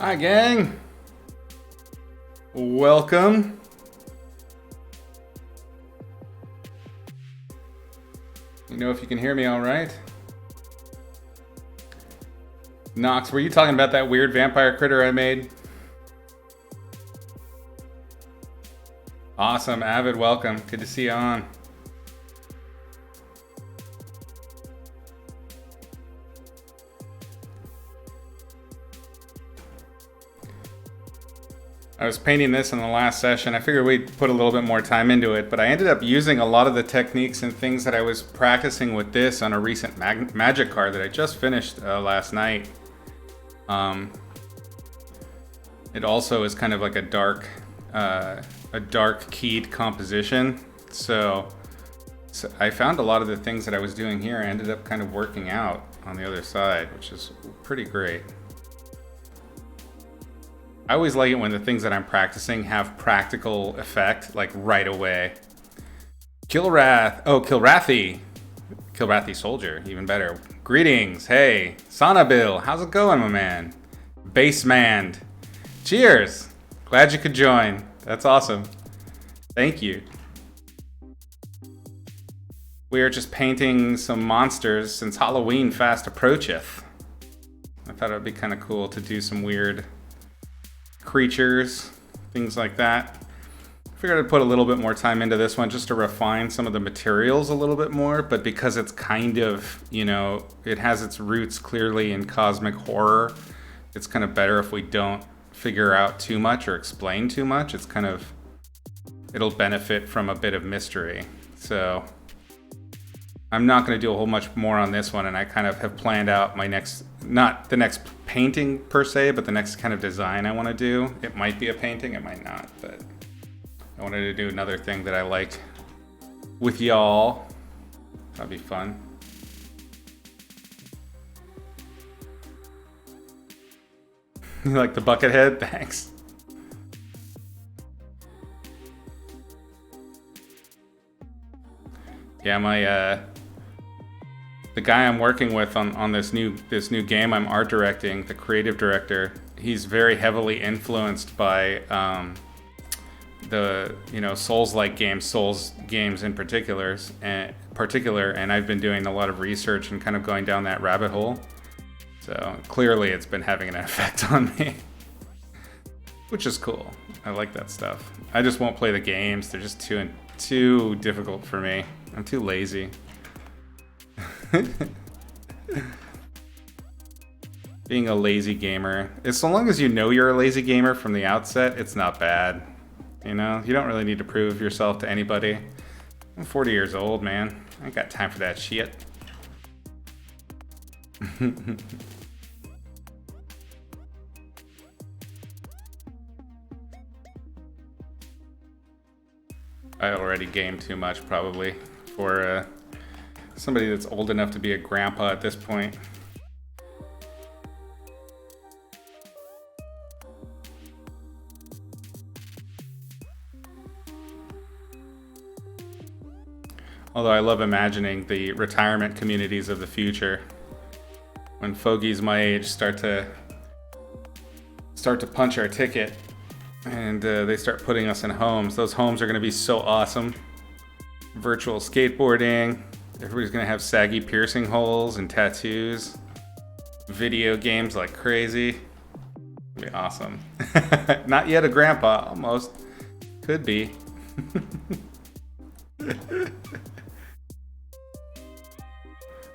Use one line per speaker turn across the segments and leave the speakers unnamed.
Hi, gang. Welcome. You know if you can hear me all right? Nox, were you talking about that weird vampire critter I made? Awesome. Avid, welcome. Good to see you on. I was painting this in the last session. I figured we'd put a little bit more time into it, but I ended up using a lot of the techniques and things that I was practicing with this on a recent magic card that I just finished last night. It also is kind of like a dark keyed composition. So I found a lot of the things that I was doing here ended up kind of working out on the other side, which is pretty great. I always like it when the things that I'm practicing have practical effect, like right away. Kilrathi Soldier, even better. Greetings, hey. Sanabil, how's it going, my man? Baseman, cheers. Glad you could join. That's awesome. Thank you. We are just painting some monsters since Halloween fast approacheth. I thought it would be kind of cool to do some weird creatures, things like that. I figured I'd put a little bit more time into this one just to refine some of the materials a little bit more, but because it's kind of, it has its roots clearly in cosmic horror, it's kind of better if we don't figure out too much or explain too much. It'll benefit from a bit of mystery. So I'm not going to do a whole much more on this one, and I kind of have planned out my not the next painting per se, but the next kind of design I want to do. It might be a painting, it might not, but I wanted to do another thing that I like with y'all. That'd be fun. You like the bucket head? Thanks. Yeah, the guy I'm working with on this new game I'm art directing, the creative director, he's very heavily influenced by the Souls-like games, Souls games in particular, and I've been doing a lot of research and kind of going down that rabbit hole. So clearly it's been having an effect on me, which is cool. I like that stuff. I just won't play the games. They're just too difficult for me. I'm too lazy. Being a lazy gamer, as long as you know you're a lazy gamer from the outset, it's not bad. You don't really need to prove yourself to anybody. I'm 40 years old, man. I ain't got time for that shit. I already game too much, probably, for somebody that's old enough to be a grandpa at this point. Although I love imagining the retirement communities of the future, when fogies my age start to punch our ticket and they start putting us in homes. Those homes are going to be so awesome. Virtual skateboarding. Everybody's going to have saggy piercing holes and tattoos. Video games like crazy. It'll be awesome. Not yet a grandpa, almost. Could be.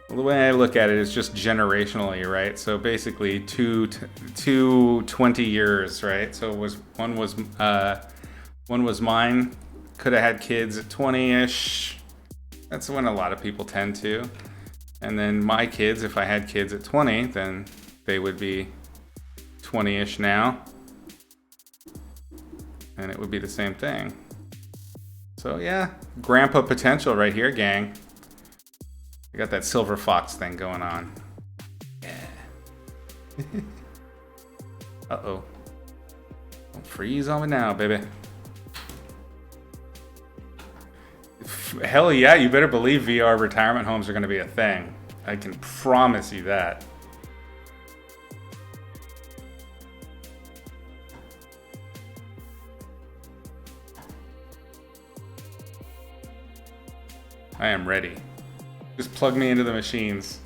Well, the way I look at it is just generationally, right? So basically two 20 years, right? So one was mine. Could have had kids at 20-ish. That's when a lot of people tend to. And then my kids, if I had kids at 20, then they would be 20-ish now. And it would be the same thing. So yeah, grandpa potential right here, gang. I got that silver fox thing going on. Yeah. Uh-oh. Don't freeze on me now, baby. Hell yeah, you better believe VR retirement homes are going to be a thing. I can promise you that. I am ready. Just plug me into the machines.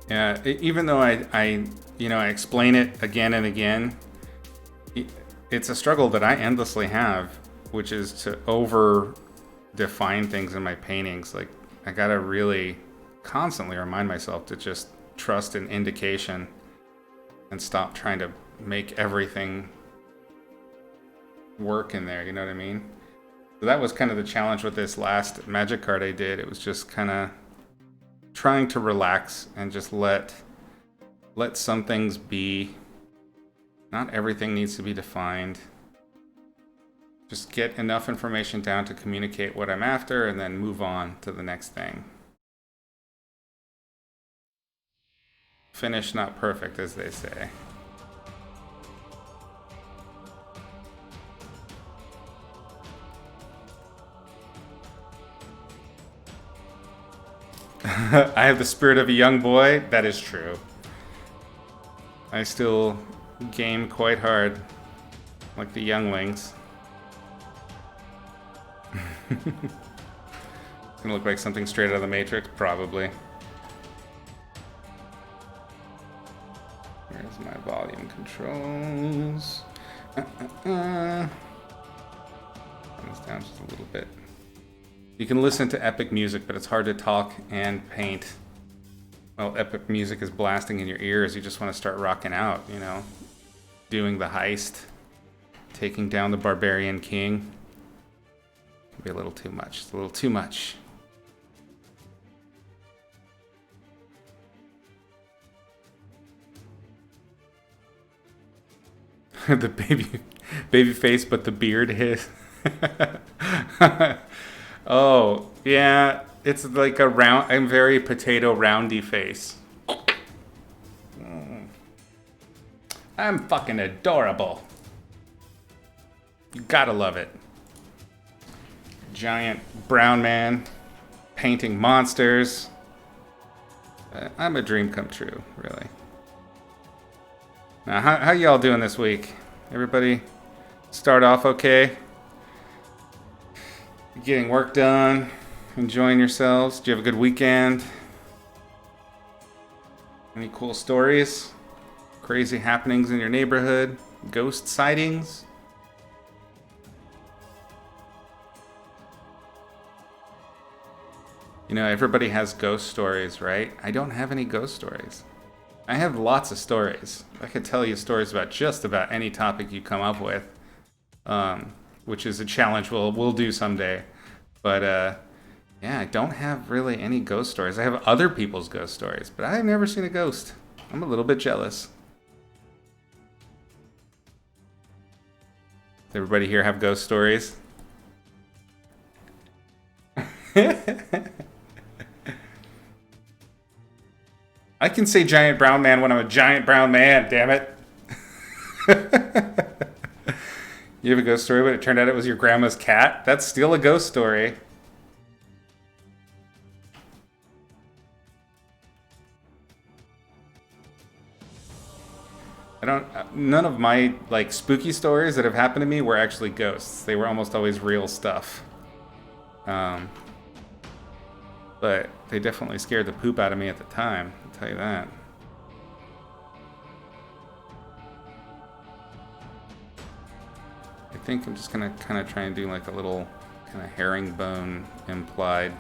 Yeah, even though I explain it again and again, it's a struggle that I endlessly have, which is to over define things in my paintings. Like, I gotta really constantly remind myself to just trust an indication and stop trying to make everything work in there, you know what I mean? So that was kind of the challenge with this last magic card I did. It was just kind of trying to relax and just let some things be. Not everything needs to be defined. Just get enough information down to communicate what I'm after and then move on to the next thing. Finished, not perfect, as they say. I have the spirit of a young boy. That is true. I still game quite hard, like the younglings. It's gonna look like something straight out of the Matrix, probably. Where's my volume controls? Turn this down just a little bit. You can listen to epic music, but it's hard to talk and paint. Well, epic music is blasting in your ears. You just want to start rocking out, you know, doing the heist, taking down the barbarian king. It can be a little too much. It's a little too much. The baby face, but the beard his. Oh, yeah, it's like a round, I'm very potato roundy face. I'm fucking adorable. You gotta love it. Giant brown man painting monsters. I'm a dream come true, really. Now, how y'all doing this week? Everybody start off okay? Getting work done, enjoying yourselves. Do you have a good weekend? Any cool stories? Crazy happenings in your neighborhood? Ghost sightings? You know, everybody has ghost stories, right? I don't have any ghost stories. I have lots of stories. I could tell you stories about just about any topic you come up with, which is a challenge we'll do someday. But yeah, I don't have really any ghost stories. I have other people's ghost stories, but I've never seen a ghost. I'm a little bit jealous. Does everybody here have ghost stories? I can say giant brown man when I'm a giant brown man, damn it. You have a ghost story, but it turned out it was your grandma's cat? That's still a ghost story. None of my, like, spooky stories that have happened to me were actually ghosts. They were almost always real stuff. But they definitely scared the poop out of me at the time, I'll tell you that. I think I'm just gonna kind of try and do like a little kind of herringbone implied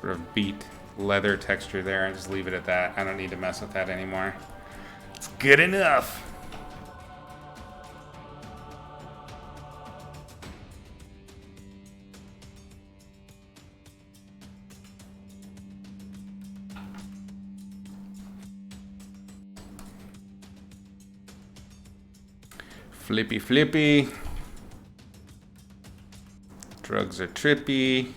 sort of beat leather texture there and just leave it at that. I don't need to mess with that anymore. It's good enough. Flippy flippy. Drugs are trippy.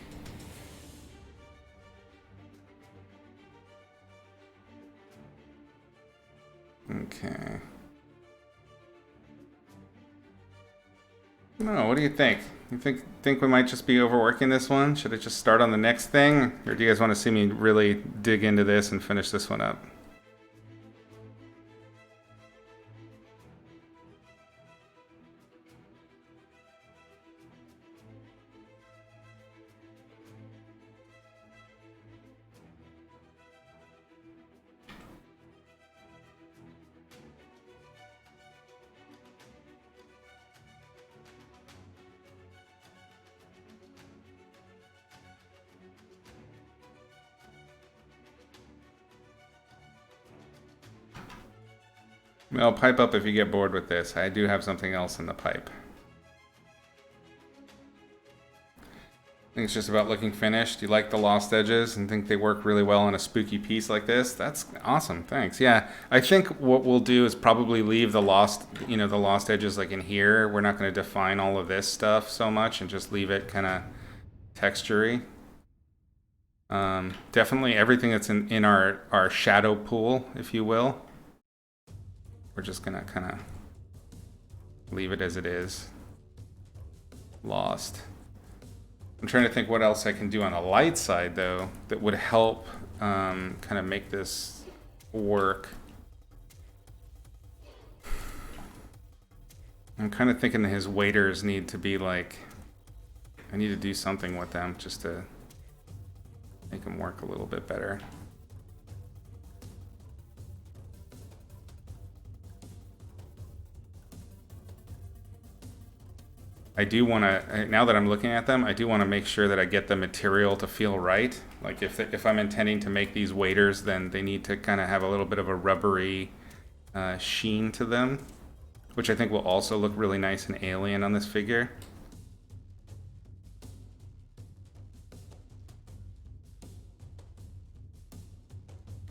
Okay. No, what do you think? You think we might just be overworking this one? Should I just start on the next thing? Or do you guys want to see me really dig into this and finish this one up? Well, pipe up if you get bored with this. I do have something else in the pipe. I think it's just about looking finished. You like the lost edges and think they work really well on a spooky piece like this? That's awesome. Thanks. Yeah, I think what we'll do is probably leave the lost, the lost edges like in here. We're not going to define all of this stuff so much and just leave it kind of textury. Definitely everything that's in our shadow pool, if you will. We're just gonna kind of leave it as it is. Lost. I'm trying to think what else I can do on the light side, though, that would help kind of make this work. I'm kind of thinking that his waiters need to be like, I need to do something with them just to make them work a little bit better. I do want to, now that I'm looking at them, I do want to make sure that I get the material to feel right. Like if I'm intending to make these waders, then they need to kind of have a little bit of a rubbery sheen to them, which I think will also look really nice and alien on this figure.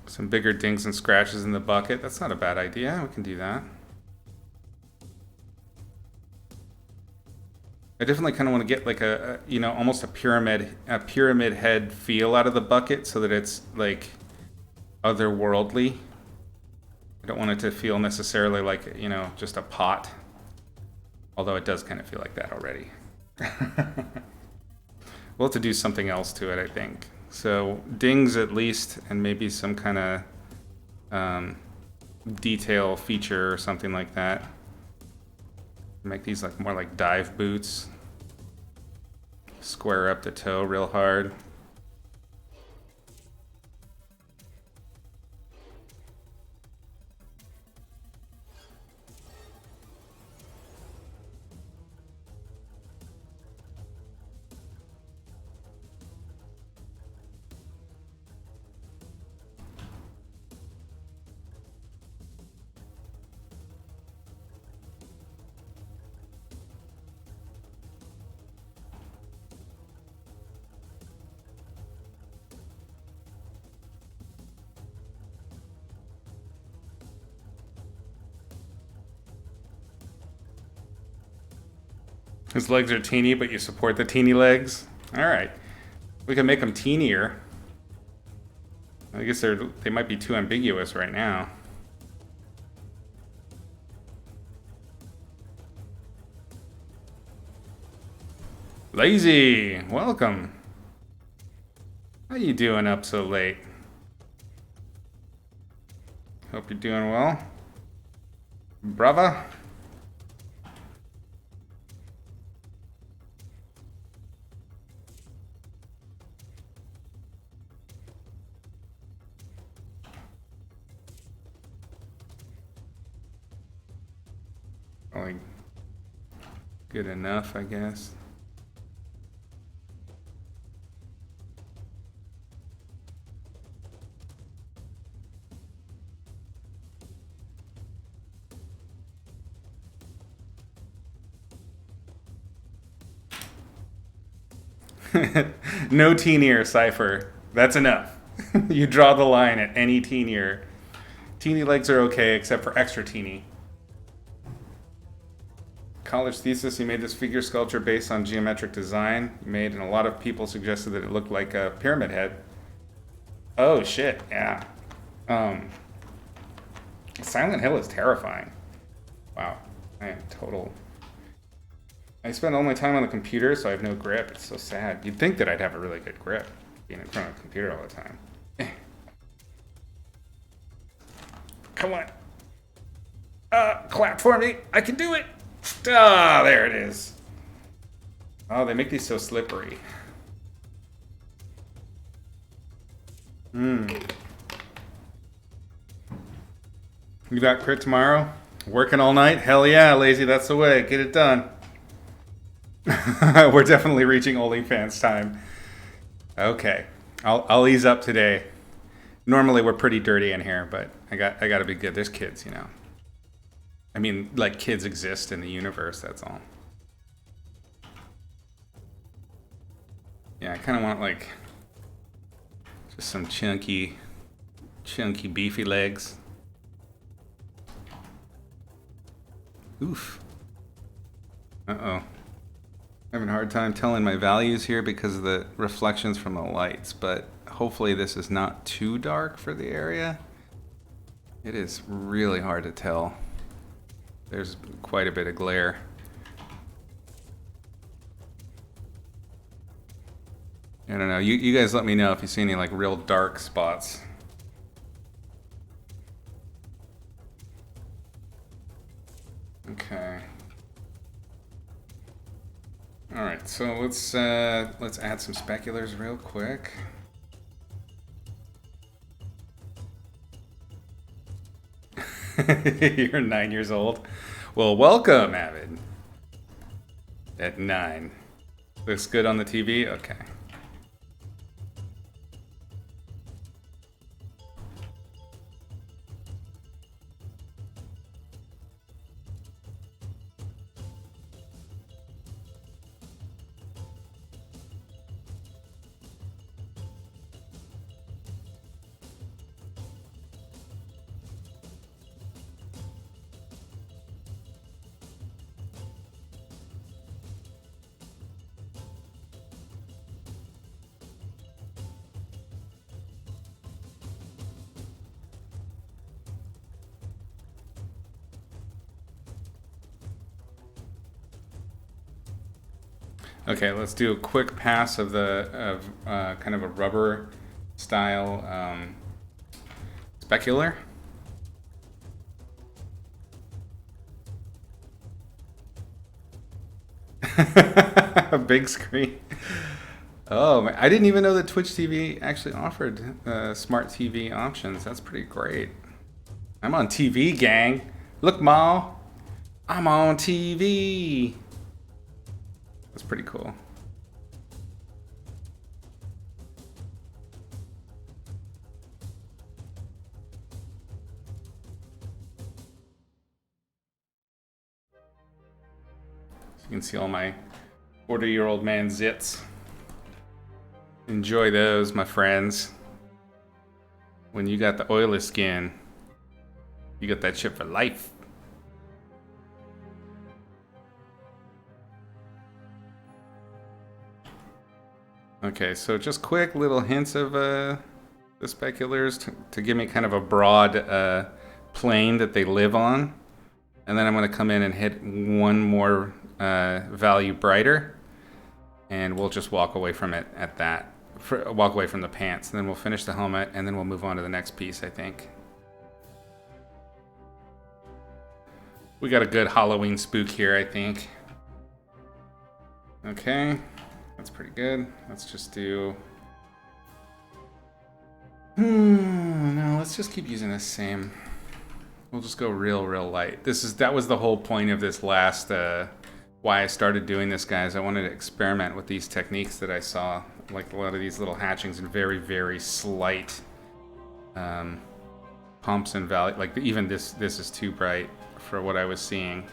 Some bigger dings and scratches in the bucket. That's not a bad idea. We can do that. I definitely kind of want to get like a almost a pyramid head feel out of the bucket so that it's like otherworldly. I don't want it to feel necessarily like, just a pot. Although it does kind of feel like that already. We'll have to do something else to it, I think. So dings at least, and maybe some kind of detail feature or something like that. Make these like more like dive boots. Square up the toe real hard. His legs are teeny, but you support the teeny legs. All right, we can make them teenier. I guess they might be too ambiguous right now. Lazy, welcome. How you doing up so late? Hope you're doing well. Brava. Probably good enough, I guess. No teenier, Cypher. That's enough. You draw the line at any teenier. Teeny legs are okay, except for extra teeny. College thesis, you made this figure sculpture based on geometric design you made, and a lot of people suggested that it looked like a pyramid head. Oh shit, yeah. Silent Hill is terrifying. Wow, I am I spend all my time on the computer, so I have no grip. It's so sad. You'd think that I'd have a really good grip being in front of the computer all the time. Come on. Clap for me. I can do it. Ah, there it is. Oh, they make these so slippery. You got crit tomorrow? Working all night? Hell yeah, lazy, that's the way. Get it done. We're definitely reaching OnlyFans time. Okay. I'll ease up today. Normally we're pretty dirty in here, but I gotta be good. There's kids, you know. I mean, like, kids exist in the universe, that's all. Yeah, I kind of want, like, just some chunky, beefy legs. Oof. Uh-oh. Having a hard time telling my values here because of the reflections from the lights, but hopefully this is not too dark for the area. It is really hard to tell. There's quite a bit of glare. I don't know. You guys let me know if you see any like real dark spots. Okay. All right. So let's add some speculars real quick. You're 9 years old. Well, welcome, Avid. At 9. Looks good on the TV? Okay. Okay, let's do a quick pass of kind of a rubber style specular. A big screen. Oh, I didn't even know that Twitch TV actually offered smart TV options. That's pretty great. I'm on TV, gang. Look, Ma, I'm on TV. That's pretty cool. So you can see all my 40-year-old man zits. Enjoy those, my friends. When you got the oily skin, you got that shit for life. Okay, so just quick little hints of the speculars to give me kind of a broad plane that they live on. And then I'm going to come in and hit one more value brighter. And we'll just walk away from it at that. Walk away from the pants. And then we'll finish the helmet, and then we'll move on to the next piece, I think. We got a good Halloween spook here, I think. Okay. That's pretty good. Let's just do... no, let's just keep using the same. We'll just go real light. That was the whole point of this last... why I started doing this, guys. I wanted to experiment with these techniques that I saw. Like a lot of these little hatchings and very slight pumps and value. Like even this is too bright for what I was seeing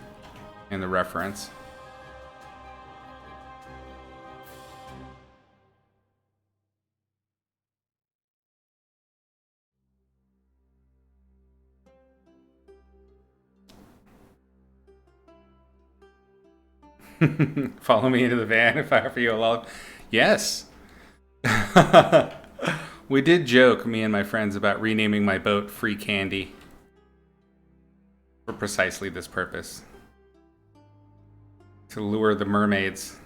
in the reference. Follow me into the van if I offer you a log. Yes. We did joke, me and my friends, about renaming my boat Free Candy. For precisely this purpose. to lure the mermaids.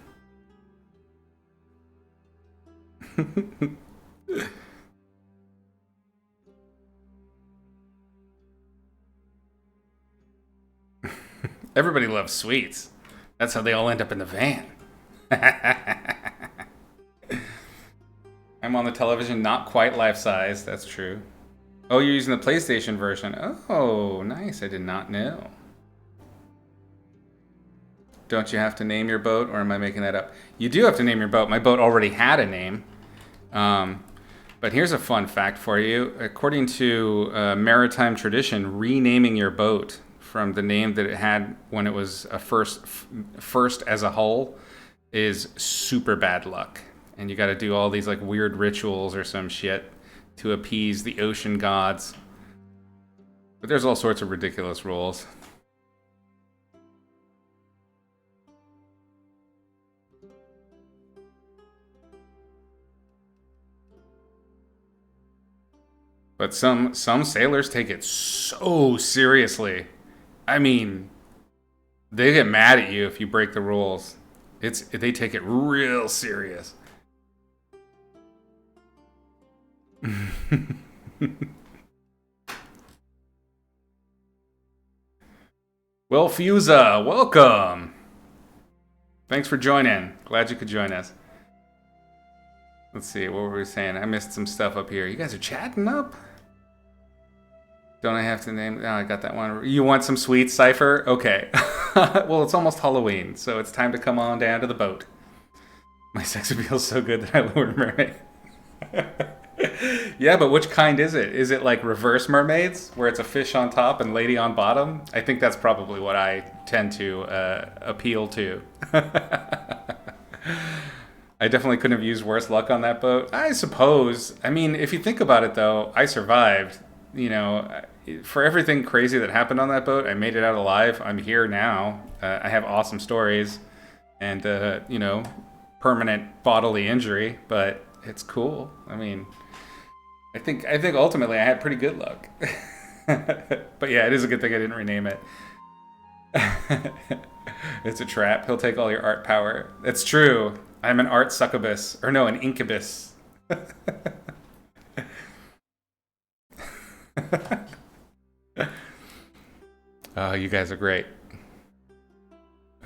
Everybody loves sweets. That's how they all end up in the van. I'm on the television, not quite life-size. That's true. Oh, you're using the PlayStation version. Oh, nice. I did not know. Don't you have to name your boat, or am I making that up? You do have to name your boat. My boat already had a name. But here's a fun fact for you. According to maritime tradition, renaming your boat from the name that it had when it was a first as a whole is super bad luck. And you got to do all these like weird rituals or some shit to appease the ocean gods. But there's all sorts of ridiculous rules. But some sailors take it so seriously. I mean, they get mad at you if you break the rules. They take it real serious. Well, Fusa, welcome. Thanks for joining. Glad you could join us. Let's see, what were we saying? I missed some stuff up here. You guys are chatting up? Don't I have to name? Oh, I got that one. You want some sweets, Cypher? Okay. Well, it's almost Halloween, so it's time to come on down to the boat. My sex appeal's so good that I lured mermaid. Yeah, but which kind is it? Is it like reverse mermaids, where it's a fish on top and lady on bottom? I think that's probably what I tend to appeal to. I definitely couldn't have used worse luck on that boat. I suppose. I mean, if you think about it, though, I survived. You know, for everything crazy that happened on that boat, I made it out alive. I'm here now. I have awesome stories and, you know, permanent bodily injury, but it's cool. I mean, I think ultimately I had pretty good luck. But yeah, it is a good thing I didn't rename it. It's a trap. He'll take all your art power. It's true. I'm an art succubus. Or no, an incubus. Oh, you guys are great.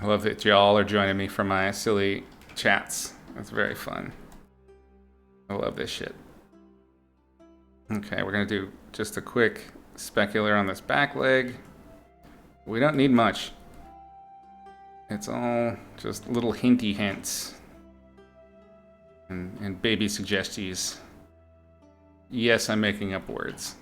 I love that y'all are joining me for my silly chats. It's very fun. I love this shit. Okay, we're gonna do just a quick specular on this back leg. We don't need much. It's all just little hinty hints and baby suggestions. Yes, I'm making up words.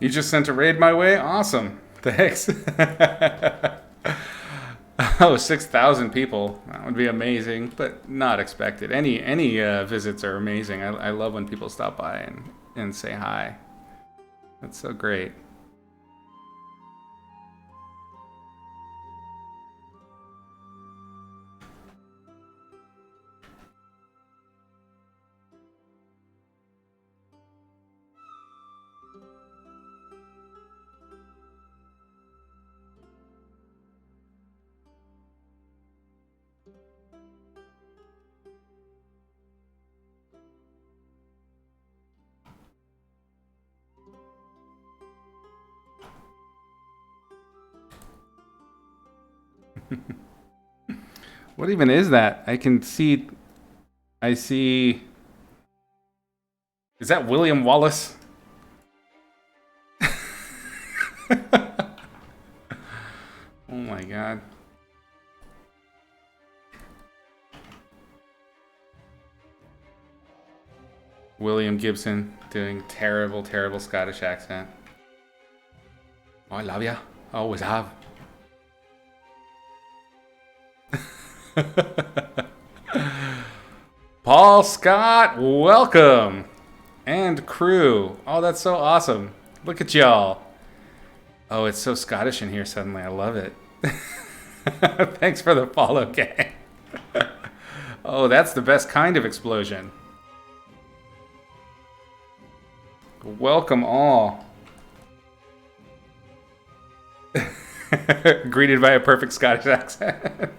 You just sent a raid my way? Awesome. Thanks. Oh, 6,000 people. That would be amazing, but not expected. Any visits are amazing. I love when people stop by and say hi. That's so great. What even is that? I see. Is that William Wallace? Oh my god. William Gibson doing terrible, terrible Scottish accent. Oh, I love ya. I always have. Paul Scott, welcome. And crew. Oh, that's so awesome. Look at y'all. Oh, it's so Scottish in here suddenly. I love it. Thanks for the follow, gang. Oh, that's the best kind of explosion. Welcome all. Greeted by a perfect Scottish accent.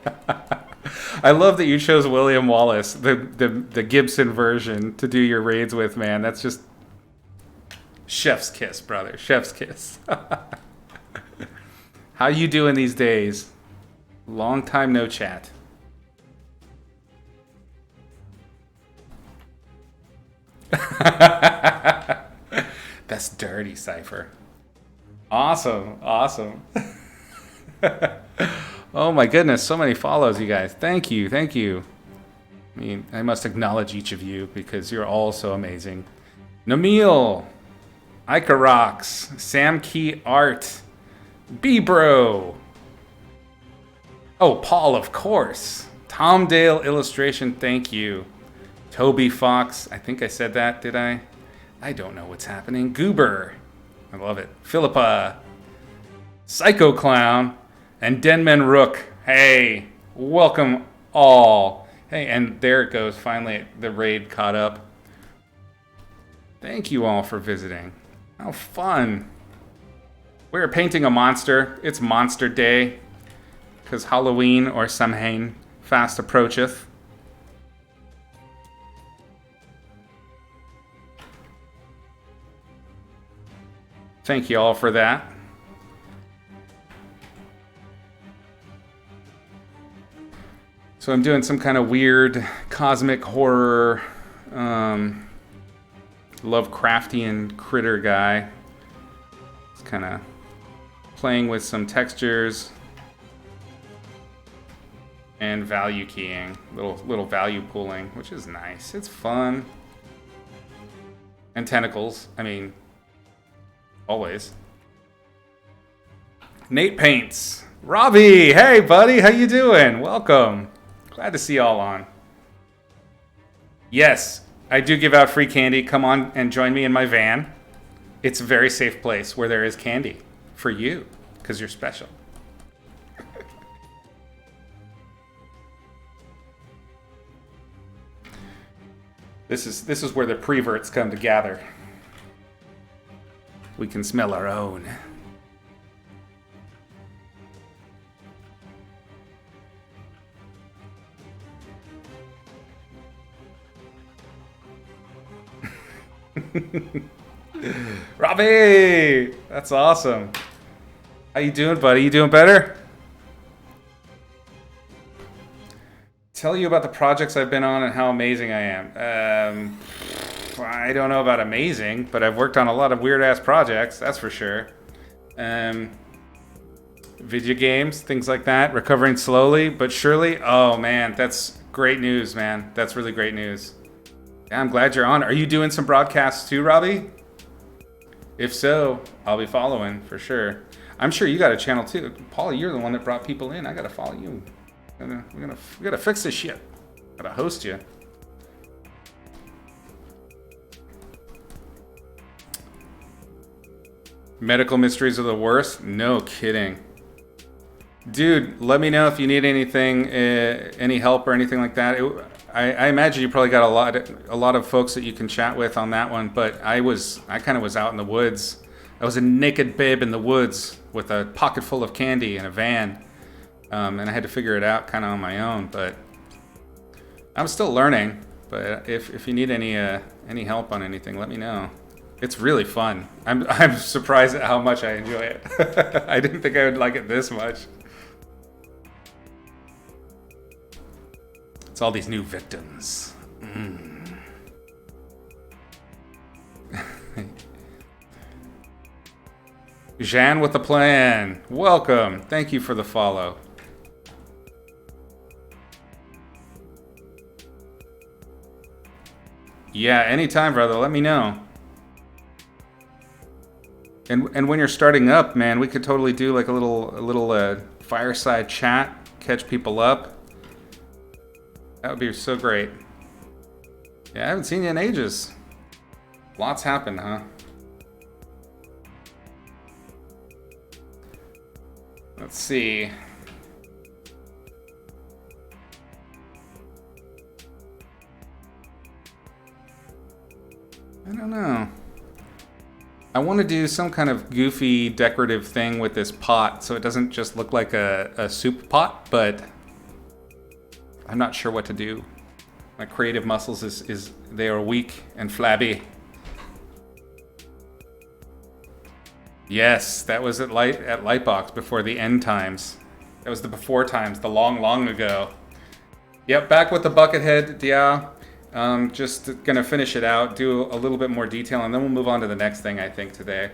I love that you chose William Wallace, the Gibson version, to do your raids with, man. That's just chef's kiss, brother. Chef's kiss. How you doing these days? Long time no chat. That's dirty, Cypher. Awesome, awesome. Oh my goodness, so many follows, you guys. Thank you, thank you. I mean, I must acknowledge each of you because you're all so amazing. Namil, Ica Rocks, Sam Key Art, B-Bro. Oh, Paul, of course. Tom Dale Illustration, thank you. Toby Fox, I think I said that, did I? I don't know what's happening. Goober, I love it. Philippa, Psycho Clown, and Denman Rook. Hey, welcome all. Hey, and there it goes. Finally, the raid caught up. Thank you all for visiting. How fun. We're painting a monster. It's Monster Day, because Halloween or Samhain fast approacheth. Thank you all for that. So I'm doing some kind of weird cosmic horror, Lovecraftian critter guy. It's kind of playing with some textures and value keying, little value pooling, which is nice. It's fun. And tentacles. I mean, always. Nate Paints. Robbie, hey buddy, how you doing? Welcome. Glad to see y'all on. Yes, I do give out free candy. Come on and join me in my van. It's a very safe place where there is candy for you, because you're special. This is where the preverts come to gather. We can smell our own. Robbie! That's awesome. How you doing, buddy? You doing better? Tell you about the projects I've been on and how amazing I am. I don't know about amazing, but I've worked on a lot of weird-ass projects, that's for sure. Video games, things like that. Recovering slowly, but surely. Oh, man, that's great news, man. That's really great news. Yeah, I'm glad you're on. Are you doing some broadcasts too, Robbie? If so, I'll be following for sure. I'm sure you got a channel too. Paul, you're the one that brought people in. I gotta follow you. We gotta fix this shit. Gotta host you. Medical mysteries are the worst? No kidding. Dude, let me know if you need anything, any help or anything like that. I imagine you probably got a lot of folks that you can chat with on that one, but I kind of was out in the woods. I was a naked babe in the woods with a pocket full of candy in a van, and I had to figure it out kind of on my own. But I'm still learning. But if you need any help on anything, let me know. It's really fun. I'm surprised at how much I enjoy it. I didn't think I would like it this much. It's all these new victims. Jean with the plan. Welcome. Thank you for the follow. Yeah, anytime, brother. Let me know. And when you're starting up, man, we could totally do like a little fireside chat, catch people up. That would be so great. Yeah, I haven't seen you in ages. Lots happened, huh? Let's see. I don't know. I want to do some kind of goofy decorative thing with this pot so it doesn't just look like a soup pot, but I'm not sure what to do. My creative muscles they are weak and flabby. Yes, that was at Lightbox before the end times. That was the before times, the long, long ago. Yep, back with the Buckethead Dia. Just gonna finish it out, do a little bit more detail, and then we'll move on to the next thing, I think, today.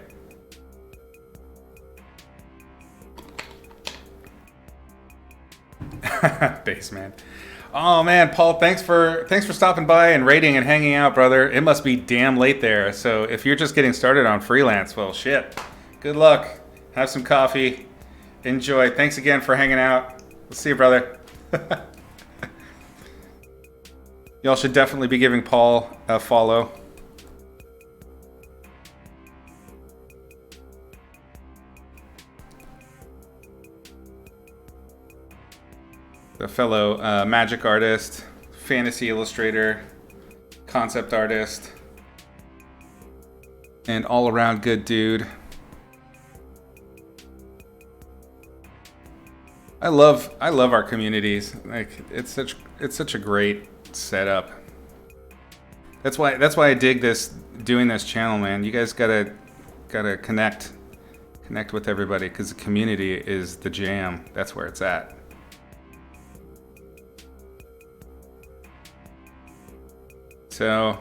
Baseman. Oh man, Paul, thanks for stopping by and rating and hanging out, brother. It must be damn late there. So if you're just getting started on freelance, well, shit. Good luck. Have some coffee. Enjoy. Thanks again for hanging out. We'll see you, brother. Y'all should definitely be giving Paul a follow. The fellow magic artist, fantasy illustrator, concept artist, and all-around good dude. I love our communities. Like it's such a great setup. That's why I dig doing this channel, man. You guys gotta connect with everybody because the community is the jam. That's where it's at. So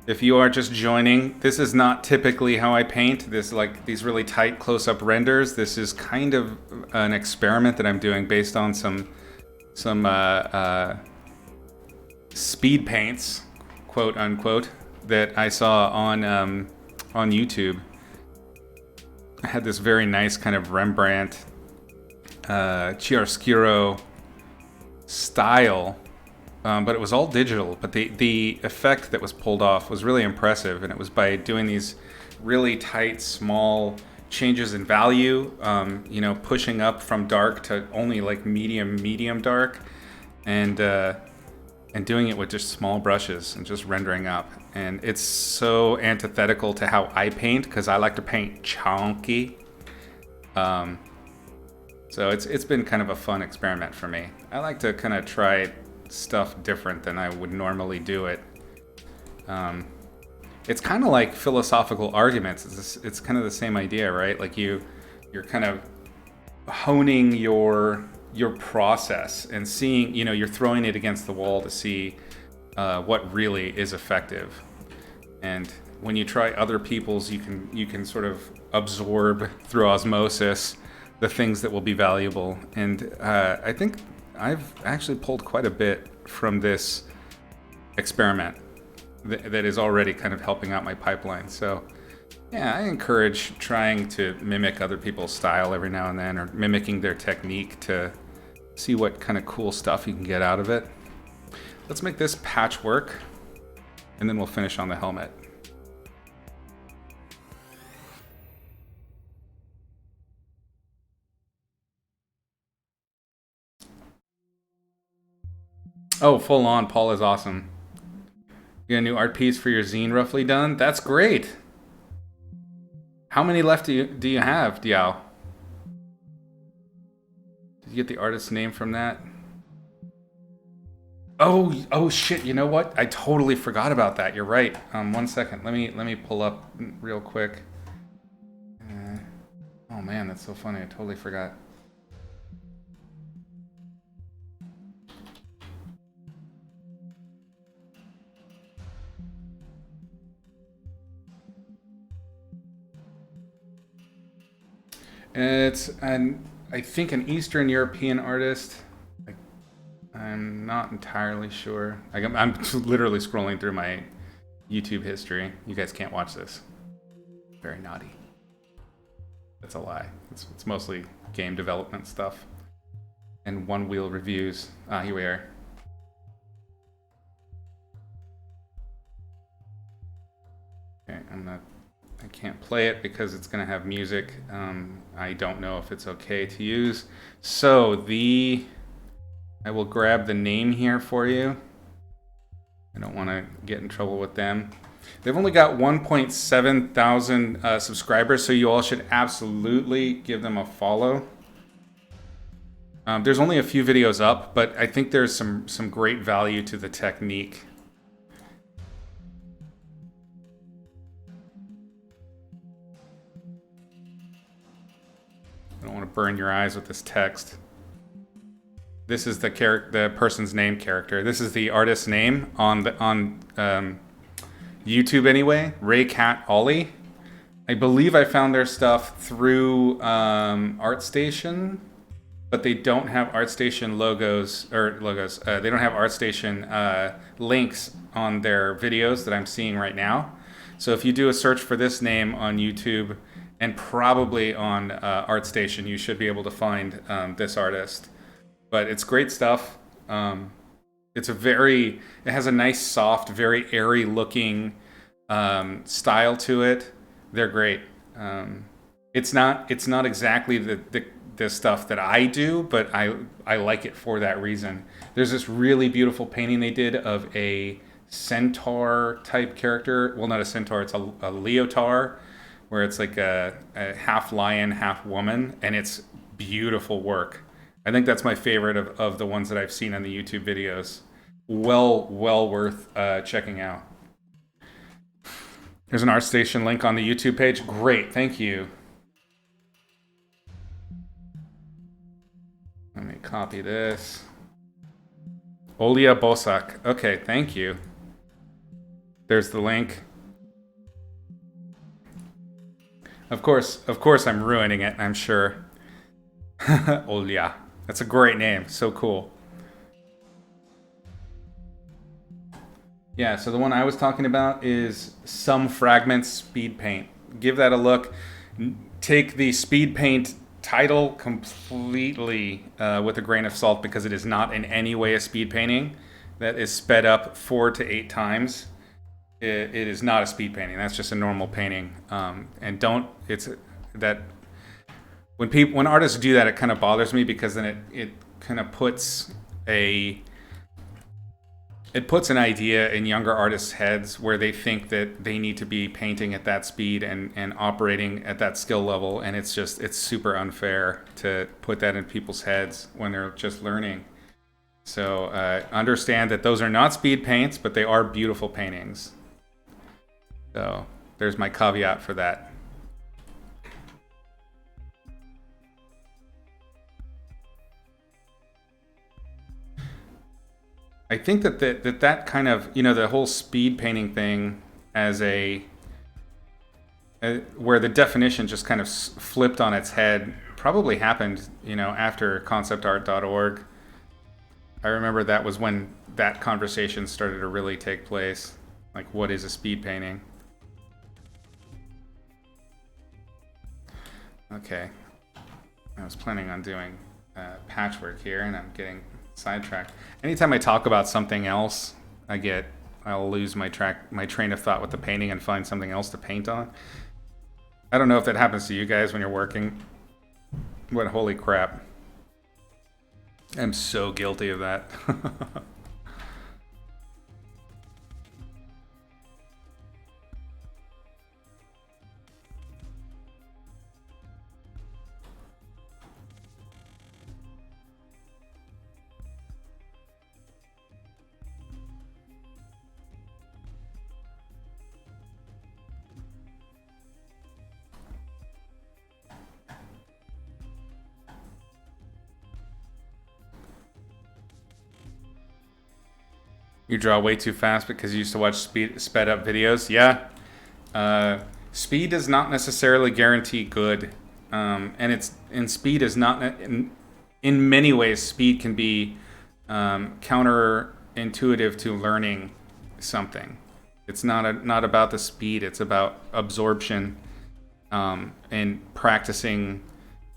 if you are just joining, this is not typically how I paint. This like these really tight close-up renders. This is kind of an experiment that I'm doing based on some speed paints, quote unquote, that I saw on YouTube. I had this very nice kind of Rembrandt chiaroscuro style. But it was all digital. But the effect that was pulled off was really impressive, and it was by doing these really tight, small changes in value. Pushing up from dark to only like medium dark, and doing it with just small brushes and just rendering up. And it's so antithetical to how I paint because I like to paint chunky. So it's been kind of a fun experiment for me. I like to kind of try stuff different than I would normally do it. It's kind of like philosophical arguments. It's kind of the same idea, right? Like you're kind of honing your process and seeing, you're throwing it against the wall to see what really is effective. And when you try other people's, you can sort of absorb through osmosis the things that will be valuable. And I think I've actually pulled quite a bit from this experiment that is already kind of helping out my pipeline. So yeah, I encourage trying to mimic other people's style every now and then, or mimicking their technique to see what kind of cool stuff you can get out of it. Let's make this patchwork, and then we'll finish on the helmet. Oh, full on. Paul is awesome. You got a new art piece for your zine roughly done? That's great. How many left do you have, Diao? Did you get the artist's name from that? Oh shit, you know what? I totally forgot about that. You're right. 1 second. Let me pull up real quick. Oh man, that's so funny. I totally forgot. It's I think an Eastern European artist. I'm not entirely sure. I'm literally scrolling through my YouTube history. You guys can't watch this. Very naughty. That's a lie. It's mostly game development stuff and one-wheel reviews. Here we are. I can't play it because it's gonna have music. I don't know if it's okay to use. So I will grab the name here for you. I don't want to get in trouble with them. They've only got 1.7 thousand subscribers, so you all should absolutely give them a follow. There's only a few videos up, but I think there's some great value to the technique. I don't want to burn your eyes with this text. This is the person's name character. This is the artist's name on YouTube anyway. Ray Cat Ollie. I believe I found their stuff through ArtStation, but they don't have ArtStation logos. They don't have ArtStation links on their videos that I'm seeing right now. So if you do a search for this name on YouTube and probably on ArtStation, you should be able to find this artist. But it's great stuff. It has a nice, soft, very airy looking style to it. They're great. It's not exactly the stuff that I do, but I like it for that reason. There's this really beautiful painting they did of a centaur type character. Well, not a centaur, it's a leotard, where it's like a half lion, half woman, and it's beautiful work. I think that's my favorite of the ones that I've seen on the YouTube videos. Well worth checking out. There's an ArtStation link on the YouTube page. Great, thank you. Let me copy this. Olia Bosak. Okay, thank you. There's the link. Of course I'm ruining it, I'm sure. Olia. That's a great name. So cool. Yeah, so the one I was talking about is Some Fragments Speed Paint. Give that a look. Take the Speed Paint title completely with a grain of salt, because it is not in any way a speed painting that is sped up 4 to 8 times. It is not a speed painting. That's just a normal painting. When artists do that, it kind of bothers me, because then it kind of puts an idea in younger artists' heads where they think that they need to be painting at that speed and operating at that skill level, and it's super unfair to put that in people's heads when they're just learning. So understand that those are not speed paints, but they are beautiful paintings. So there's my caveat for that. I think that kind of, the whole speed painting thing as where the definition just kind of flipped on its head probably happened, after conceptart.org. I remember that was when that conversation started to really take place. Like, what is a speed painting? Okay. I was planning on doing patchwork here, and I'm getting sidetracked. Anytime I talk about something else, I'll lose my train of thought with the painting and find something else to paint on. I don't know if that happens to you guys when you're working, but holy crap. I'm so guilty of that. You draw way too fast because you used to watch sped up videos. Yeah. Speed does not necessarily guarantee good. Speed is not, in many ways, speed can be counterintuitive to learning something. It's not about the speed, it's about absorption and practicing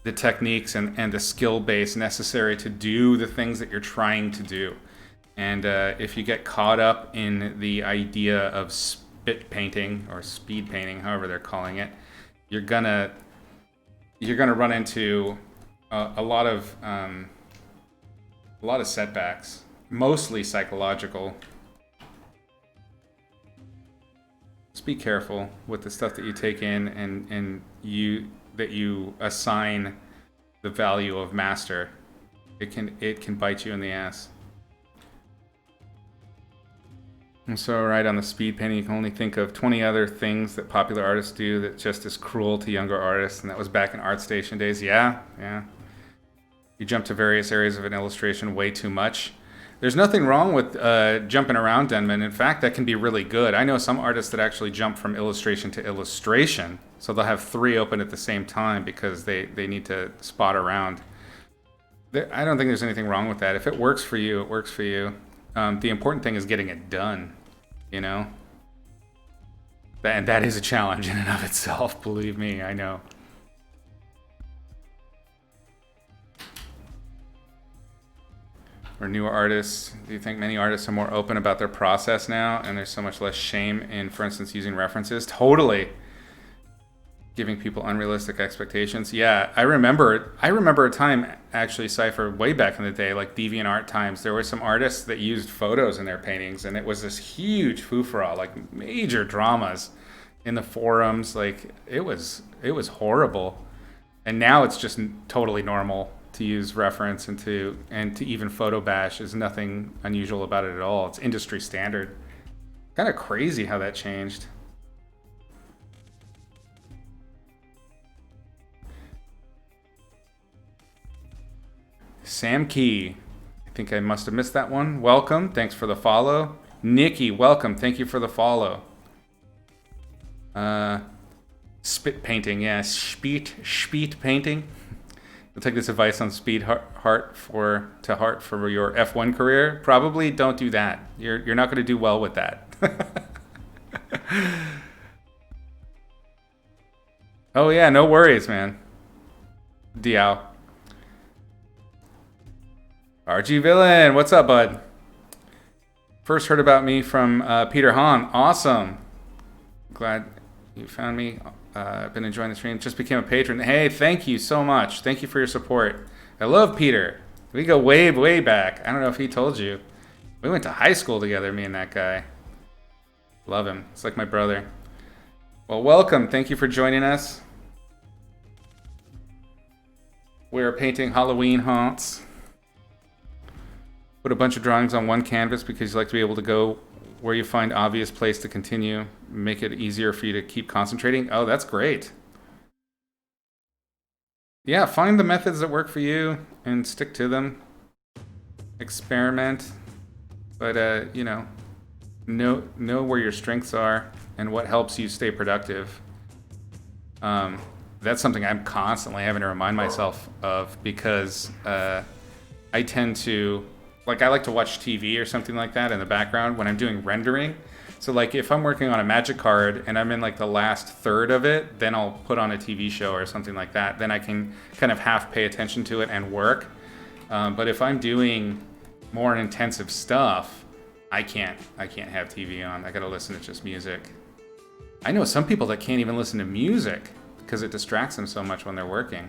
the techniques and the skill base necessary to do the things that you're trying to do. And if you get caught up in the idea of spit painting or speed painting, however they're calling it, you're gonna run into a lot of setbacks, mostly psychological. Just be careful with the stuff that you take in and you assign the value of master. It can bite you in the ass. And so right on the speed painting, you can only think of 20 other things that popular artists do that just is cruel to younger artists, and that was back in ArtStation days. Yeah. You jump to various areas of an illustration way too much. There's nothing wrong with jumping around, Denman. In fact, that can be really good. I know some artists that actually jump from illustration to illustration, so they'll have 3 open at the same time because they need to spot around. I don't think there's anything wrong with that. If it works for you, it works for you. The important thing is getting it done, you know? And that is a challenge in and of itself, believe me, I know. Or newer artists, do you think many artists are more open about their process now and there's so much less shame in, for instance, using references? Totally. Giving people unrealistic expectations. Yeah, I remember a time, actually, Cypher, way back in the day, like DeviantArt times, there were some artists that used photos in their paintings, and it was this huge foo-for-all, like major dramas in the forums. Like, it was horrible. And now it's just totally normal to use reference and to even photo bash. Is nothing unusual about it at all. It's industry standard. Kind of crazy how that changed. Sam Key, I think I must have missed that one. Welcome, thanks for the follow. Nikki, welcome, thank you for the follow. Spit painting, yeah, speed painting. You'll take this advice on speed heart for your F1 career. Probably don't do that. You're not going to do well with that. Oh yeah, no worries, man. Diao. RG Villain, what's up, bud? First heard about me from Peter Hahn. Awesome. Glad you found me. I've been enjoying the stream. Just became a patron. Hey, thank you so much. Thank you for your support. I love Peter. We go way, way back. I don't know if he told you. We went to high school together, me and that guy. Love him. It's like my brother. Well, welcome. Thank you for joining us. We're painting Halloween haunts. Put a bunch of drawings on one canvas because you like to be able to go where you find obvious place to continue. Make it easier for you to keep concentrating. Oh, that's great. Yeah, find the methods that work for you and stick to them. Experiment. But, you know where your strengths are and what helps you stay productive. That's something I'm constantly having to remind myself of because I tend to... Like, I like to watch TV or something like that in the background when I'm doing rendering. So, like, if I'm working on a magic card and I'm in, like, the last third of it, then I'll put on a TV show or something like that. Then I can kind of half pay attention to it and work. But if I'm doing more intensive stuff, I can't have TV on. I gotta listen to just music. I know some people that can't even listen to music because it distracts them so much when they're working.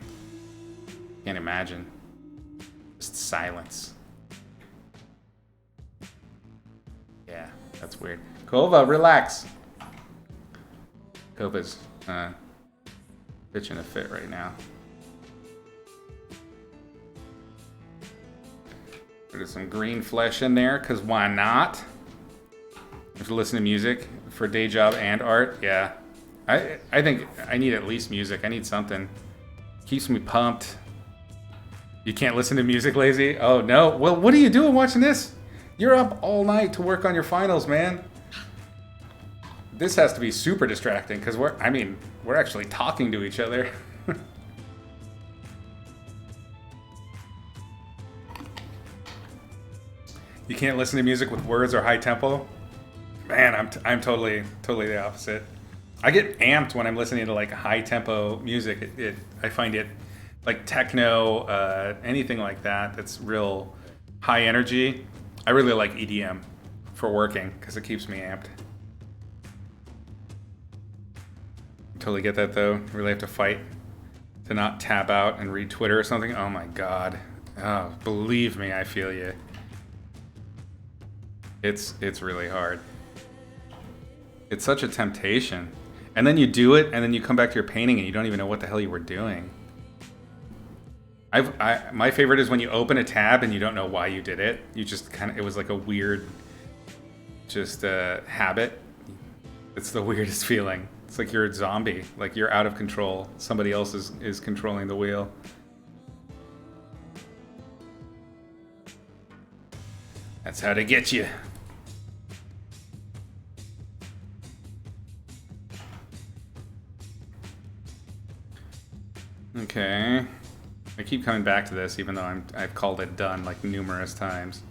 Can't imagine. Just silence. Yeah, that's weird. Kova, relax. Kova's pitching a fit right now. There's some green flesh in there, because why not? If you listen to music for day job and art, yeah. I think I need at least music. I need something. Keeps me pumped. You can't listen to music, lazy? Oh, no. Well, what are you doing watching this? You're up all night to work on your finals, man. This has to be super distracting because we're actually talking to each other. You can't listen to music with words or high tempo? Man, I'm totally the opposite. I get amped when I'm listening to like high tempo music. I find it like techno, anything like that that's real high energy. I really like EDM for working because it keeps me amped. Totally get that though. Really have to fight to not tab out and read Twitter or something. Oh my god. Oh, believe me, I feel you. It's really hard. It's such a temptation. And then you do it, and then you come back to your painting and you don't even know what the hell you were doing. My favorite is when you open a tab and you don't know why you did it. You just it was like a weird, just habit. It's the weirdest feeling. It's like you're a zombie, like you're out of control. Somebody else is controlling the wheel. That's how to get you. Okay. I keep coming back to this even though I've called it done like numerous times.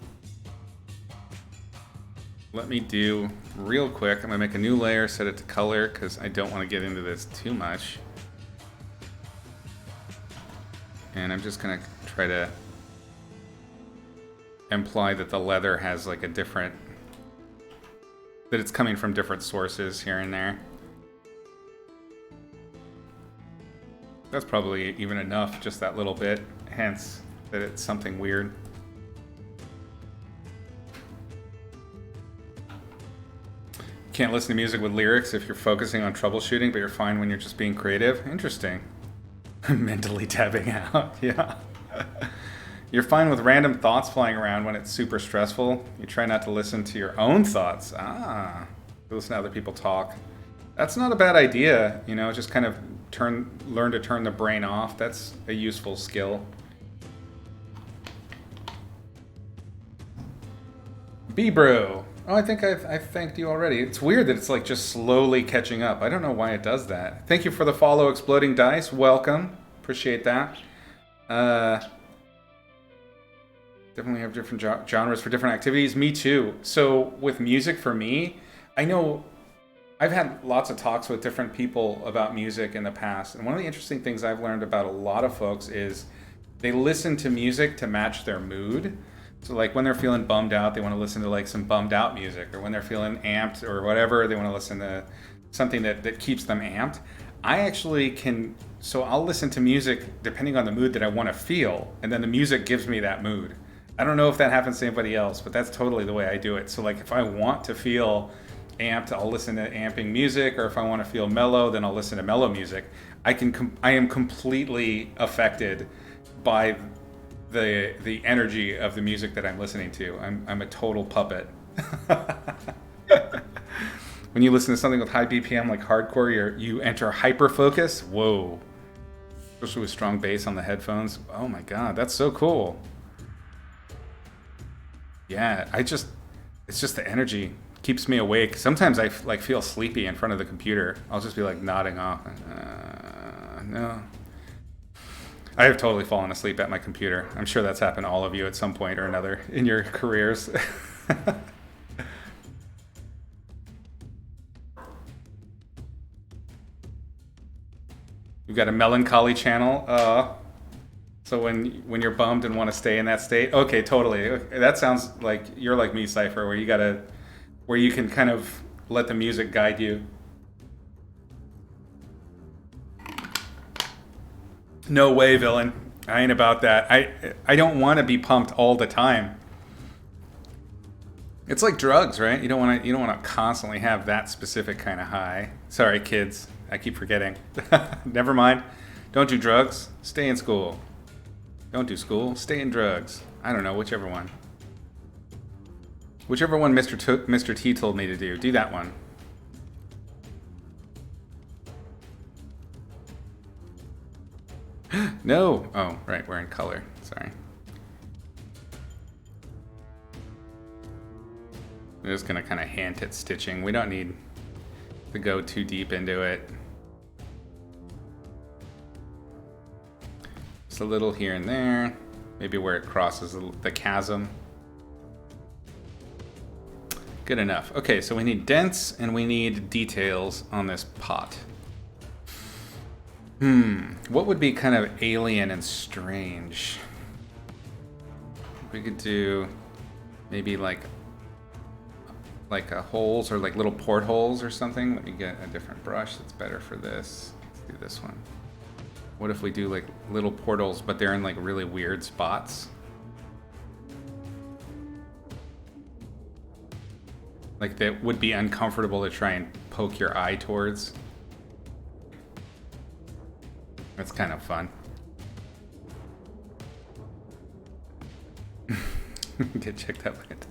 Let me do real quick. I'm gonna make a new layer, set it to color because I don't want to get into this too much. And I'm just gonna try to imply that the leather has like a different, that it's coming from different sources here and there. That's probably even enough, just that little bit, hence that it's something weird. Can't listen to music with lyrics if you're focusing on troubleshooting, but you're fine when you're just being creative. Interesting. Mentally tabbing out, yeah. You're fine with random thoughts flying around when it's super stressful. You try not to listen to your own thoughts. Ah, listen to other people talk. That's not a bad idea, you know, just kind of learn to turn the brain off. That's a useful skill. B-Bro. Oh, I think I've thanked you already. It's weird that it's like just slowly catching up. I don't know why it does that. Thank you for the follow, Exploding Dice. Welcome. Appreciate that. Definitely have different genres for different activities. Me too. So with music for me, I know I've had lots of talks with different people about music in the past. And one of the interesting things I've learned about a lot of folks is they listen to music to match their mood. So like when they're feeling bummed out, they want to listen to like some bummed out music, or when they're feeling amped or whatever, they want to listen to something that keeps them amped. I actually can, so I'll listen to music depending on the mood that I want to feel, and then the music gives me that mood. I don't know if that happens to anybody else, but that's totally the way I do it. So like if I want to feel amped, I'll listen to amping music, or if I want to feel mellow, then I'll listen to mellow music. I am completely affected by the energy of the music that I'm listening to. I'm a total puppet. When you listen to something with high BPM like hardcore, you enter hyper focus. Whoa. Especially with strong bass on the headphones. Oh my god, that's so cool. Yeah, it's just the energy keeps me awake. Sometimes I like feel sleepy in front of the computer. I'll just be like nodding off. No. I have totally fallen asleep at my computer. I'm sure that's happened to all of you at some point or another in your careers. We've got a melancholy channel. So when you're bummed and want to stay in that state, okay, totally. That sounds like you're like me, Cypher, where you can kind of let the music guide you. No way, villain. I ain't about that. I don't want to be pumped all the time. It's like drugs, right? You don't want to constantly have that specific kind of high. Sorry, kids. I keep forgetting. Never mind. Don't do drugs. Stay in school. Don't do school. Stay in drugs. I don't know, whichever one. Whichever one Mr. T told me to do. Do that one. No. Oh, right. We're in color. Sorry. I'm just going to kind of hint at stitching. We don't need to go too deep into it. Just a little here and there. Maybe where it crosses the chasm. Good enough. Okay, so we need dents and we need details on this pot. What would be kind of alien and strange? We could do maybe like like holes or like little portholes or something. Let me get a different brush that's better for this. Let's do this one. What if we do like little portals, but they're in like really weird spots? Like that would be uncomfortable to try and poke your eye towards. That's kind of fun. Get checked out by it.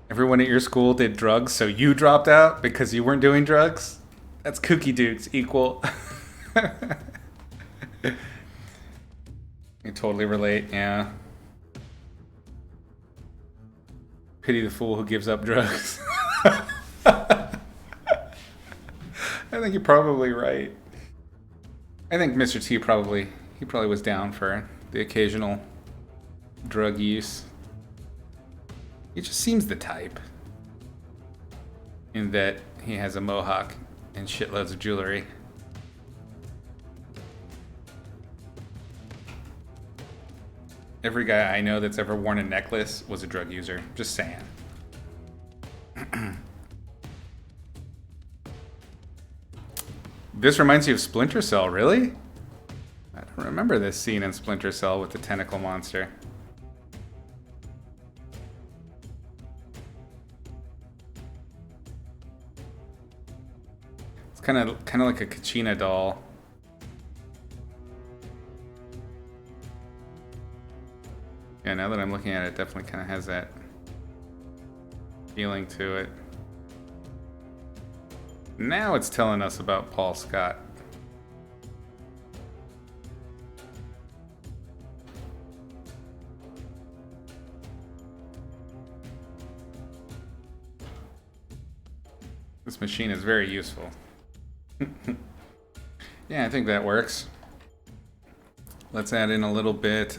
Everyone at your school did drugs, so you dropped out because you weren't doing drugs? That's kooky dudes equal. You totally relate, yeah. Pity the fool who gives up drugs. I think you're probably right. I think Mr. T probably was down for the occasional drug use. He just seems the type. In that he has a mohawk and shitloads of jewelry. Every guy I know that's ever worn a necklace was a drug user. Just saying. This reminds you of Splinter Cell, really? I don't remember this scene in Splinter Cell with the tentacle monster. It's kind of like a Kachina doll. Yeah, now that I'm looking at it, it definitely kind of has that feeling to it. Now it's telling us about Paul Scott. This machine is very useful. Yeah, I think that works. Let's add in a little bit.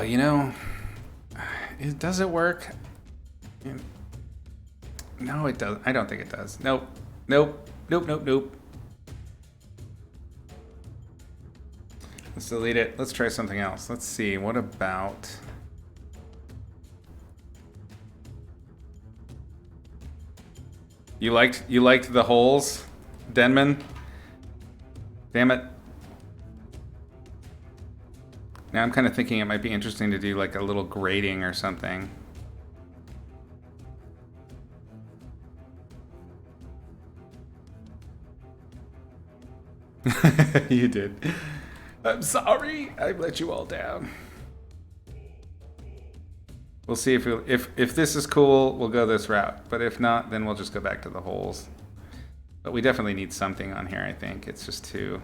You know, does it work? No, it doesn't. I don't think it does. Nope. Nope. Nope, nope, nope. Let's delete it. Let's try something else. Let's see. What about... You liked the holes, Denman? Damn it. Now I'm kind of thinking it might be interesting to do like a little grading or something. You did. I'm sorry. I let you all down. We'll see if this is cool, we'll go this route. But if not, then we'll just go back to the holes. But we definitely need something on here, I think. It's just too...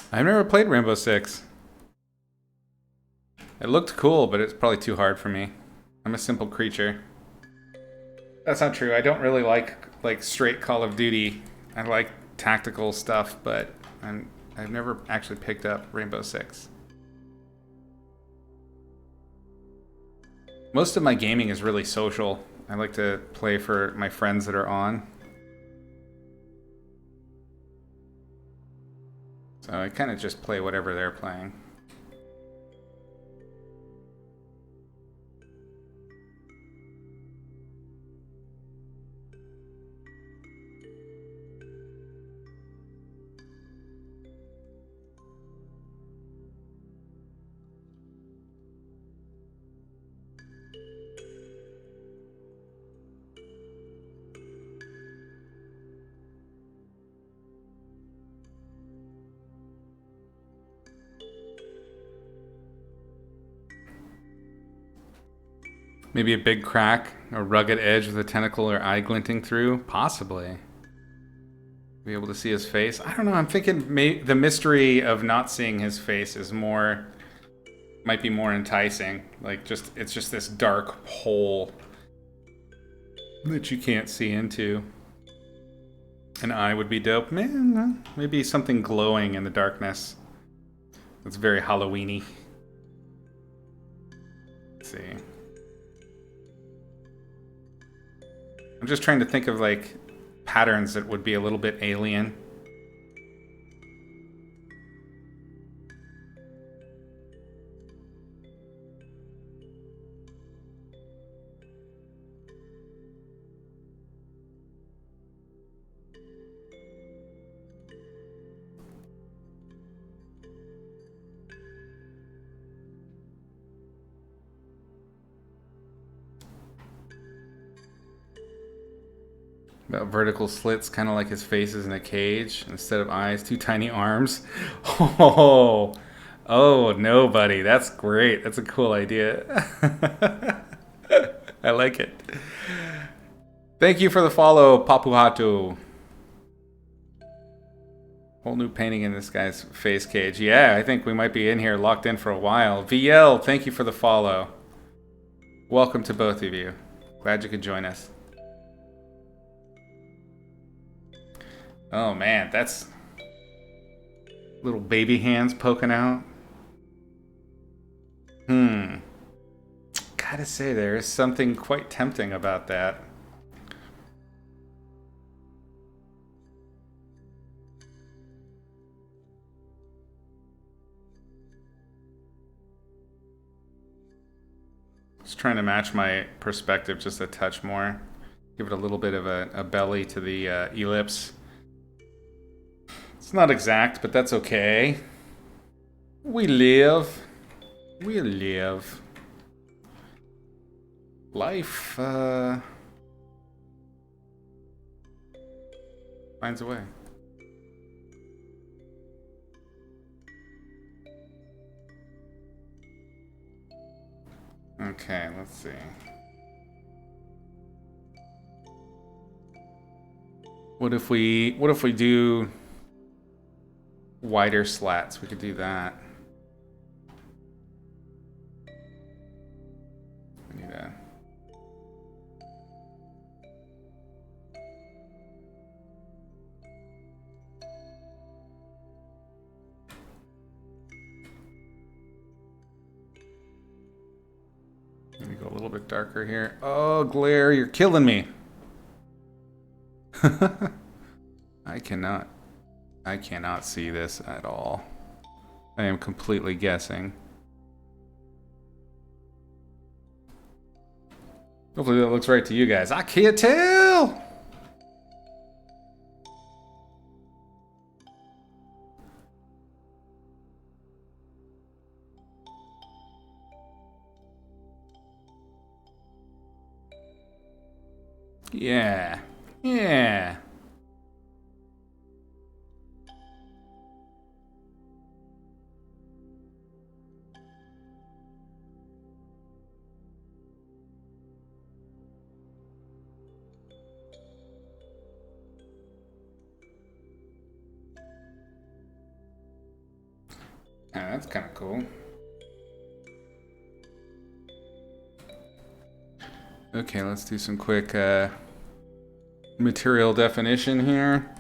I've never played Rainbow Six. It looked cool, but it's probably too hard for me. I'm a simple creature. That's not true. I don't really like straight Call of Duty. I like tactical stuff, but I've never actually picked up Rainbow Six. Most of my gaming is really social. I like to play for my friends that are on. So I kind of just play whatever they're playing. Maybe a big crack, a rugged edge with a tentacle or eye glinting through? Possibly. Be able to see his face? I don't know, I'm thinking the mystery of not seeing his face is more might be more enticing. Like it's just this dark hole that you can't see into. An eye would be dope. Man, maybe something glowing in the darkness. It's very Halloweeny. Let's see. I'm just trying to think of like patterns that would be a little bit alien. About vertical slits, kind of like his face is in a cage. Instead of eyes, two tiny arms. Oh, no, buddy. That's great. That's a cool idea. I like it. Thank you for the follow, Papuhatu. Whole new painting in this guy's face cage. Yeah, I think we might be in here locked in for a while. VL, thank you for the follow. Welcome to both of you. Glad you could join us. Oh man, that's little baby hands poking out. Gotta say, there is something quite tempting about that. Just trying to match my perspective just a touch more. Give it a little bit of a belly to the ellipse. It's not exact, but that's okay. We live. We live. Life finds a way. Okay, let's see. What if we do wider slats? We could do that. We need a Let me go a little bit darker here. Oh, glare, you're killing me. I cannot see this at all. I am completely guessing. Hopefully that looks right to you guys. I can't tell! Yeah. Yeah. Yeah, that's kind of cool. Okay, let's do some quick material definition here.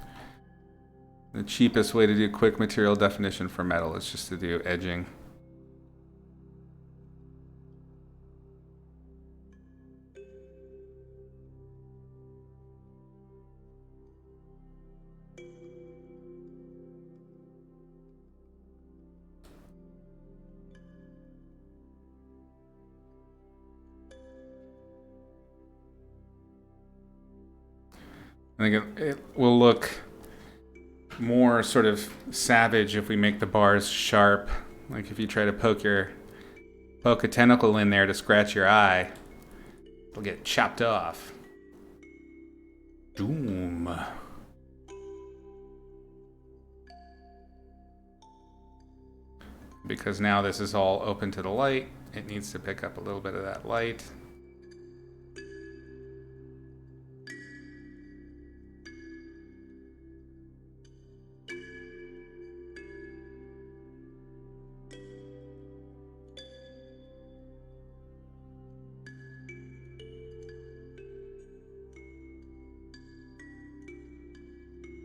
The cheapest way to do quick material definition for metal is just to do edging. I think it will look more sort of savage if we make the bars sharp. Like if you try to poke a tentacle in there to scratch your eye, it'll get chopped off. Doom. Because now this is all open to the light, it needs to pick up a little bit of that light.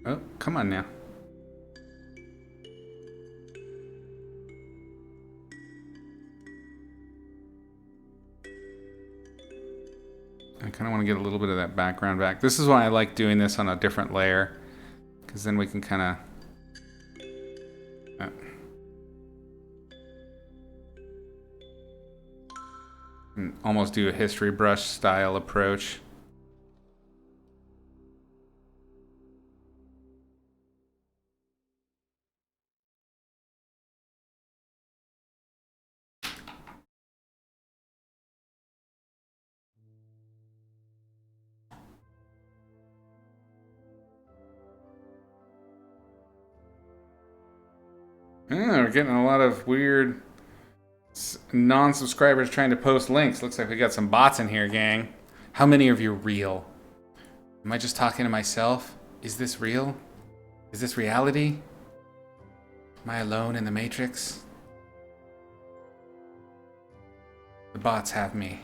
Oh, come on now. I kind of want to get a little bit of that background back. This is why I like doing this on a different layer, because then we can kind of almost do a history brush style approach. We're getting a lot of weird non-subscribers trying to post links. Looks like we got some bots in here, gang. How many of you are real? Am I just talking to myself? Is this real? Is this reality? Am I alone in the Matrix? The bots have me.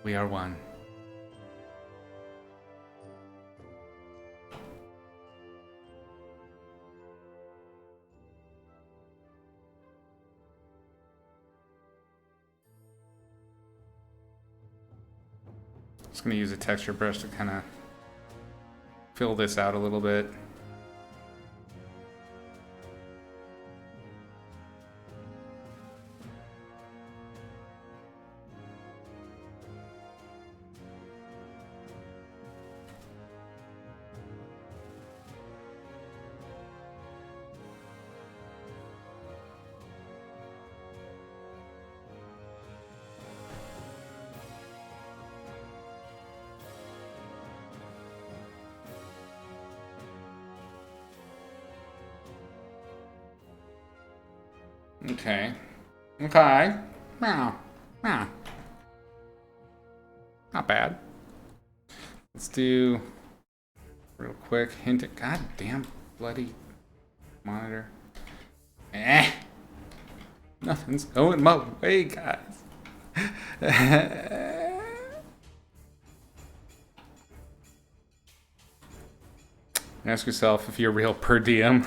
We are one. Just going to use a texture brush to kind of fill this out a little bit. Okay. Okay. Meow. Meow. Not bad. Let's do real quick hint at goddamn bloody monitor. Nothing's going my way, guys. Ask yourself if you're real per diem.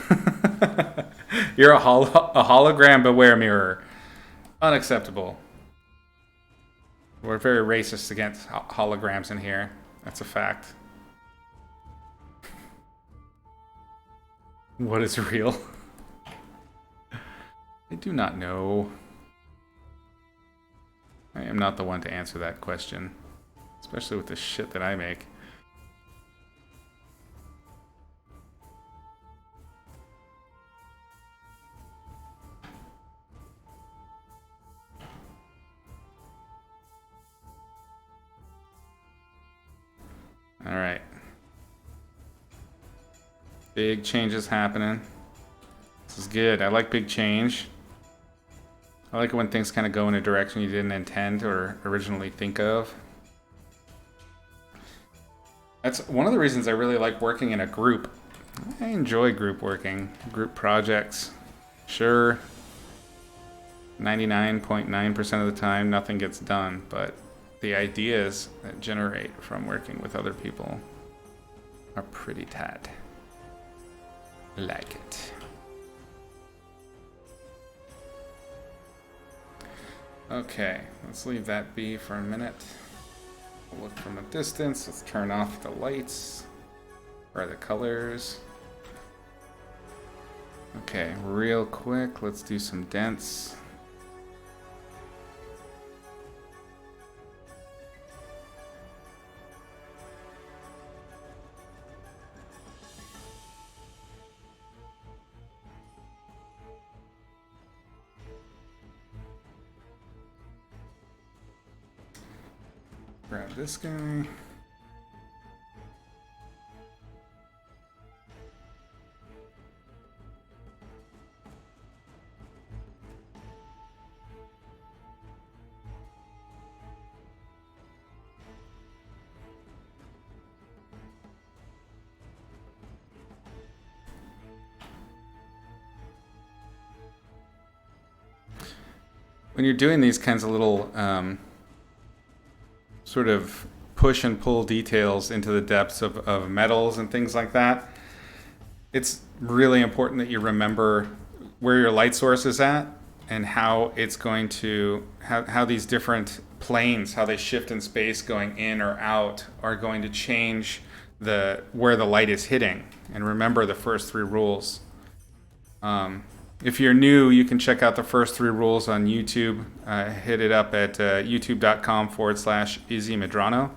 You're a hologram, beware mirror. Unacceptable. We're very racist against holograms in here. That's a fact. What is real? I do not know. I am not the one to answer that question. Especially with the shit that I make. All right. Big changes happening. This is good. I like big change. I like it when things kind of go in a direction you didn't intend or originally think of. That's one of the reasons I really like working in a group. I enjoy group working, group projects. Sure, 99.9% of the time nothing gets done, but the ideas that generate from working with other people are pretty tight. Like it. Okay, let's leave that be for a minute. We'll look from a distance. Let's turn off the lights or the colors. Okay, real quick, let's do some dents. Grab this guy. When you're doing these kinds of little sort of push and pull details into the depths of metals and things like that, it's really important that you remember where your light source is at and how it's going to, how these different planes, how they shift in space going in or out, are going to change where the light is hitting. And remember the first three rules. If you're new, you can check out the first three rules on YouTube. Hit it up at youtube.com/Izzy Medrano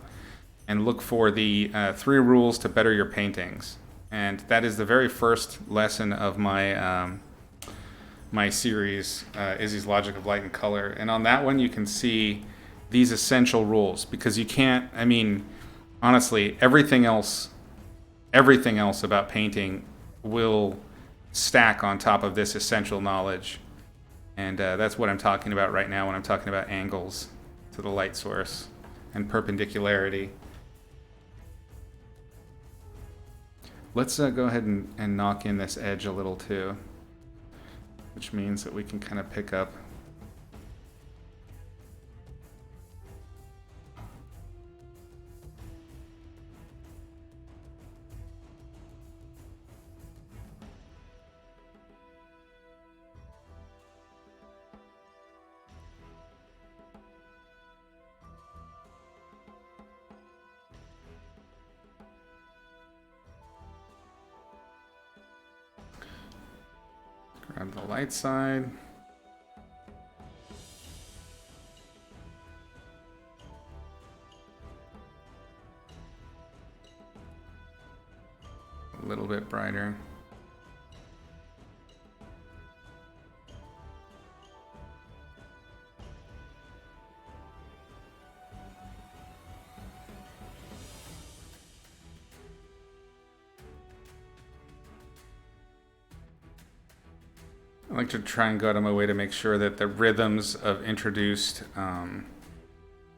and look for the 3 rules to better your paintings. And that is the very first lesson of my my series, Izzy's Logic of Light and Color. And on that one, you can see these essential rules, because you can't, I mean, honestly, everything else about painting will stack on top of this essential knowledge. And that's what I'm talking about right now when I'm talking about angles to the light source and perpendicularity. Let's go ahead and knock in this edge a little too, which means that we can kind of pick up grab the light side. A little bit brighter. I like to try and go out of my way to make sure that the rhythms of introduced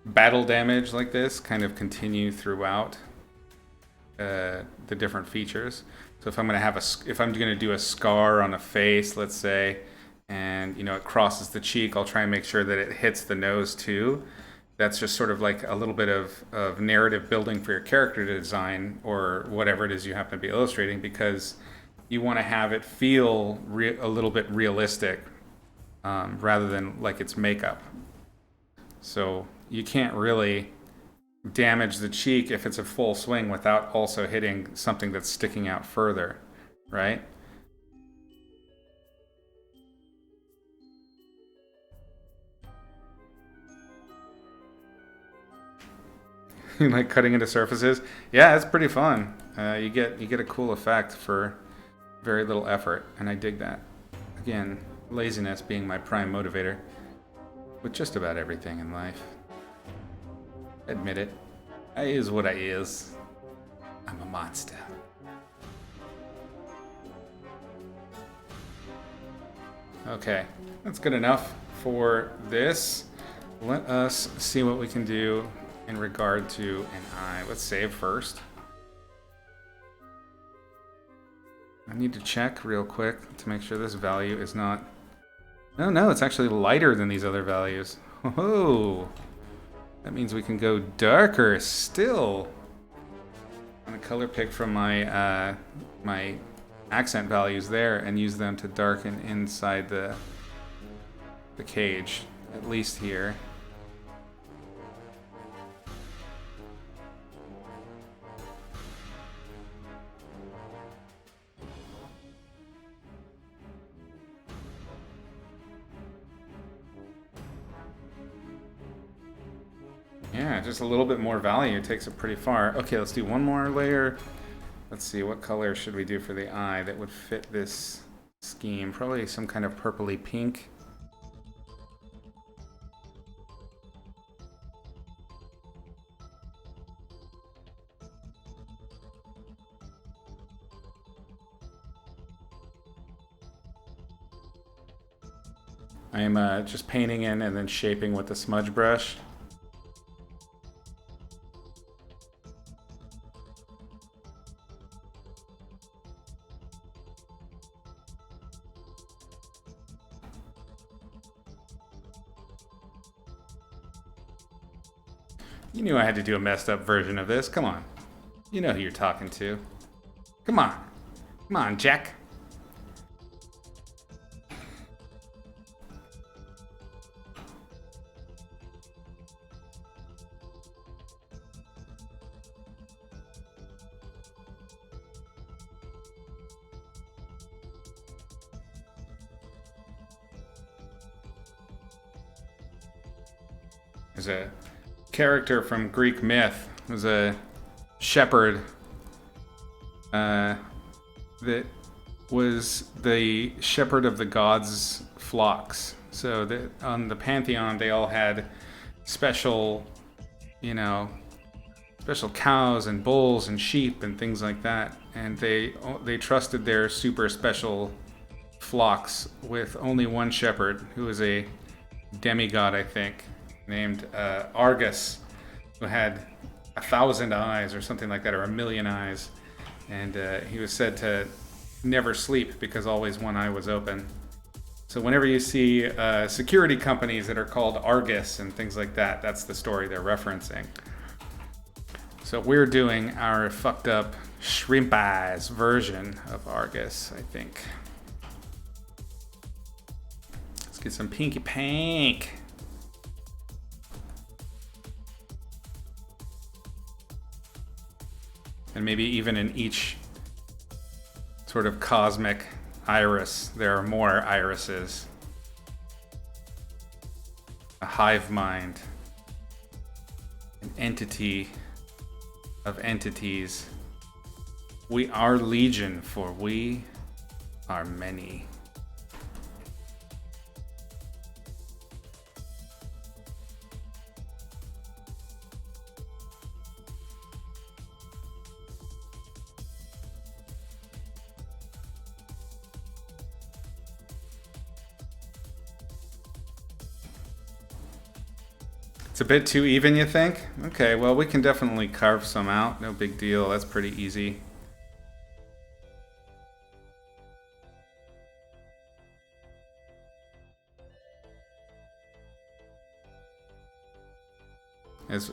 battle damage like this kind of continue throughout the different features. So if I'm going to have if I'm going to do a scar on a face, let's say, and it crosses the cheek, I'll try and make sure that it hits the nose too. That's just sort of like a little bit of narrative building for your character design or whatever it is you happen to be illustrating, because you want to have it feel a little bit realistic rather than like it's makeup. So you can't really damage the cheek if it's a full swing without also hitting something that's sticking out further, right? You like cutting into surfaces? Yeah, it's pretty fun. You get a cool effect for very little effort, and I dig that. Again, laziness being my prime motivator with just about everything in life. Admit it. I is what I is. I'm a monster. Okay, that's good enough for this. Let us see what we can do in regard to an eye. Let's save first. I need to check real quick to make sure this value is not... No, it's actually lighter than these other values. Oh, that means we can go darker still. I'm gonna color pick from my my accent values there and use them to darken inside the cage, at least here. Yeah, just a little bit more value takes it pretty far. Okay, let's do one more layer. Let's see, what color should we do for the eye that would fit this scheme? Probably some kind of purpley pink. I am just painting in and then shaping with the smudge brush. You knew I had to do a messed up version of this. Come on. You know who you're talking to. Come on. Come on, Jack. There's a character from Greek myth. There's a shepherd that was the shepherd of the gods' flocks. So on the pantheon, they all had special, special cows and bulls and sheep and things like that. And they trusted their super special flocks with only one shepherd, who was a demigod, I think, named Argus, who had 1,000 eyes or something like that, or 1,000,000 eyes. And he was said to never sleep because always one eye was open. So whenever you see security companies that are called Argus and things like that, that's the story they're referencing. So we're doing our fucked up shrimp eyes version of Argus, I think. Let's get some pinky pink. And maybe even in each sort of cosmic iris, there are more irises. A hive mind. An entity of entities. We are legion, for we are many. It's a bit too even, you think? Okay, well, we can definitely carve some out. No big deal. That's pretty easy.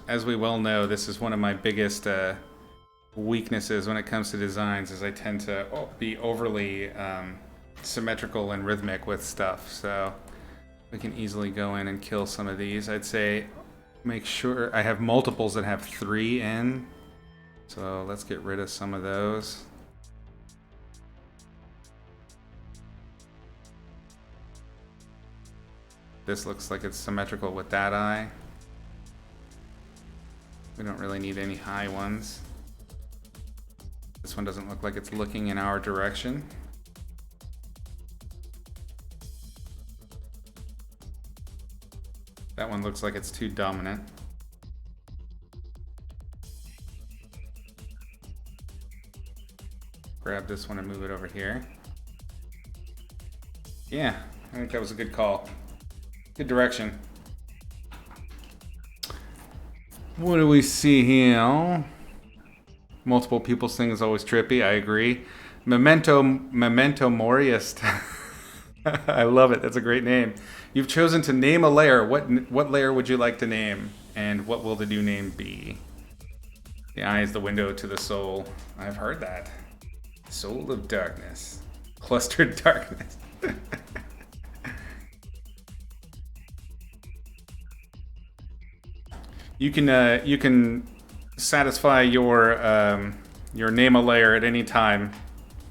As we well know, this is one of my biggest weaknesses when it comes to designs, is I tend to be overly symmetrical and rhythmic with stuff. So we can easily go in and kill some of these. I'd say make sure I have multiples that have 3 in. So let's get rid of some of those. This looks like it's symmetrical with that eye. We don't really need any high ones. This one doesn't look like it's looking in our direction. That one looks like it's too dominant. Grab this one and move it over here. Yeah, I think that was a good call. Good direction. What do we see here? Multiple people's thing is always trippy. I agree. Memento Moriist. I love it. That's a great name. You've chosen to name a layer. What layer would you like to name? And what will the new name be? The eye is the window to the soul. I've heard that. Soul of darkness. Clustered darkness. You can satisfy your name a layer at any time.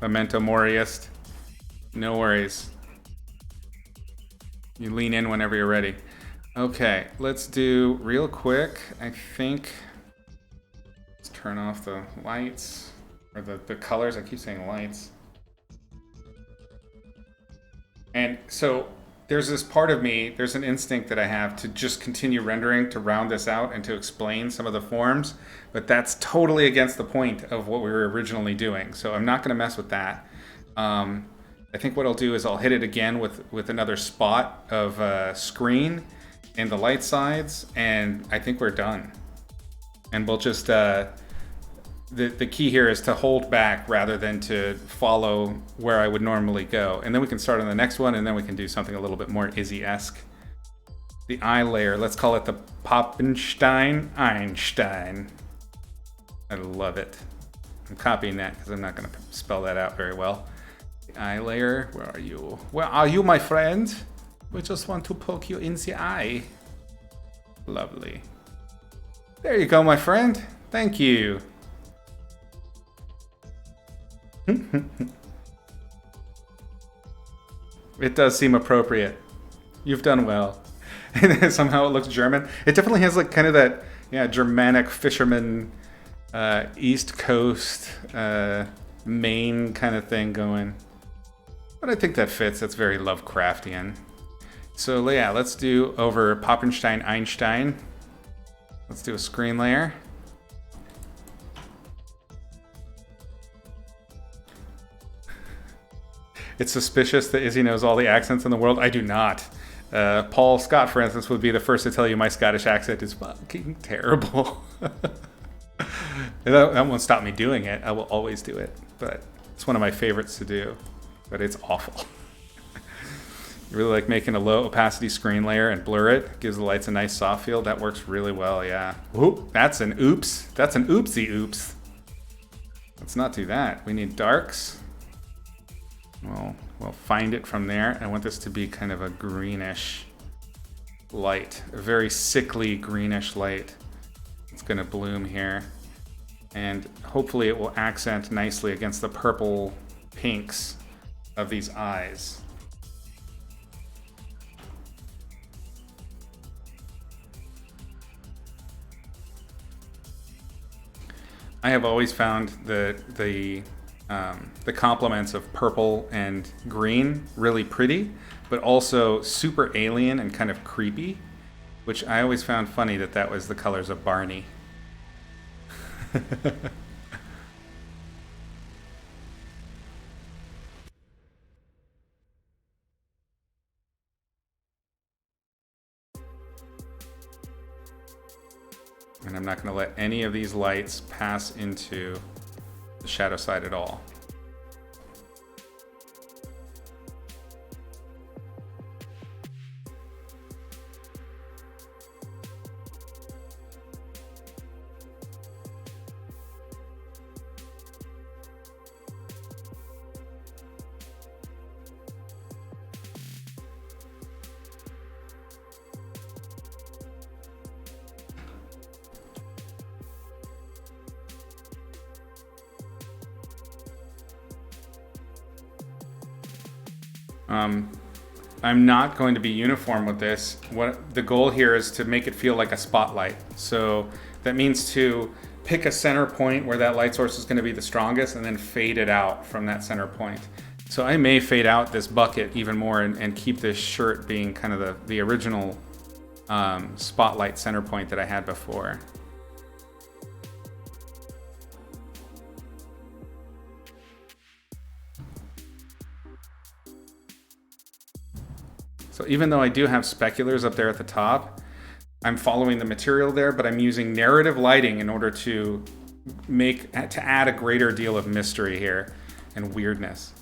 Memento Moriist. No worries. You lean in whenever you're ready. Okay, let's do real quick. I think let's turn off the lights or the colors. I keep saying lights. And so there's this part of me, there's an instinct that I have to just continue rendering to round this out and to explain some of the forms, but that's totally against the point of what we were originally doing. So I'm not going to mess with that. I think what I'll do is I'll hit it again with another spot of screen and the light sides, and I think we're done. And we'll just, the key here is to hold back rather than to follow where I would normally go. And then we can start on the next one, and then we can do something a little bit more Izzy-esque. The eye layer, let's call it the Poppenstein Einstein. I love it. I'm copying that because I'm not going to spell that out very well. The eye layer, where are you? Where are you, my friend? We just want to poke you in the eye. Lovely. There you go, my friend. Thank you. It does seem appropriate. You've done well. Somehow it looks German. It definitely has like kind of that, yeah, Germanic fisherman, East Coast, Maine kind of thing going. But I think that fits. That's very Lovecraftian. So yeah, let's do over Poppenstein Einstein. Let's do a screen layer. It's suspicious that Izzy knows all the accents in the world. I do not. Paul Scott, for instance, would be the first to tell you my Scottish accent is fucking terrible. That won't stop me doing it. I will always do it. But it's one of my favorites to do. But it's awful. You really like making a low opacity screen layer and blur it. Gives the lights a nice soft feel. That works really well, yeah. Oop, that's an oops. That's an oopsie oops. Let's not do that. We need darks. We'll find it from there. I want this to be kind of a greenish light. A very sickly greenish light. It's going to bloom here. And hopefully it will accent nicely against the purple pinks of these eyes. I have always found the complements of purple and green really pretty, but also super alien and kind of creepy, which I always found funny that was the colors of Barney. And I'm not going to let any of these lights pass into the shadow side at all. I'm not going to be uniform with this. What the goal here is to make it feel like a spotlight. So that means to pick a center point where that light source is going to be the strongest and then fade it out from that center point. So I may fade out this bucket even more and keep this shirt being kind of the original spotlight center point that I had before. So even though I do have speculars up there at the top, I'm following the material there, but I'm using narrative lighting in order to add a greater deal of mystery here and weirdness.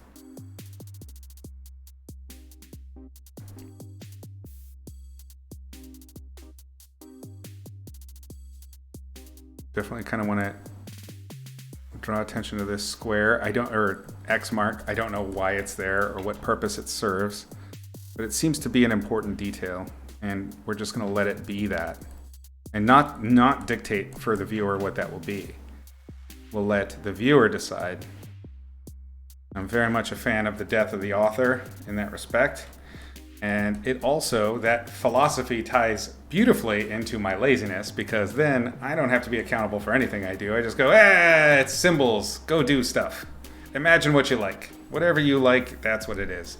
Definitely kind of want to draw attention to this square. Or X mark. I don't know why it's there or what purpose it serves. But it seems to be an important detail, and we're just going to let it be that. And not dictate for the viewer what that will be. We'll let the viewer decide. I'm very much a fan of the death of the author in that respect. And it also, that philosophy ties beautifully into my laziness, because then I don't have to be accountable for anything I do. I just go, it's symbols, go do stuff. Imagine what you like. Whatever you like, that's what it is.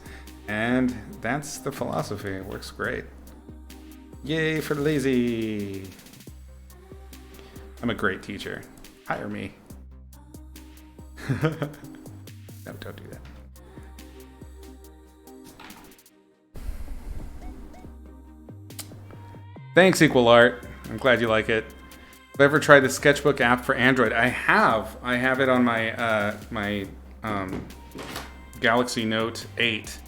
And that's the philosophy. It works great. Yay for lazy. I'm a great teacher. Hire me. No, don't do that. Thanks, Equal Art. I'm glad you like it. Have I ever tried the Sketchbook app for Android? I have. I have it on my my Galaxy Note 8.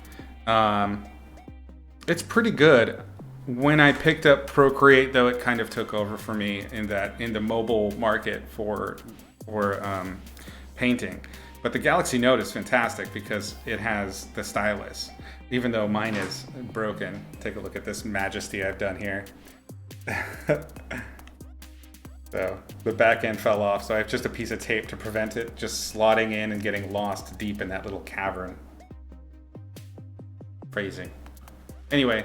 It's pretty good. When I picked up Procreate, though, it kind of took over for me in the mobile market for painting. But the Galaxy Note is fantastic because it has the stylus, even though mine is broken. Take a look at this majesty I've done here. So the back end fell off, so I have just a piece of tape to prevent it just slotting in and getting lost deep in that little cavern. Crazy. Anyway.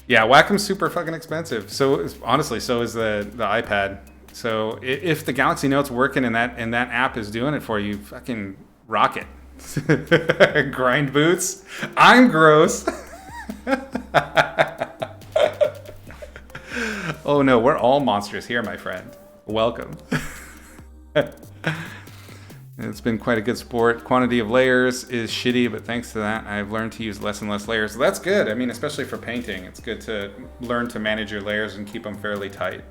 Yeah, Wacom's super fucking expensive. So honestly, so is the iPad. So if the Galaxy Note's working and that app is doing it for you, fucking rock it. Grind boots. I'm gross. Oh no, we're all monsters here, my friend. Welcome. It's been quite a good sport. Quantity of layers is shitty, but thanks to that, I've learned to use less and less layers. So that's good. I mean, especially for painting, it's good to learn to manage your layers and keep them fairly tight.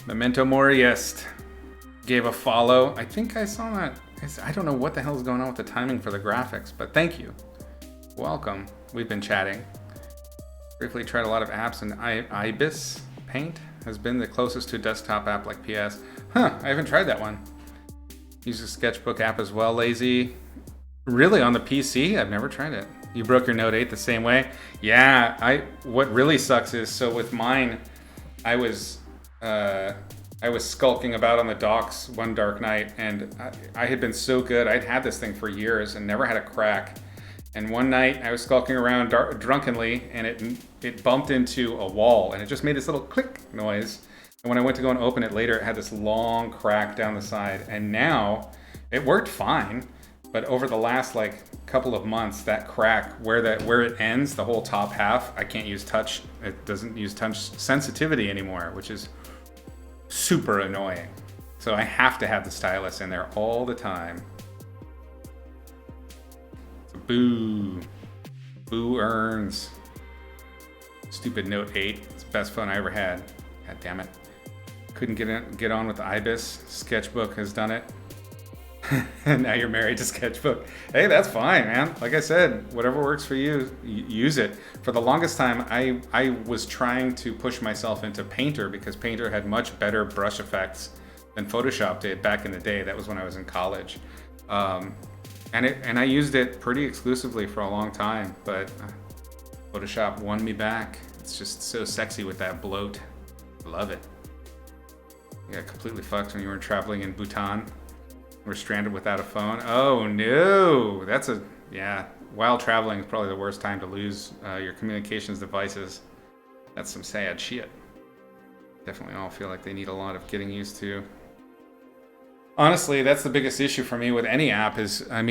Memento Mori gave a follow. I think I saw that. I don't know what the hell is going on with the timing for the graphics, but thank you. Welcome. We've been chatting. Briefly tried a lot of apps, and Ibis Paint has been the closest to a desktop app like PS. Huh, I haven't tried that one. Use a sketchbook app as well, lazy. Really, on the PC? I've never tried it. You broke your Note 8 the same way? Yeah, what really sucks is, so with mine, I was skulking about on the docks one dark night, and I had been so good. I'd had this thing for years and never had a crack. And one night I was skulking around drunkenly, and it bumped into a wall, and it just made this little click noise. And when I went to go and open it later, it had this long crack down the side. And now it worked fine, but over the last couple of months, that crack where it ends, the whole top half, I can't use touch. It doesn't use touch sensitivity anymore, which is super annoying. So I have to have the stylus in there all the time. Boo. Boo earns. Stupid Note 8. It's the best phone I ever had. God damn it. Couldn't get on with Ibis. Sketchbook has done it. And now you're married to Sketchbook. Hey, that's fine, man. Like I said, whatever works for you, use it. For the longest time, I was trying to push myself into Painter because Painter had much better brush effects than Photoshop did back in the day. That was when I was in college. And I used it pretty exclusively for a long time, but Photoshop won me back. It's just so sexy with that bloat. Love it. You got completely fucked when you were traveling in Bhutan. We're stranded without a phone. Oh no, while traveling is probably the worst time to lose your communications devices. That's some sad shit. Definitely all feel like they need a lot of getting used to. Honestly, that's the biggest issue for me with any app is, I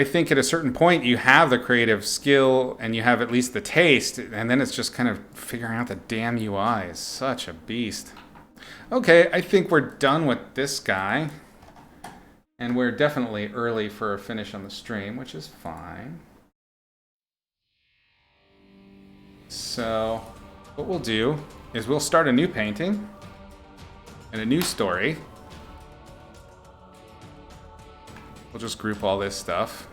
think at a certain point you have the creative skill and you have at least the taste, and then it's just kind of figuring out the damn UI is such a beast. Okay, I think we're done with this guy. And we're definitely early for a finish on the stream, which is fine. So what we'll do is we'll start a new painting and a new story. We'll just group all this stuff.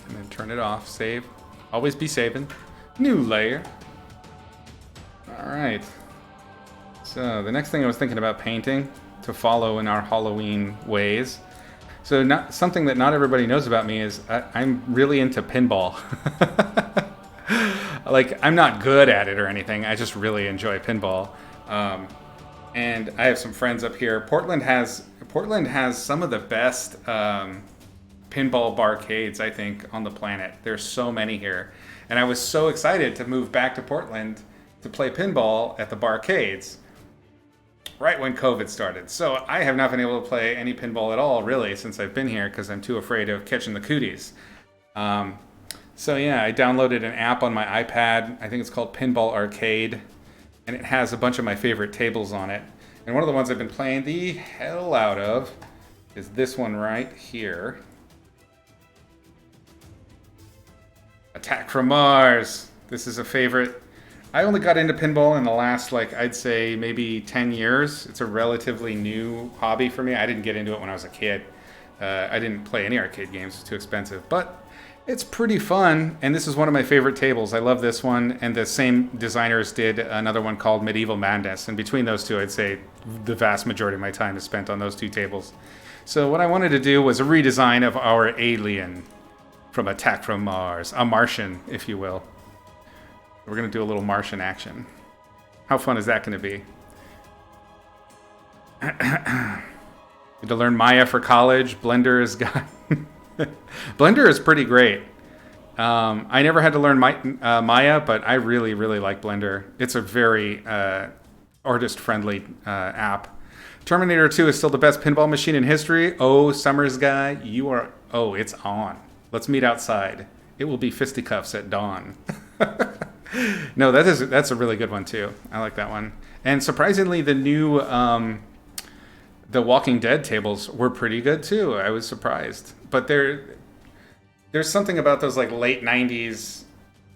And then turn it off, save. Always be saving. New layer. All right. So the next thing I was thinking about painting to follow in our Halloween ways. So something that not everybody knows about me is I'm really into pinball. I'm not good at it or anything. I just really enjoy pinball. And I have some friends up here. Portland has some of the best pinball barcades, I think, on the planet. There's so many here. And I was so excited to move back to Portland to play pinball at the barcades right when COVID started. So I have not been able to play any pinball at all, really, since I've been here because I'm too afraid of catching the cooties. So yeah, I downloaded an app on my iPad. I think it's called Pinball Arcade, and it has a bunch of my favorite tables on it. And one of the ones I've been playing the hell out of is this one right here. Attack from Mars. This is a favorite. I only got into pinball in the last, I'd say maybe 10 years. It's a relatively new hobby for me. I didn't get into it when I was a kid. I didn't play any arcade games. It's too expensive. But It's pretty fun, and this is one of my favorite tables. I love this one, and the same designers did another one called Medieval Madness. And between those two, I'd say the vast majority of my time is spent on those two tables. So what I wanted to do was a redesign of our alien from Attack from Mars, a Martian, if you will. We're going to do a little Martian action. How fun is that going to be? Need to learn Maya for college. Blender is got. Blender is pretty great. I never had to learn Maya, but I really, really like Blender. It's a very artist-friendly app. Terminator 2 is still the best pinball machine in history. Oh, Summers guy, you are... Oh, it's on. Let's meet outside. It will be fisticuffs at dawn. No, that's a really good one, too. I like that one. And surprisingly, the new... the Walking Dead tables were pretty good, too. I was surprised. But there's something about those like late 90s,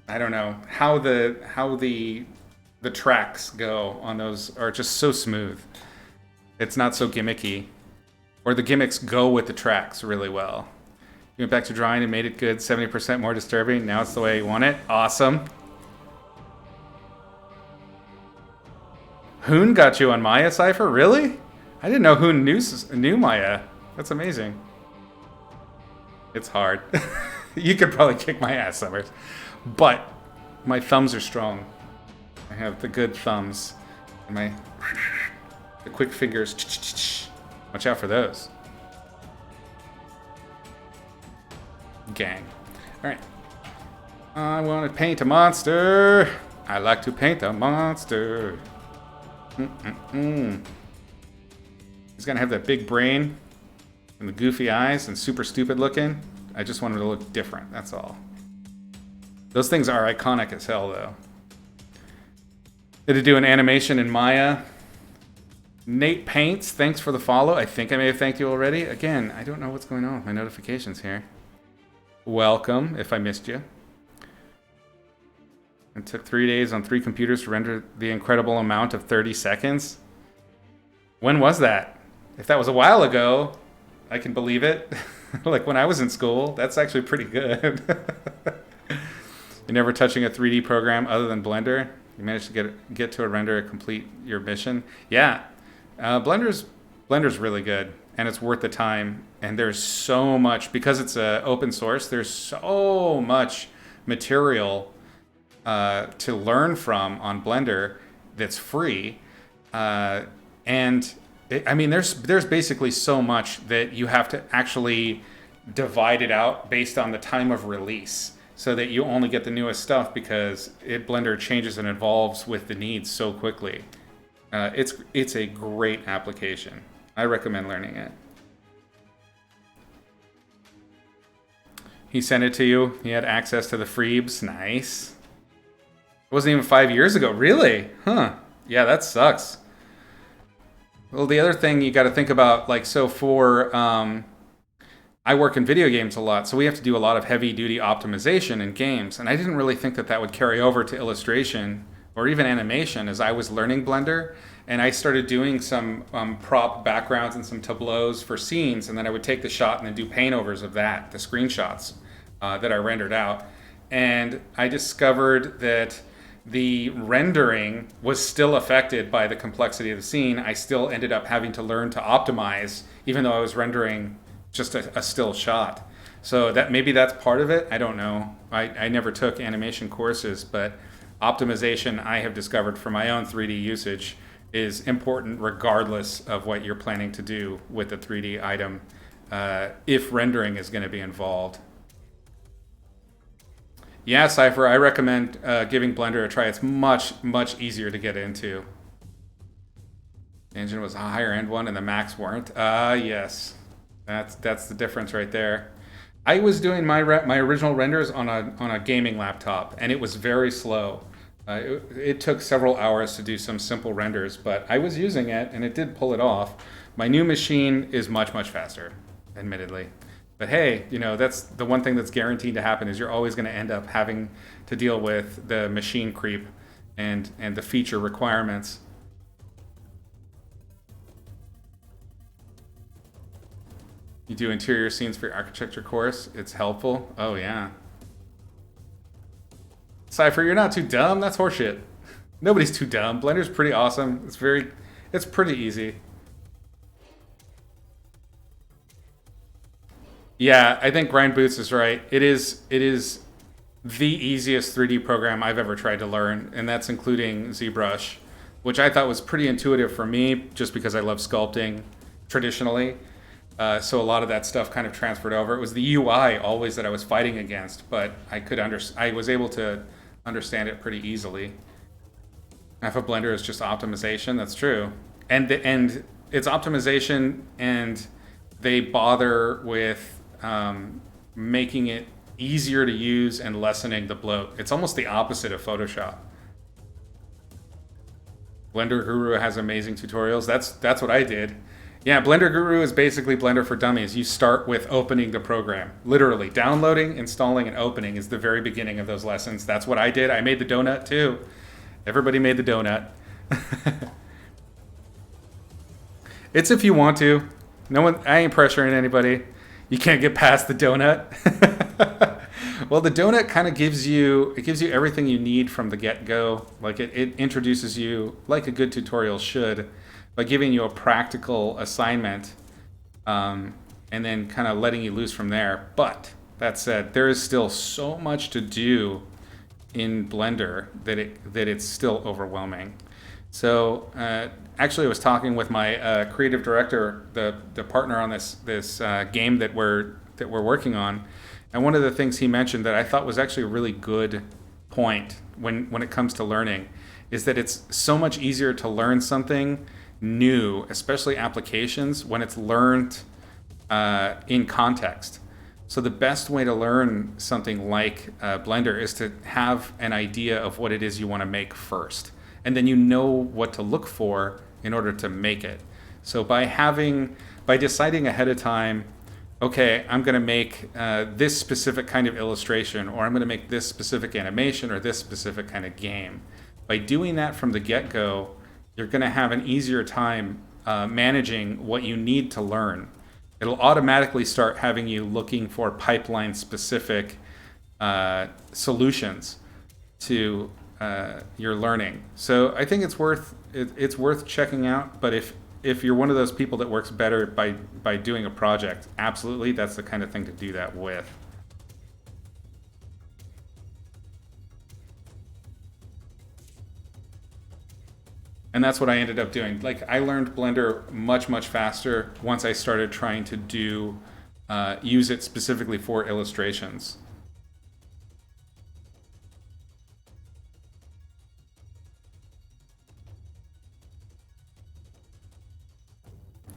I don't know, how the tracks go on those are just so smooth. It's not so gimmicky. Or the gimmicks go with the tracks really well. You went back to drawing and made it good, 70% more disturbing. Now it's the way you want it. Awesome. Hoon got you on Maya, Cypher? Really? I didn't know Hoon knew Maya. That's amazing. It's hard. You could probably kick my ass, Summers. But my thumbs are strong. I have the good thumbs. And the quick fingers. Watch out for those. Gang. Alright. I want to paint a monster. I like to paint a monster. He's gonna have that big brain and the goofy eyes and super stupid looking. I just want him to look different, that's all. Those things are iconic as hell, though. Did it do an animation in Maya? Nate Paints, thanks for the follow. I think I may have thanked you already. Again, I don't know what's going on with my notifications here. Welcome, if I missed you. It took 3 days on 3 computers to render the incredible amount of 30 seconds. When was that? If that was a while ago, I can believe it. Like when I was in school, that's actually pretty good. You're never touching a 3D program other than Blender. You managed to get to a render to complete your mission. Yeah, Blender's really good, and it's worth the time. And there's so much, because it's open source, there's so much material to learn from on Blender that's free. There's basically so much that you have to actually divide it out based on the time of release, so that you only get the newest stuff, because Blender changes and evolves with the needs so quickly. It's a great application. I recommend learning it. He sent it to you. He had access to the freebs. Nice. It wasn't even 5 years ago. Really? Huh. Yeah, that sucks. Well, the other thing you got to think about, like, so for, I work in video games a lot, so we have to do a lot of heavy-duty optimization in games, and I didn't really think that would carry over to illustration or even animation as I was learning Blender, and I started doing some prop backgrounds and some tableaus for scenes, and then I would take the shot and then do paint-overs of that, the screenshots that I rendered out, and I discovered that the rendering was still affected by the complexity of the scene. I still ended up having to learn to optimize, even though I was rendering just a still shot. So maybe that's part of it. I don't know. I never took animation courses, but optimization, I have discovered for my own 3D usage, is important regardless of what you're planning to do with the 3D item, if rendering is going to be involved. Yeah, Cypher, I recommend giving Blender a try. It's much, much easier to get into. The engine was a higher end one and the Macs weren't. Yes. That's the difference right there. I was doing my original renders on a gaming laptop, and it was very slow. It took several hours to do some simple renders, but I was using it, and it did pull it off. My new machine is much, much faster, admittedly. But hey, that's the one thing that's guaranteed to happen, is you're always going to end up having to deal with the machine creep and the feature requirements. You do interior scenes for your architecture course. It's helpful. Oh, yeah. Cypher, you're not too dumb. That's horseshit. Nobody's too dumb. Blender's pretty awesome. It's pretty easy. Yeah, I think Grind Boots is right. It is the easiest 3D program I've ever tried to learn, and that's including ZBrush, which I thought was pretty intuitive for me just because I love sculpting traditionally. So a lot of that stuff kind of transferred over. It was the UI always that I was fighting against, but I was able to understand it pretty easily. Half of Blender is just optimization. That's true, and it's optimization, and they bother with making it easier to use and lessening the bloat. It's almost the opposite of Photoshop. Blender Guru has amazing tutorials. That's what I did. Yeah, Blender Guru is basically Blender for Dummies. You start with opening the program. Literally, downloading, installing, and opening is the very beginning of those lessons. That's what I did. I made the donut too. Everybody made the donut. It's if you want to. No one. I ain't pressuring anybody. You can't get past the donut. Well, the donut kind of gives you everything you need from the get-go. Like it introduces you, like a good tutorial should, by giving you a practical assignment, and then kind of letting you loose from there. But that said, there is still so much to do in Blender that it's still overwhelming. So actually, I was talking with my creative director, the partner on this game that we're working on, and one of the things he mentioned that I thought was actually a really good point when it comes to learning is that it's so much easier to learn something new, especially applications, when it's learned in context. So the best way to learn something like Blender is to have an idea of what it is you want to make first. And then you know what to look for in order to make it. So by deciding ahead of time, okay, I'm going to make this specific kind of illustration, or I'm going to make this specific animation, or this specific kind of game. By doing that from the get-go, you're going to have an easier time managing what you need to learn. It'll automatically start having you looking for pipeline-specific solutions to your learning. So I think it's worth checking out. But if you're one of those people that works better by doing a project, absolutely, that's the kind of thing to do that with. And that's what I ended up doing. Like, I learned Blender much, much faster once I started trying to use it specifically for illustrations.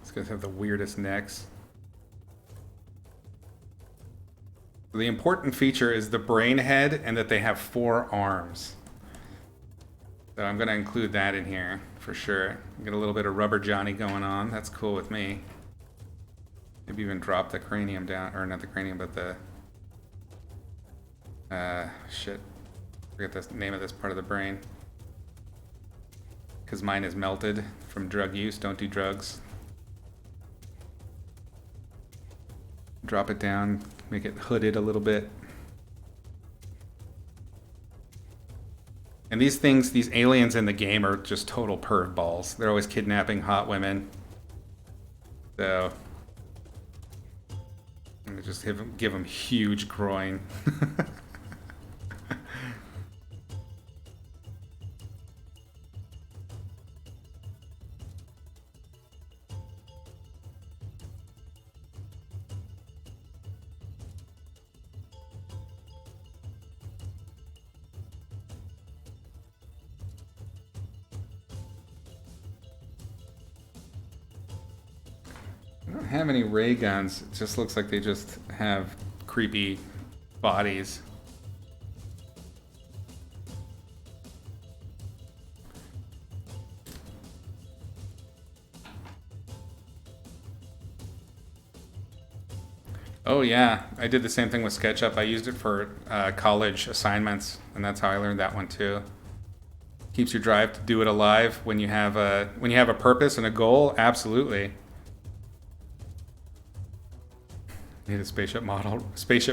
These guys have the weirdest necks. The important feature is the brain head and that they have 4 arms. So I'm going to include that in here for sure. Get a little bit of Rubber Johnny going on. That's cool with me. Maybe even drop the cranium down, or not the cranium, but the shit. Forget the name of this part of the brain. Because mine is melted from drug use. Don't do drugs. Drop it down, make it hooded a little bit. And these things, these aliens in the game are just total perv balls. They're always kidnapping hot women. So I'm gonna just give them huge groin. I don't have any ray guns. It just looks like they just have creepy bodies. Oh yeah, I did the same thing with SketchUp. I used it for college assignments, and that's how I learned that one too. Keeps your drive to do it alive when you have a purpose and a goal. Absolutely. Need a spaceship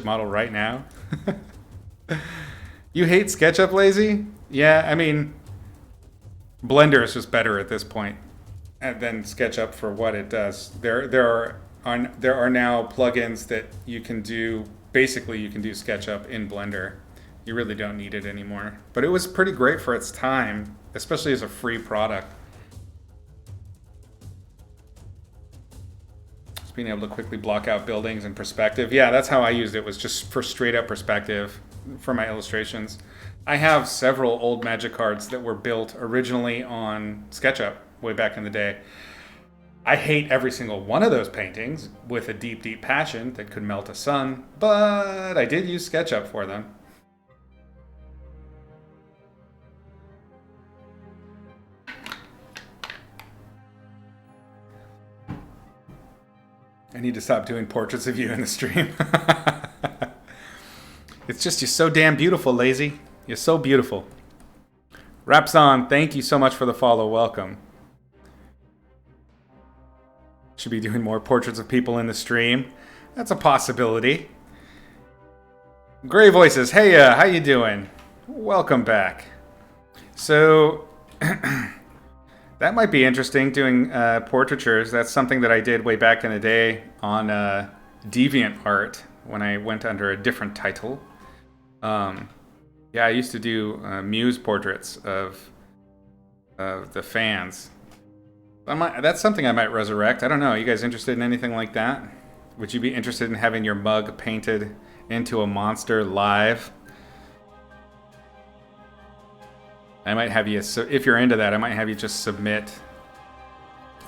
model right now. You hate SketchUp, Lazy? Yeah, I mean, Blender is just better at this point than SketchUp for what it does. There are now plugins that you can do. Basically, you can do SketchUp in Blender. You really don't need it anymore. But it was pretty great for its time, especially as a free product. Just being able to quickly block out buildings and perspective. Yeah, that's how I used it, was just for straight up perspective for my illustrations. I have several old Magic cards that were built originally on SketchUp way back in the day. I hate every single one of those paintings with a deep, deep passion that could melt a sun, but I did use SketchUp for them. I need to stop doing portraits of you in the stream. It's just, you're so damn beautiful, Lazy. You're so beautiful. Rapson, thank you so much for the follow. Welcome. Should be doing more portraits of people in the stream. That's a possibility. Gray Voices, hey, how you doing? Welcome back. So, that might be interesting, doing portraitures. That's something that I did way back in the day on DeviantArt when I went under a different title. Yeah, I used to do muse portraits of the fans. That's something I might resurrect. I don't know. Are you guys interested in anything like that? Would you be interested in having your mug painted into a monster live? I might have you, so if you're into that, I might have you just submit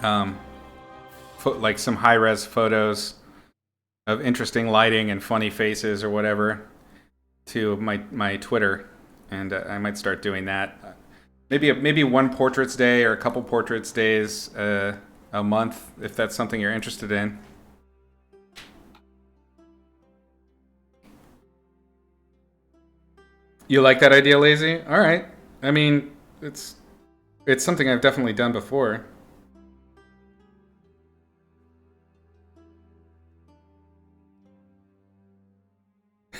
like some high-res photos of interesting lighting and funny faces or whatever to my Twitter, and I might start doing that. Maybe one portraits day or a couple portraits days a month, if that's something you're interested in. You like that idea, Lazy? All right. I mean, it's something I've definitely done before.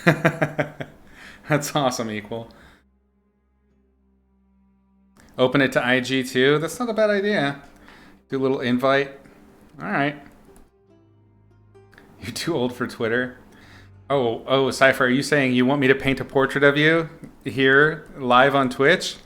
That's awesome, Equal. Open it to IG too. That's not a bad idea. Do a little invite. All right. You're too old for Twitter. Oh, Cypher, are you saying you want me to paint a portrait of you here live on Twitch?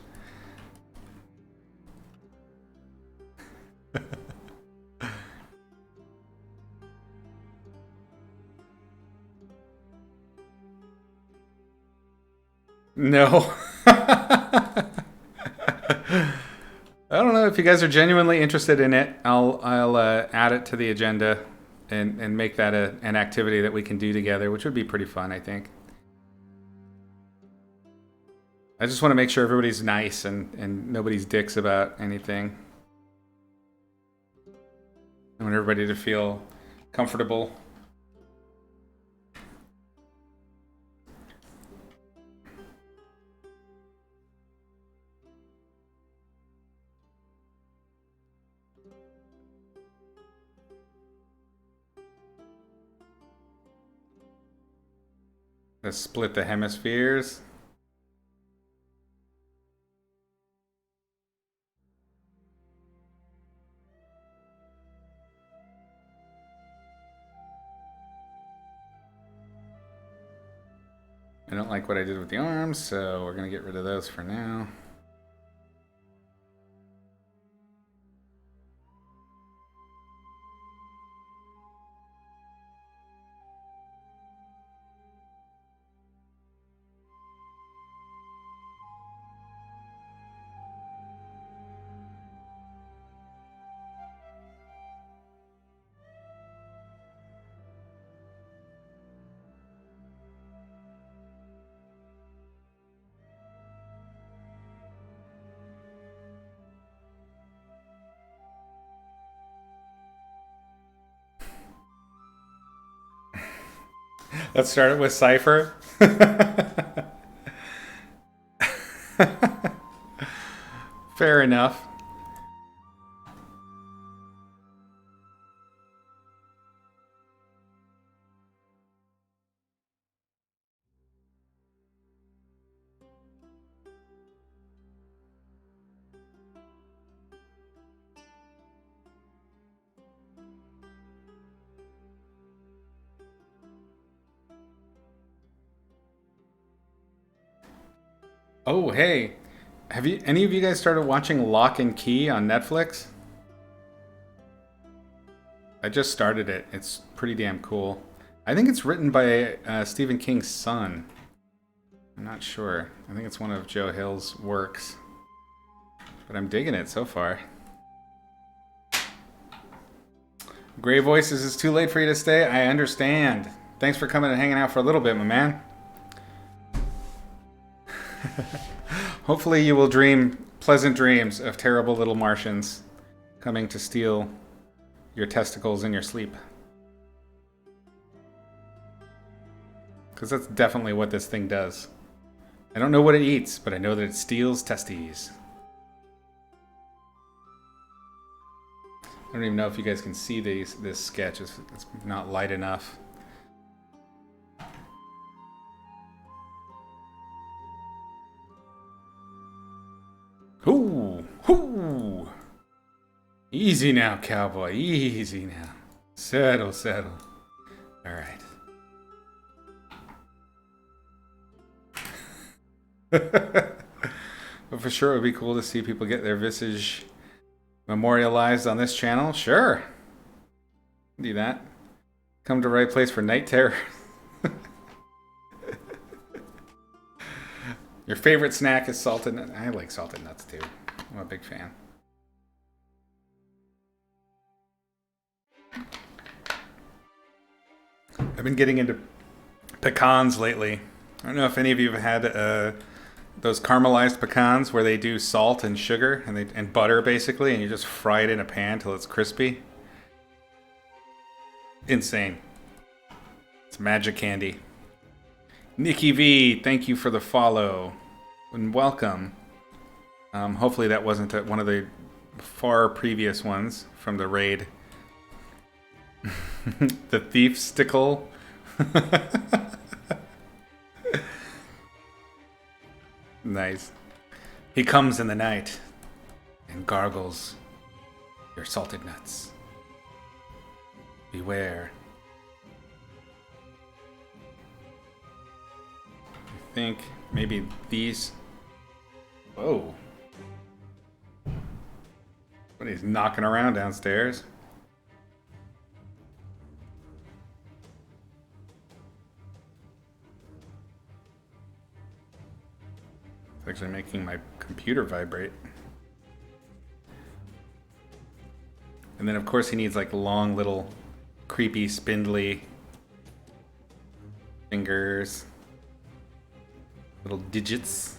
No. I don't know if you guys are genuinely interested in it. I'll add it to the agenda and make that an activity that we can do together, which would be pretty fun, I think. I just want to make sure everybody's nice and nobody's dicks about anything. I want everybody to feel comfortable. Let's split the hemispheres. I don't like what I did with the arms, so we're going to get rid of those for now. Let's start it with Cypher. Fair enough. Oh, hey. Have you any of you guys started watching Lock and Key on Netflix? I just started it. It's pretty damn cool. I think it's written by Stephen King's son. I'm not sure. I think it's one of Joe Hill's works. But I'm digging it so far. Gray Voices, is too late for you to stay? I understand. Thanks for coming and hanging out for a little bit, my man. Hopefully you will dream pleasant dreams of terrible little Martians coming to steal your testicles in your sleep. Because that's definitely what this thing does. I don't know what it eats, but I know that it steals testes. I don't even know if you guys can see this sketch. It's not light enough. Ooh, ooh. Easy now, cowboy. Easy now. Settle, settle. All right. But for sure, it would be cool to see people get their visage memorialized on this channel. Sure. Do that. Come to the right place for night terror. Your favorite snack is salted nuts. I like salted nuts too. I'm a big fan. I've been getting into pecans lately. I don't know if any of you have had those caramelized pecans where they do salt and sugar and butter basically, and you just fry it in a pan till it's crispy. Insane. It's magic candy. Nikki V, thank you for the follow and welcome. Hopefully that wasn't one of the far previous ones from the raid. The thief stickle. Nice. He comes in the night and gargles your salted nuts. Beware. I think maybe these. Whoa. What, he's knocking around downstairs? It's actually making my computer vibrate. And then of course he needs like long little creepy spindly fingers. Little digits.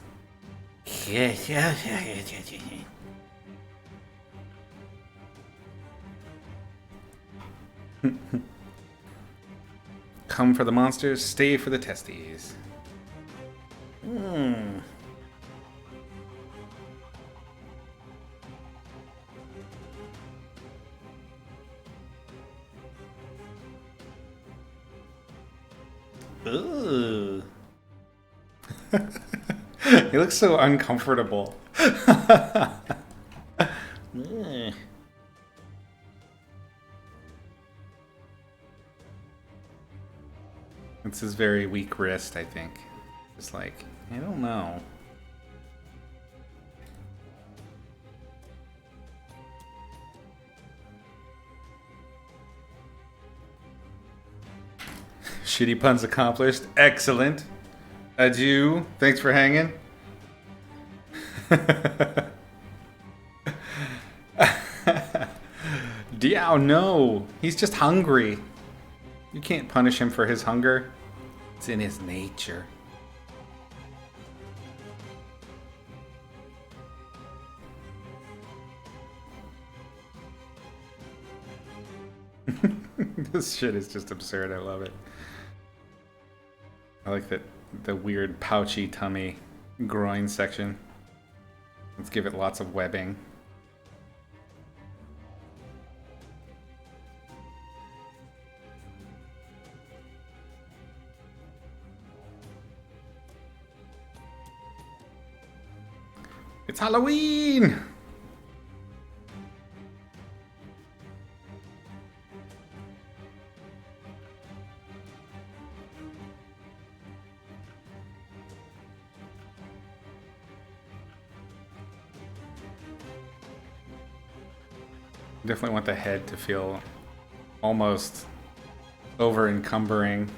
Come for the monsters, stay for the testes. Ooh. He looks so uncomfortable. It's his very weak wrist, I think. Just like, I don't know. Shitty puns accomplished. Excellent. Adieu. Thanks for hanging. Diao, no. He's just hungry. You can't punish him for his hunger. It's in his nature. This shit is just absurd. I love it. I like that the weird pouchy tummy groin section. Let's give it lots of webbing. It's Halloween! Definitely want the head to feel almost over encumbering.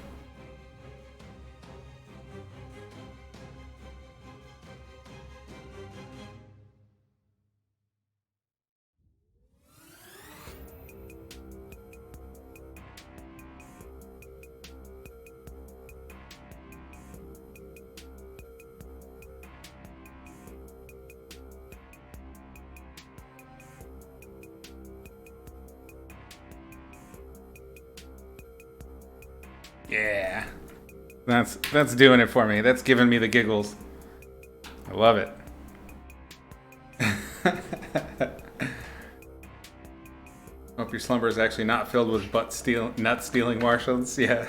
Yeah. That's doing it for me. That's giving me the giggles. I love it. Hope your slumber is actually not filled with nut stealing Martians. Yeah.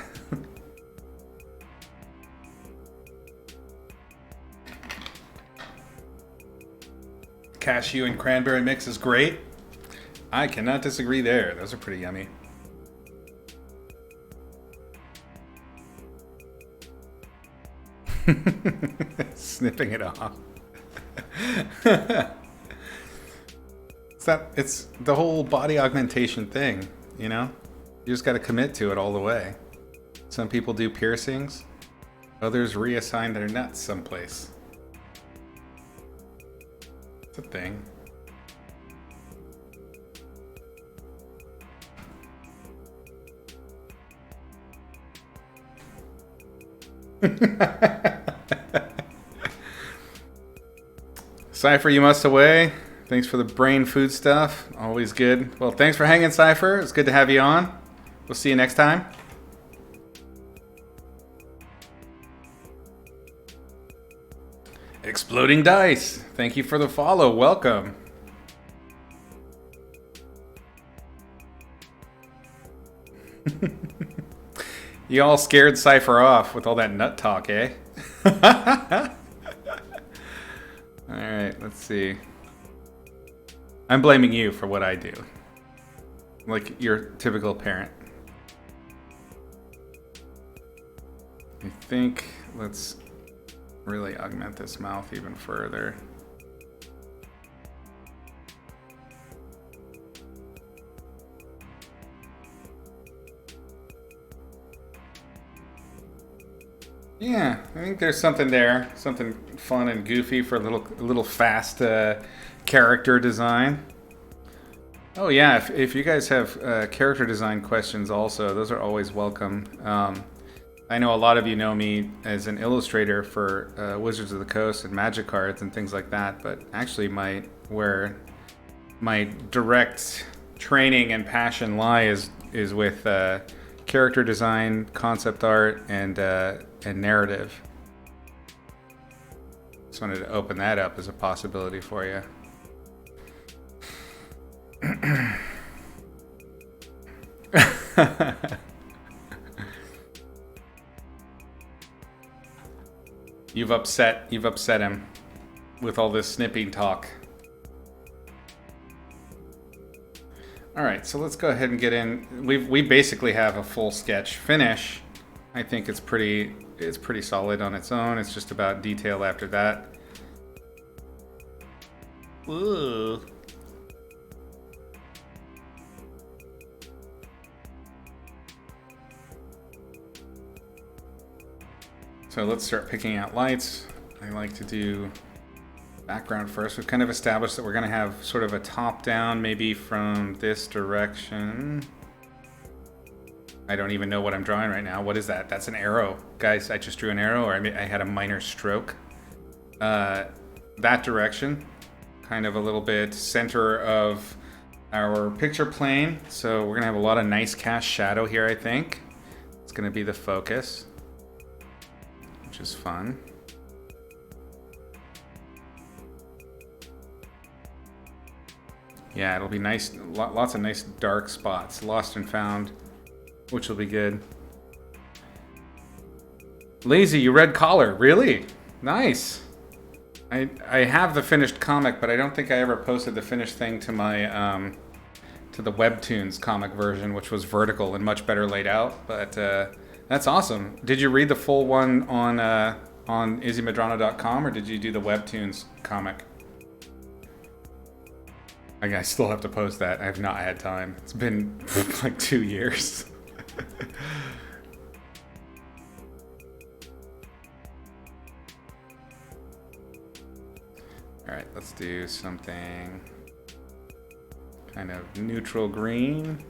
Cashew and cranberry mix is great. I cannot disagree there. Those are pretty yummy. Snipping it off. It's the whole body augmentation thing, you know? You just got to commit to it all the way. Some people do piercings, others reassign their nuts someplace. It's a thing. Cypher, you must away. Thanks for the brain food stuff. Always good. Well, thanks for hanging, Cypher. It's good to have you on. We'll see you next time. Exploding Dice. Thank you for the follow. Welcome. You all scared Cypher off with all that nut talk, eh? Alright, let's see. I'm blaming you for what I do. Like your typical parent. I think let's really augment this mouth even further. Yeah, I think there's something there, something fun and goofy for a little fast character design. Oh yeah, if you guys have character design questions also, those are always welcome. I know a lot of you know me as an illustrator for Wizards of the Coast and Magic cards and things like that, but actually where my direct training and passion lie is with character design, concept art, and narrative. Just wanted to open that up as a possibility for you. You've upset him with all this snipping talk. All right, so let's go ahead and get in. We basically have a full sketch finish. I think it's pretty solid on its own. It's just about detail after that. Ooh. So let's start picking out lights. I like to do background first. We've kind of established that we're going to have sort of a top down, maybe from this direction. I don't even know what I'm drawing right now. What is that? That's an arrow. Guys, I just drew an arrow, or I had a minor stroke. That direction, kind of a little bit center of our picture plane. So we're going to have a lot of nice cast shadow here, I think. It's going to be the focus, which is fun. Yeah, it'll be nice. Lots of nice dark spots. Lost and found, which will be good. Lazy, you read Collar. Really? Nice. I have the finished comic, but I don't think I ever posted the finished thing to my to the Webtoons comic version, which was vertical and much better laid out. But that's awesome. Did you read the full one on izzymadrano.com, or did you do the Webtoons comic? I still have to post that. I have not had time. It's been like 2 years. All right, let's do something kind of neutral green.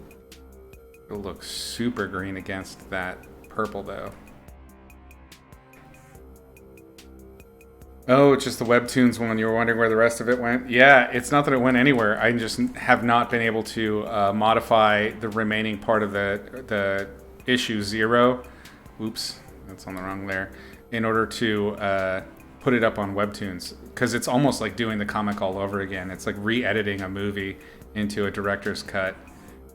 It'll look super green against that purple though. Oh, it's just the Webtoons one. You were wondering where the rest of it went? Yeah, it's not that it went anywhere. I just have not been able to modify the remaining part of the issue 0. Oops, that's on the wrong layer. In order to put it up on Webtoons, because it's almost like doing the comic all over again. It's like re-editing a movie into a director's cut.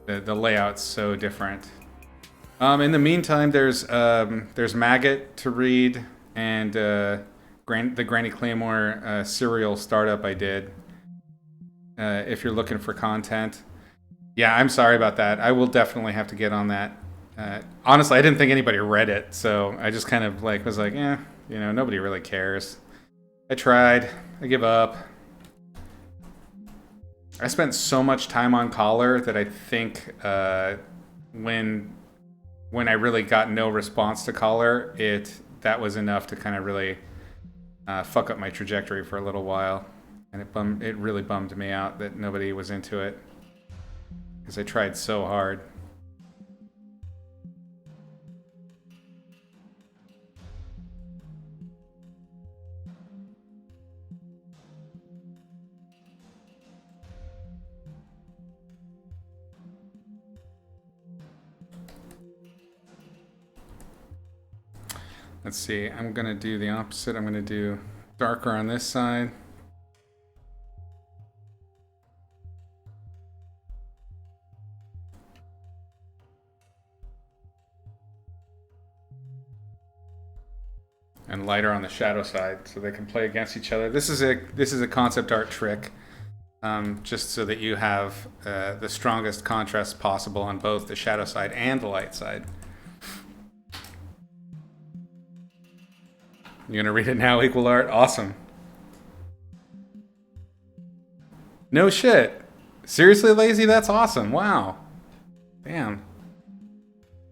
The layout's so different. In the meantime, there's Maggot to read, and the Granny Claymore serial startup I did. If you're looking for content, yeah, I'm sorry about that. I will definitely have to get on that. Honestly, I didn't think anybody read it, so I just kind of was like, nobody really cares. I tried. I give up. I spent so much time on Collar that I think when I really got no response to Collar, that was enough to kind of really fuck up my trajectory for a little while, and it really bummed me out that nobody was into it because I tried so hard. Let's see, I'm going to do the opposite. I'm going to do darker on this side. And lighter on the shadow side so they can play against each other. This is a concept art trick, just so that you have the strongest contrast possible on both the shadow side and the light side. You're gonna read it now, Equal Art? Awesome. No shit. Seriously, Lazy? That's awesome. Wow. Damn.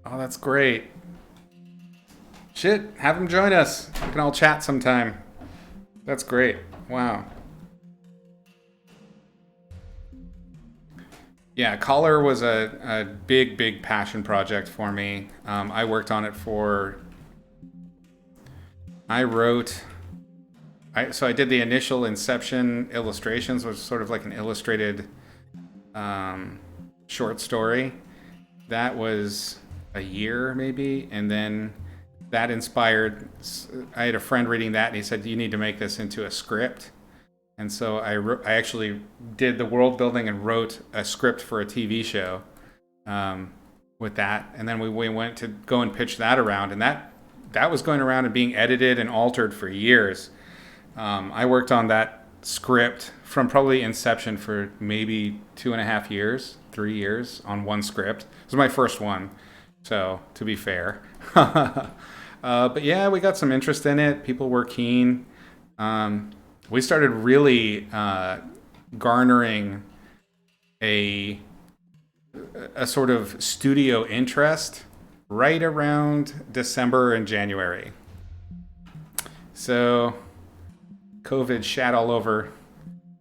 Oh, that's great. Shit, have him join us. We can all chat sometime. That's great. Wow. Yeah, Collar was a big passion project for me. I worked on it I did the initial Inception illustrations, which was sort of like an illustrated short story. That was a year maybe, and then that inspired. I had a friend reading that, and he said, "You need to make this into a script." And so I actually did the world building and wrote a script for a TV show with that, and then we went to go and pitch that around, and that was going around and being edited and altered for years. I worked on that script from probably inception for maybe 2.5 years, 3 years on one script. It was my first one, so to be fair. But yeah, we got some interest in it. People were keen. We started really garnering a sort of studio interest right around December and January. So COVID shat all over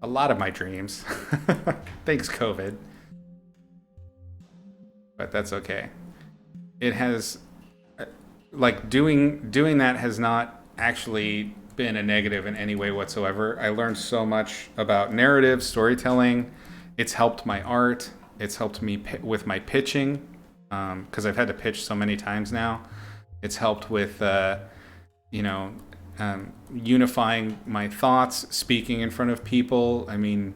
a lot of my dreams. Thanks, COVID. But that's okay. It has, doing that has not actually been a negative in any way whatsoever. I learned so much about narrative, storytelling. It's helped my art. It's helped me with my pitching. Because I've had to pitch so many times now. It's helped with, unifying my thoughts, speaking in front of people. I mean,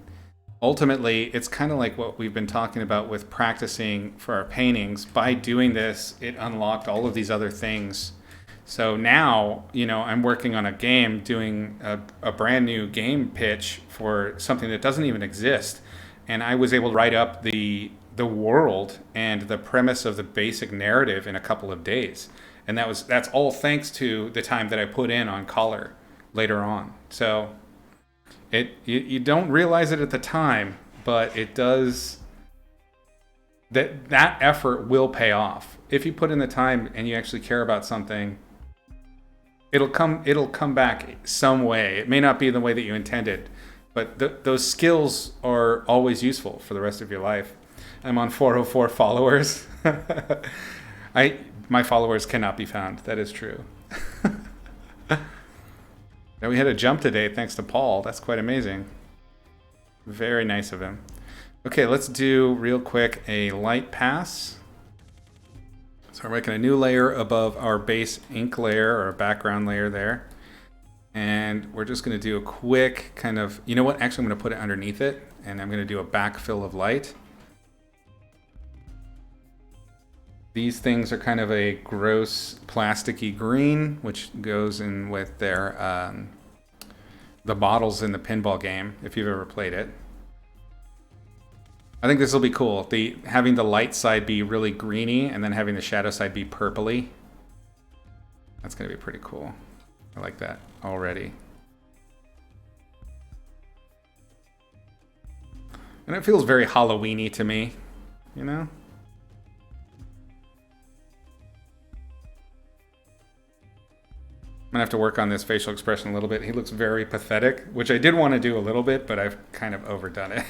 ultimately, it's kind of like what we've been talking about with practicing for our paintings. By doing this, it unlocked all of these other things. So now, I'm working on a game, doing a brand new game pitch for something that doesn't even exist. And I was able to write up the world and the premise of the basic narrative in a couple of days, and that's all thanks to the time that I put in on Collar later on. So you don't realize it at the time, but it does. That effort will pay off if you put in the time and you actually care about something. It'll come back some way. It may not be the way that you intended, but those skills are always useful for the rest of your life. I'm on 404 followers. My followers cannot be found. That is true. Now we had a jump today thanks to Paul. That's quite amazing. Very nice of him. Okay, let's do real quick a light pass. So we're making a new layer above our base ink layer or background layer there. And we're just going to do a quick kind of, you know what? Actually, I'm going to put it underneath it and I'm going to do a backfill of light. These things are kind of a gross plasticky green, which goes in with their the bottles in the pinball game, if you've ever played it. I think this will be cool. Having the light side be really greeny and then having the shadow side be purpley. That's going to be pretty cool. I like that already. And it feels very Halloweeny to me, you know? I'm gonna have to work on this facial expression a little bit. He looks very pathetic, which I did want to do a little bit, but I've kind of overdone it.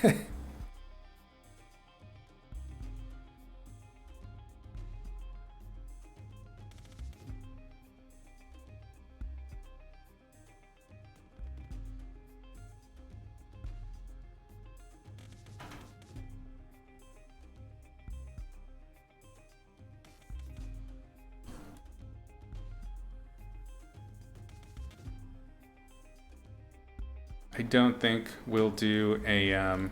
I don't think we'll do a. I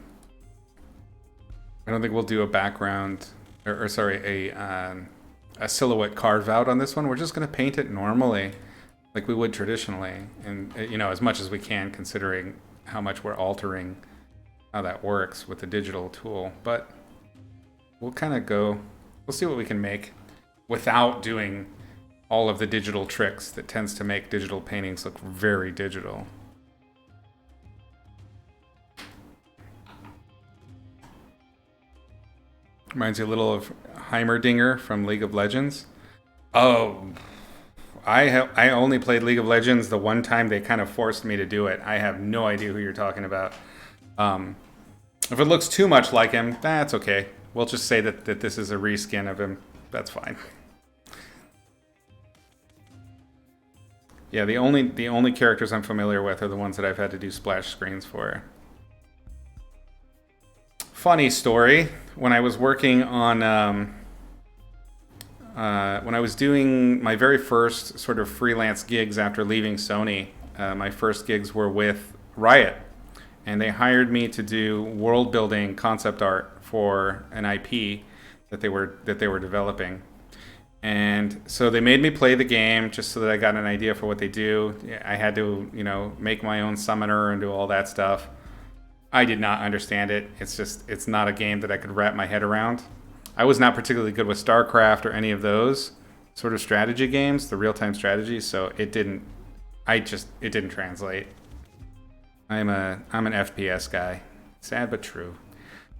don't think we'll do a background, or sorry, a silhouette carve out on this one. We're just going to paint it normally, like we would traditionally, and you know, as much as we can, considering how much we're altering how that works with the digital tool. But we'll kind of go. We'll see what we can make without doing all of the digital tricks that tends to make digital paintings look very digital. Reminds you a little of Heimerdinger from League of Legends. Oh, I only played League of Legends the one time they kind of forced me to do it. I have no idea who you're talking about. If it looks too much like him, that's okay. We'll just say that this is a reskin of him. That's fine. Yeah, the only characters I'm familiar with are the ones that I've had to do splash screens for. Funny story. When I was working on, when I was doing my very first sort of freelance gigs after leaving Sony, my first gigs were with Riot, and they hired me to do world building concept art for an IP that they were developing. And so they made me play the game just so that I got an idea for what they do. I had to, you know, make my own summoner and do all that stuff. I did not understand it. It's not a game that I could wrap my head around. I was not particularly good with StarCraft or any of those sort of strategy games, the real-time strategy, so it didn't translate. I'm an FPS guy. Sad but true.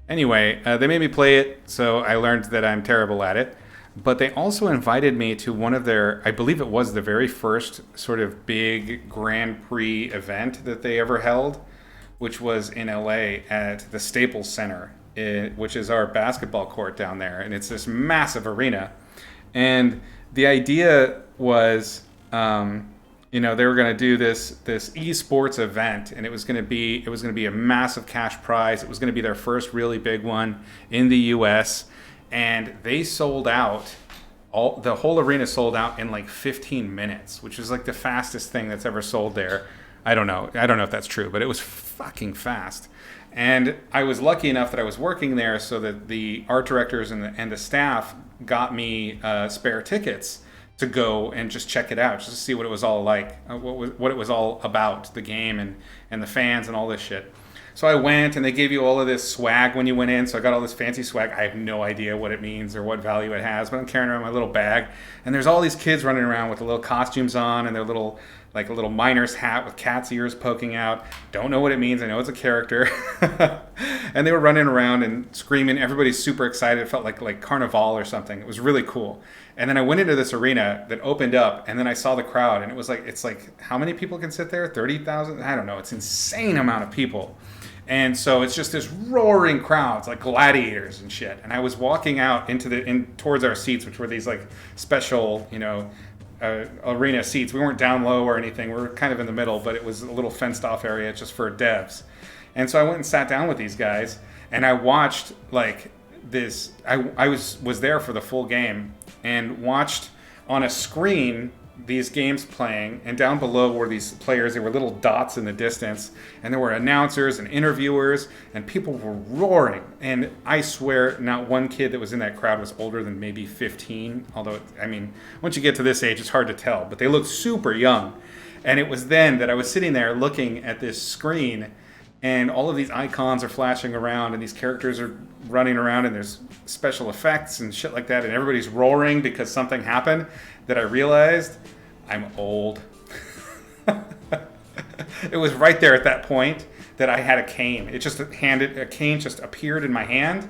Anyway, they made me play it, so I learned that I'm terrible at it. But they also invited me to one of their, I believe it was the very first sort of big Grand Prix event that they ever held, which was in LA at the Staples Center, which is our basketball court down there. And it's this massive arena. And the idea was, they were going to do this esports event, and it was going to be a massive cash prize. It was going to be their first really big one in the US. And they sold out, the whole arena sold out in like 15 minutes, which is like the fastest thing that's ever sold there. I don't know if that's true, but it was fucking fast. And I was lucky enough that I was working there so that the art directors and the staff got me spare tickets to go and just check it out, just to see what it was all like, what it was all about, the game and the fans and all this shit. So I went, and they gave you all of this swag when you went in. So I got all this fancy swag. I have no idea what it means or what value it has, but I'm carrying around my little bag. And there's all these kids running around with the little costumes on and their little like a little miner's hat with cat's ears poking out. Don't know what it means. I know it's a character. And they were running around and screaming. Everybody's super excited. It felt like Carnival or something. It was really cool. And then I went into this arena that opened up, and then I saw the crowd, and it was like, it's like, how many people can sit there? 30,000? I don't know. It's an insane amount of people. And so it's just this roaring crowds, like gladiators and shit. And I was walking out towards our seats, which were these like special, arena seats. We weren't down low or anything. We were kind of in the middle, but it was a little fenced off area just for devs. And so I went and sat down with these guys, and I watched like this. I was there for the full game and watched on a screen these games playing, and down below were these players. There were little dots in the distance, and there were announcers and interviewers, and people were roaring. And I swear not one kid that was in that crowd was older than maybe 15, although, once you get to this age, it's hard to tell, but they looked super young. And it was then that I was sitting there looking at this screen, and all of these icons are flashing around, and these characters are running around, and there's special effects and shit like that, and everybody's roaring because something happened, that I realized I'm old. It was right there at that point that I had a cane. A cane just appeared in my hand.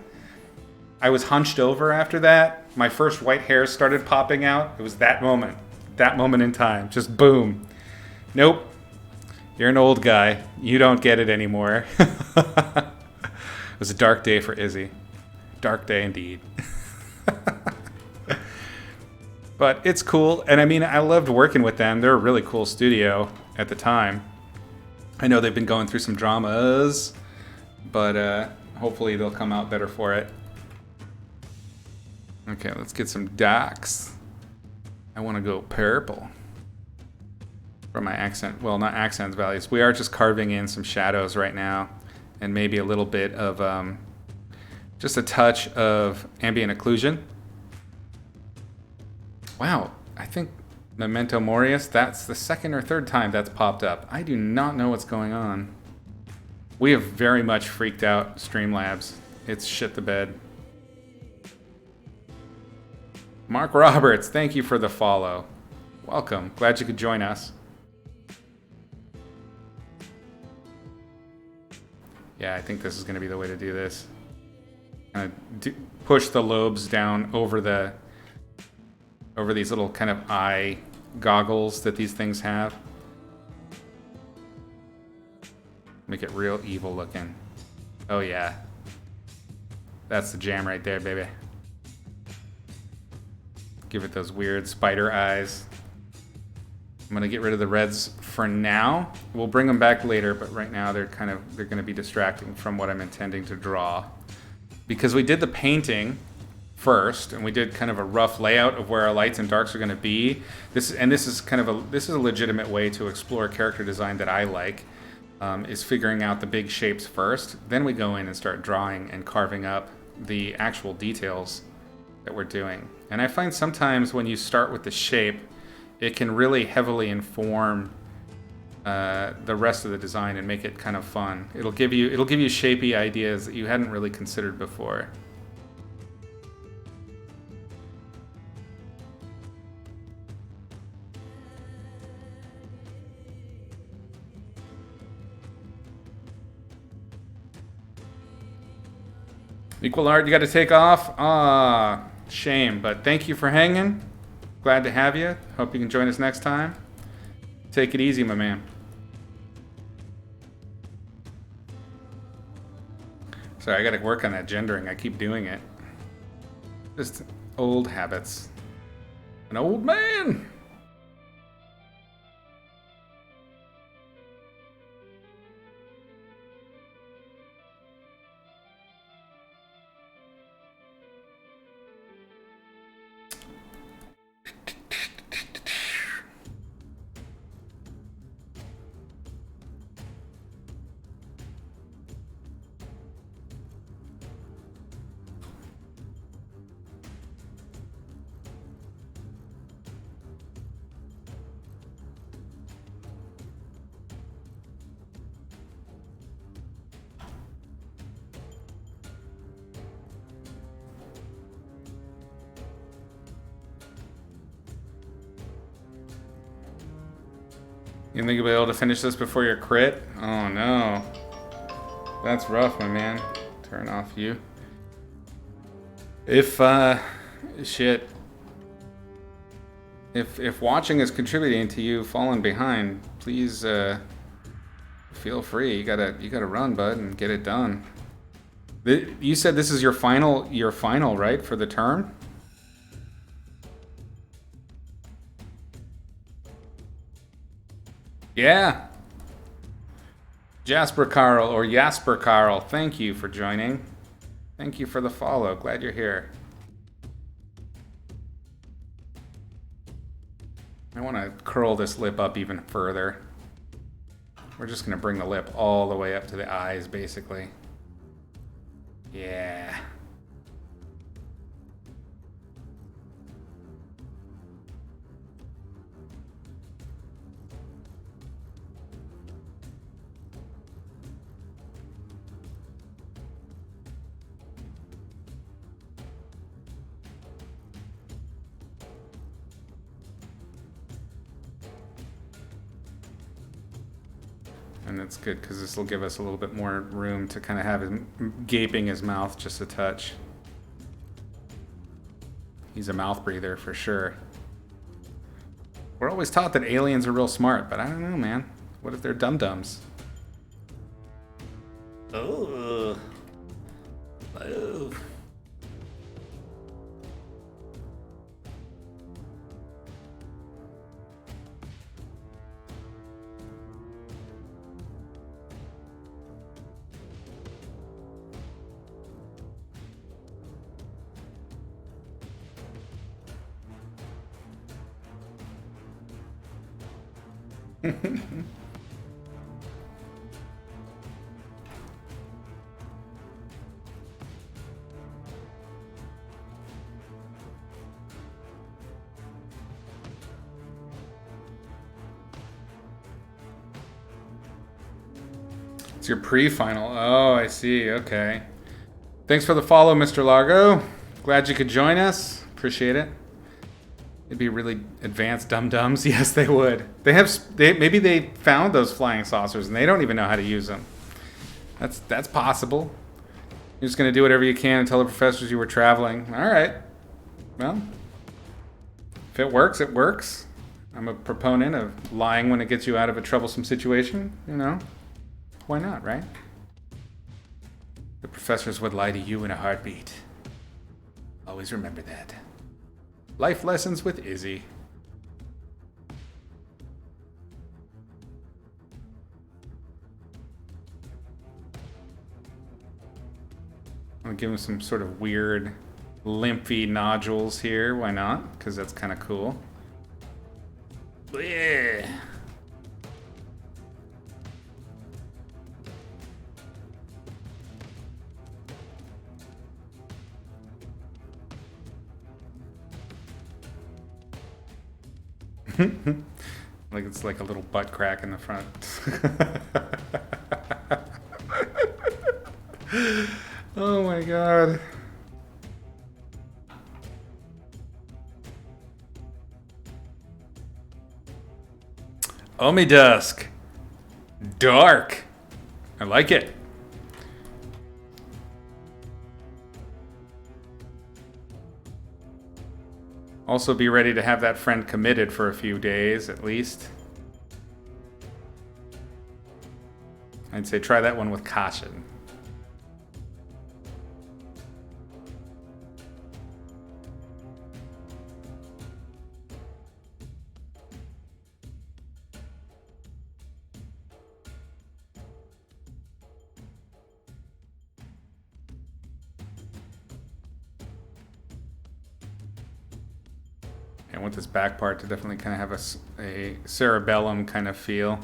I was hunched over after that. My first white hairs started popping out. It was that moment in time. Just boom. Nope. You're an old guy. You don't get it anymore. It was a dark day for Izzy. Dark day indeed. But it's cool, and I loved working with them. They're a really cool studio at the time. I know they've been going through some dramas, but hopefully they'll come out better for it. Okay, let's get some darks. I want to go purple for my accent. Well, not accents values. We are just carving in some shadows right now, and maybe a little bit of just a touch of ambient occlusion. Wow, I think Memento Morius, that's the second or third time that's popped up. I do not know what's going on. We have very much freaked out Streamlabs. It's shit the bed. Mark Roberts, thank you for the follow. Welcome. Glad you could join us. Yeah, I think this is going to be the way to do this. Push the lobes down over these little kind of eye goggles that these things have. Make it real evil looking. Oh yeah. That's the jam right there, baby. Give it those weird spider eyes. I'm gonna get rid of the reds for now. We'll bring them back later, but right now they're gonna be distracting from what I'm intending to draw. Because we did the painting first, and we did kind of a rough layout of where our lights and darks are going to be. This is a legitimate way to explore character design that I like, is figuring out the big shapes first. Then we go in and start drawing and carving up the actual details that we're doing. And I find sometimes when you start with the shape, it can really heavily inform the rest of the design and make it kind of fun. It'll give you shapey ideas that you hadn't really considered before. Equal art, you got to take off? Ah, shame, but thank you for hanging. Glad to have you. Hope you can join us next time. Take it easy, my man. Sorry, I got to work on that gendering. I keep doing it. Just old habits. An old man. You think you'll be able to finish this before your crit? Oh no. That's rough, my man. Turn off you. If, shit. If watching is contributing to you falling behind, please, feel free. You gotta run, bud, and get it done. You said this is your final, right, for the term? Yeah. Jasper Carl, or Jasper Carl, thank you for joining. Thank you for the follow. Glad you're here. I want to curl this lip up even further. We're just going to bring the lip all the way up to the eyes, basically. Yeah. And it's good because this will give us a little bit more room to kind of have him gaping his mouth just a touch. He's a mouth breather for sure. We're always taught that aliens are real smart, but I don't know, man. What if they're dum-dums? Oh. Oh. It's your pre-final. Oh, I see. Okay. Thanks for the follow, Mr. Largo. Glad you could join us. Appreciate it. It'd be really advanced dum-dums. Yes, they would. Maybe they found those flying saucers and they don't even know how to use them. That's possible. You're just gonna do whatever you can and tell the professors you were traveling. All right. Well, if it works, it works. I'm a proponent of lying when it gets you out of a troublesome situation. You know, why not, right? The professors would lie to you in a heartbeat. Always remember that. Life lessons with Izzy. I'll give him some sort of weird lymphy nodules here. Why not? Because that's kind of cool. Yeah. Like it's like a little butt crack in the front. Oh my god. Omidusk. Dark. I like it. Also be ready to have that friend committed for a few days at least. I'd say try that one with caution. I want this back part to definitely kind of have a cerebellum kind of feel.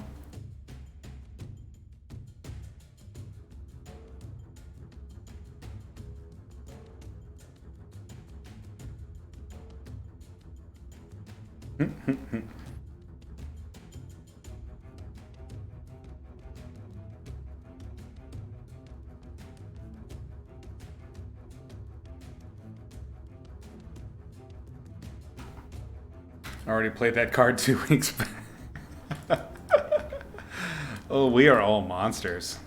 Already played that card 2 weeks back. Oh, we are all monsters.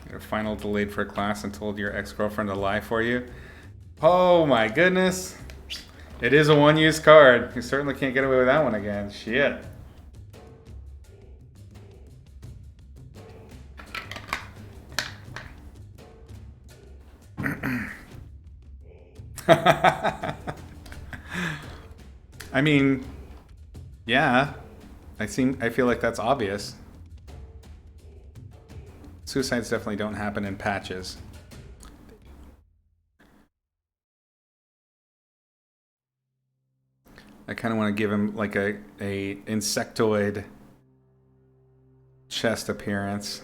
Your final delayed for class and told your ex-girlfriend to lie for you. Oh my goodness. It is a one-use card. You certainly can't get away with that one again. Shit. I mean, yeah. I feel like that's obvious. Suicides definitely don't happen in patches. I kind of want to give him like a insectoid chest appearance.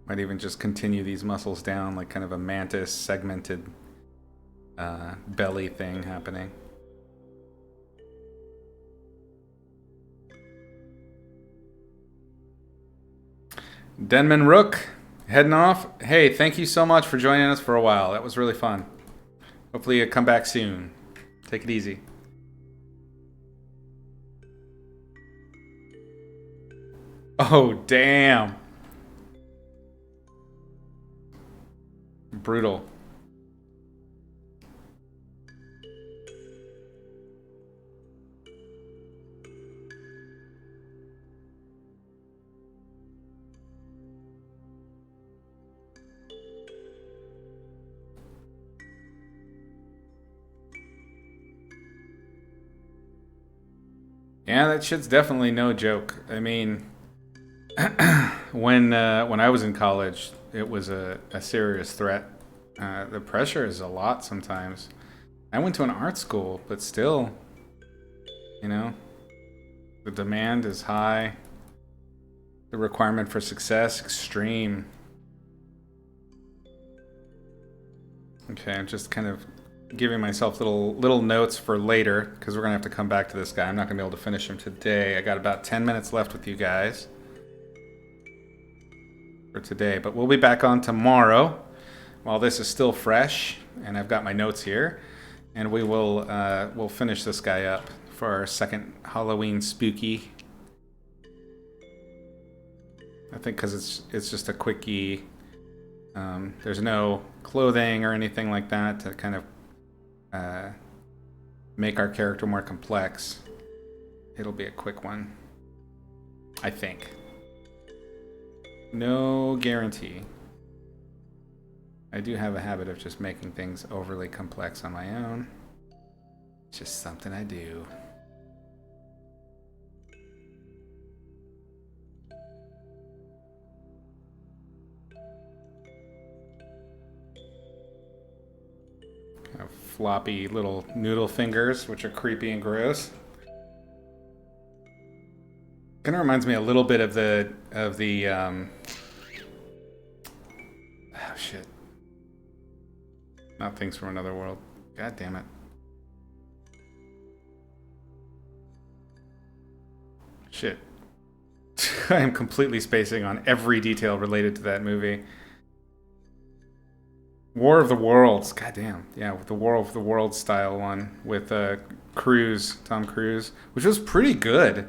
Might even just continue these muscles down, like kind of a mantis segmented belly thing happening. Denman Rook, heading off. Hey, thank you so much for joining us for a while. That was really fun. Hopefully you come back soon. Take it easy. Oh, damn. Brutal. Yeah, that shit's definitely no joke. I mean, when I was in college, it was a serious threat. The pressure is a lot sometimes. I went to an art school, but still, you know, the demand is high. The requirement for success, extreme. Okay, I'm just kind of giving myself little notes for later, because we're going to have to come back to this guy. I'm not going to be able to finish him today. I got about 10 minutes left with you guys for today, but we'll be back on tomorrow while this is still fresh, and I've got my notes here, and we'll finish this guy up for our second Halloween spooky. I think because it's just a quickie. There's no clothing or anything like that to kind of make our character more complex. It'll be a quick one, I think. No guarantee. I do have a habit of just making things overly complex on my own. It's just something I do. Kind of floppy little noodle fingers, which are creepy and gross. Kind of reminds me a little bit of the oh shit. Not Things from Another World. God damn it. Shit. I am completely spacing on every detail related to that movie. War of the Worlds. God damn. Yeah, with the War of the Worlds style one with Tom Cruise, which was pretty good.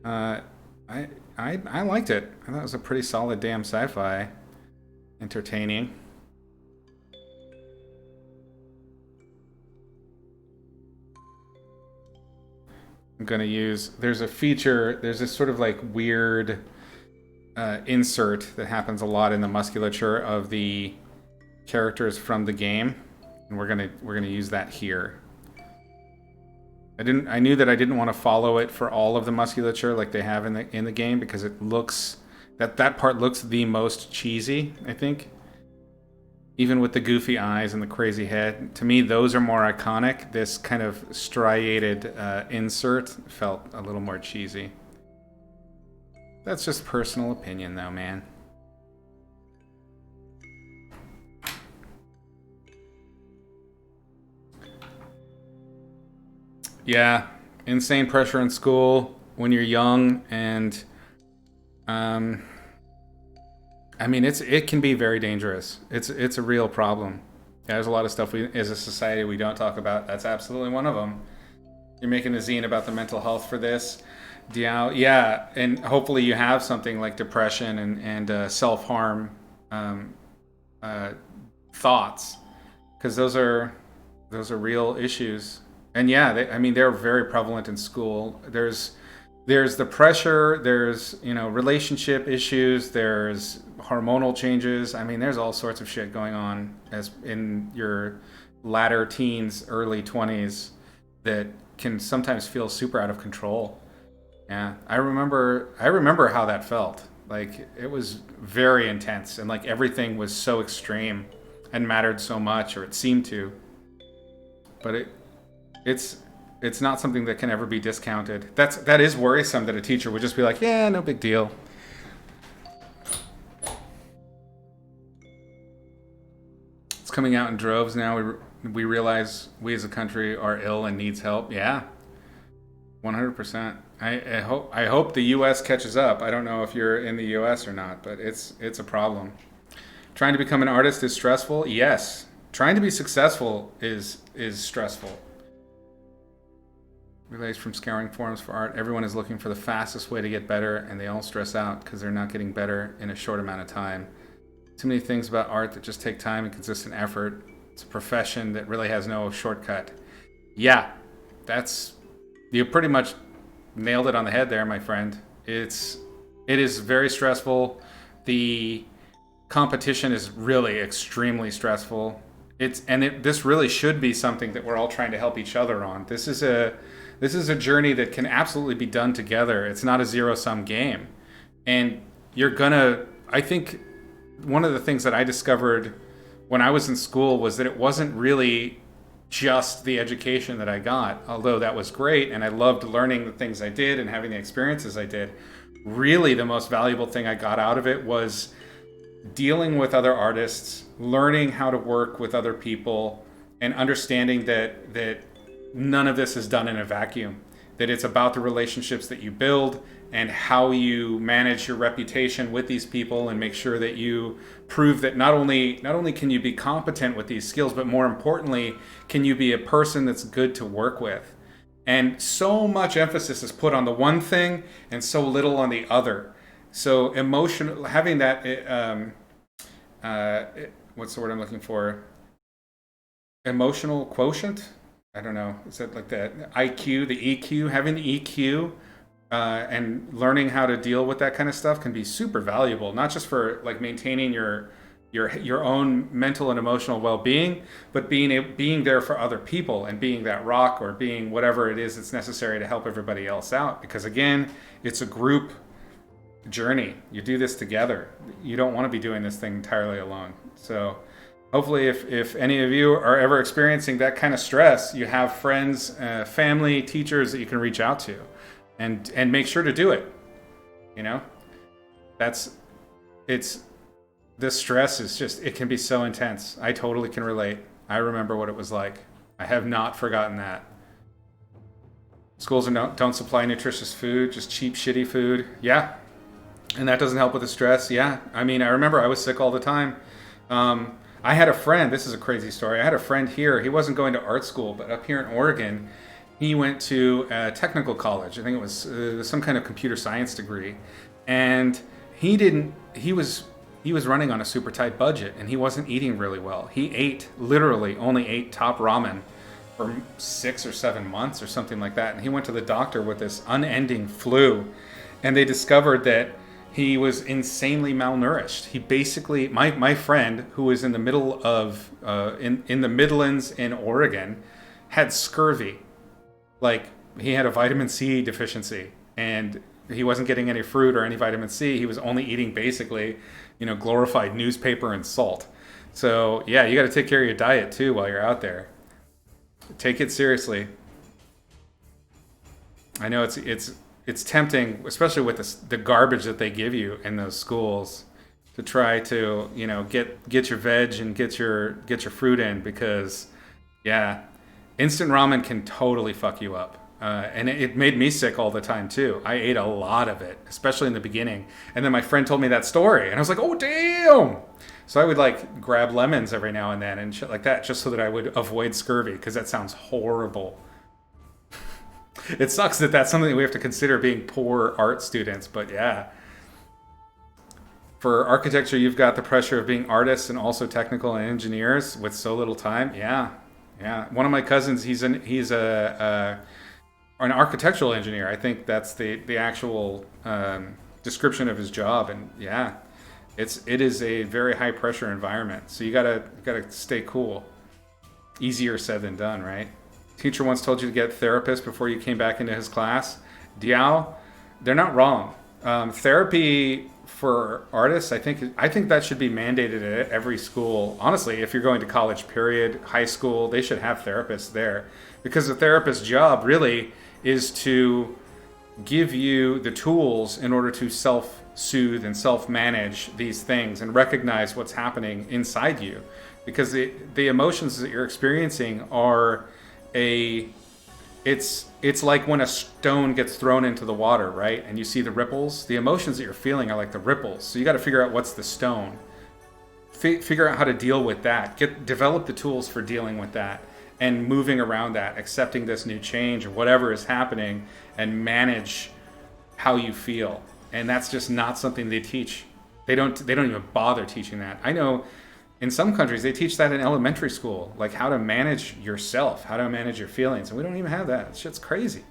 I liked it. I thought it was a pretty solid damn sci-fi. Entertaining. I'm gonna use, there's a feature, there's this sort of like weird insert that happens a lot in the musculature of the characters from the game, and we're gonna use that here. I knew that I didn't want to follow it for all of the musculature like they have in the game, because it looks, that part looks the most cheesy, I think. Even with the goofy eyes and the crazy head. To me, those are more iconic. This kind of striated insert felt a little more cheesy. That's just personal opinion though, man. Yeah, insane pressure in school when you're young, and I mean, it can be very dangerous. It's a real problem. Yeah, there's a lot of stuff we as a society we don't talk about. That's absolutely one of them. You're making a zine about the mental health for this. Yeah, and hopefully you have something like depression and self harm uh, thoughts, because those are real issues. And yeah, I mean they're very prevalent in school. There's the pressure. There's relationship issues. There's hormonal changes. I mean, there's all sorts of shit going on as in your latter teens, early 20s that can sometimes feel super out of control. Yeah, I remember how that felt. Like it was very intense, and like everything was so extreme and mattered so much, or it seemed to. But it's it's not something that can ever be discounted. That is worrisome that a teacher would just be like, yeah, no big deal. It's coming out in droves now. We realize we as a country are ill and needs help. Yeah, 100%. I hope the U.S. catches up. I don't know if you're in the U.S. or not, but it's a problem. Trying to become an artist is stressful. Yes. Trying to be successful is stressful. Relays from scouring forums for art. Everyone is looking for the fastest way to get better, and they all stress out because they're not getting better in a short amount of time. Too many things about art that just take time and consistent effort. It's a profession that really has no shortcut. Yeah, you pretty much nailed it on the head there, my friend. It is very stressful. The competition is really extremely stressful. This really should be something that we're all trying to help each other on. This is a journey that can absolutely be done together. It's not a zero-sum game. And I think one of the things that I discovered when I was in school was that it wasn't really just the education that I got, although that was great and I loved learning the things I did and having the experiences I did. Really, the most valuable thing I got out of it was dealing with other artists, learning how to work with other people, and understanding that none of this is done in a vacuum. That it's about the relationships that you build and how you manage your reputation with these people and make sure that you prove that not only can you be competent with these skills, but more importantly, can you be a person that's good to work with. And so much emphasis is put on the one thing and so little on the other. So having that, what's the word I'm looking for? Emotional quotient? I don't know. Is that like the IQ, the EQ? Having the EQ and learning how to deal with that kind of stuff can be super valuable, not just for like maintaining your own mental and emotional well-being, but being there for other people and being that rock or being whatever it is that's necessary to help everybody else out. Because again, it's a group journey. You do this together. You don't want to be doing this thing entirely alone. So hopefully if any of you are ever experiencing that kind of stress, you have friends, family, teachers that you can reach out to and make sure to do it. This stress is just, it can be so intense. I totally can relate. I remember what it was like. I have not forgotten that. Schools don't supply nutritious food, just cheap, shitty food. Yeah. And that doesn't help with the stress. Yeah. I mean, I remember I was sick all the time. I had a friend, this is a crazy story. I had a friend here. He wasn't going to art school, but up here in Oregon, he went to a technical college. I think it was some kind of computer science degree. And he was running on a super tight budget and he wasn't eating really well. He only ate top ramen for 6 or 7 months or something like that. And he went to the doctor with this unending flu. And they discovered that he was insanely malnourished. He basically, my friend, who was in the middle of, in the Midlands in Oregon, had scurvy. Like, he had a vitamin C deficiency, and he wasn't getting any fruit or any vitamin C. He was only eating basically, glorified newspaper and salt. So, yeah, you got to take care of your diet, too, while you're out there. Take it seriously. I know it's tempting, especially with the garbage that they give you in those schools, to try to get your veg and get your fruit in, because instant ramen can totally fuck you up. And it made me sick all the time too. I ate a lot of it, especially in the beginning. And then my friend told me that story, and I was like, "Oh damn!" So I would like grab lemons every now and then and shit like that, just so that I would avoid scurvy, because that sounds horrible. It sucks that that's something that we have to consider being poor art students, but yeah. For architecture, you've got the pressure of being artists and also technical and engineers with so little time. Yeah, yeah. One of my cousins, he's an architectural engineer. I think that's the actual description of his job, and yeah, it is a very high pressure environment. So you gotta stay cool. Easier said than done, right? Teacher once told you to get a therapist before you came back into his class. Diao, they're not wrong. Therapy for artists, I think that should be mandated at every school. Honestly, if you're going to college, period, high school, they should have therapists there, because the therapist's job really is to give you the tools in order to self-soothe and self-manage these things and recognize what's happening inside you, because the emotions that you're experiencing are it's like when a stone gets thrown into the water, right? And you see the ripples. The emotions that you're feeling are like the ripples. So you got to figure out what's the stone. Figure out how to deal with that. Develop the tools for dealing with that and moving around that, accepting this new change or whatever is happening, and manage how you feel. And that's just not something they teach. They don't even bother teaching that. I know in some countries they teach that in elementary school, like how to manage yourself, how to manage your feelings, and we don't even have that. Shit's crazy.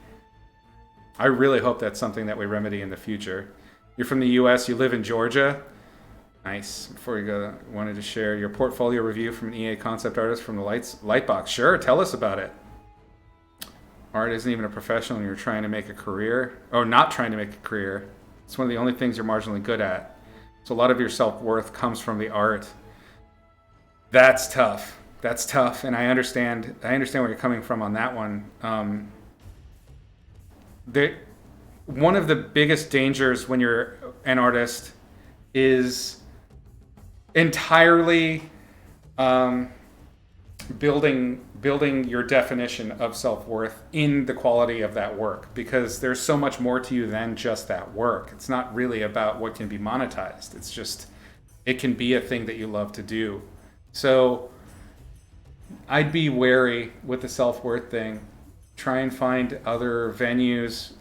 I really hope that's something that we remedy in the future. You're from the US, you live in Georgia. Nice. Before you go, I wanted to share your portfolio review from an EA concept artist from the Lightbox. Sure, tell us about it. Art isn't even a profession when you're trying to make a career, or not trying to make a career. It's one of the only things you're marginally good at. So a lot of your self-worth comes from the art. That's tough. That's tough, and I understand where you're coming from on that one. One of the biggest dangers when you're an artist is entirely building your definition of self-worth in the quality of that work, because there's so much more to you than just that work. It's not really about what can be monetized. It's just, it can be a thing that you love to do. So I'd be wary with the self-worth thing. Try and find other venues.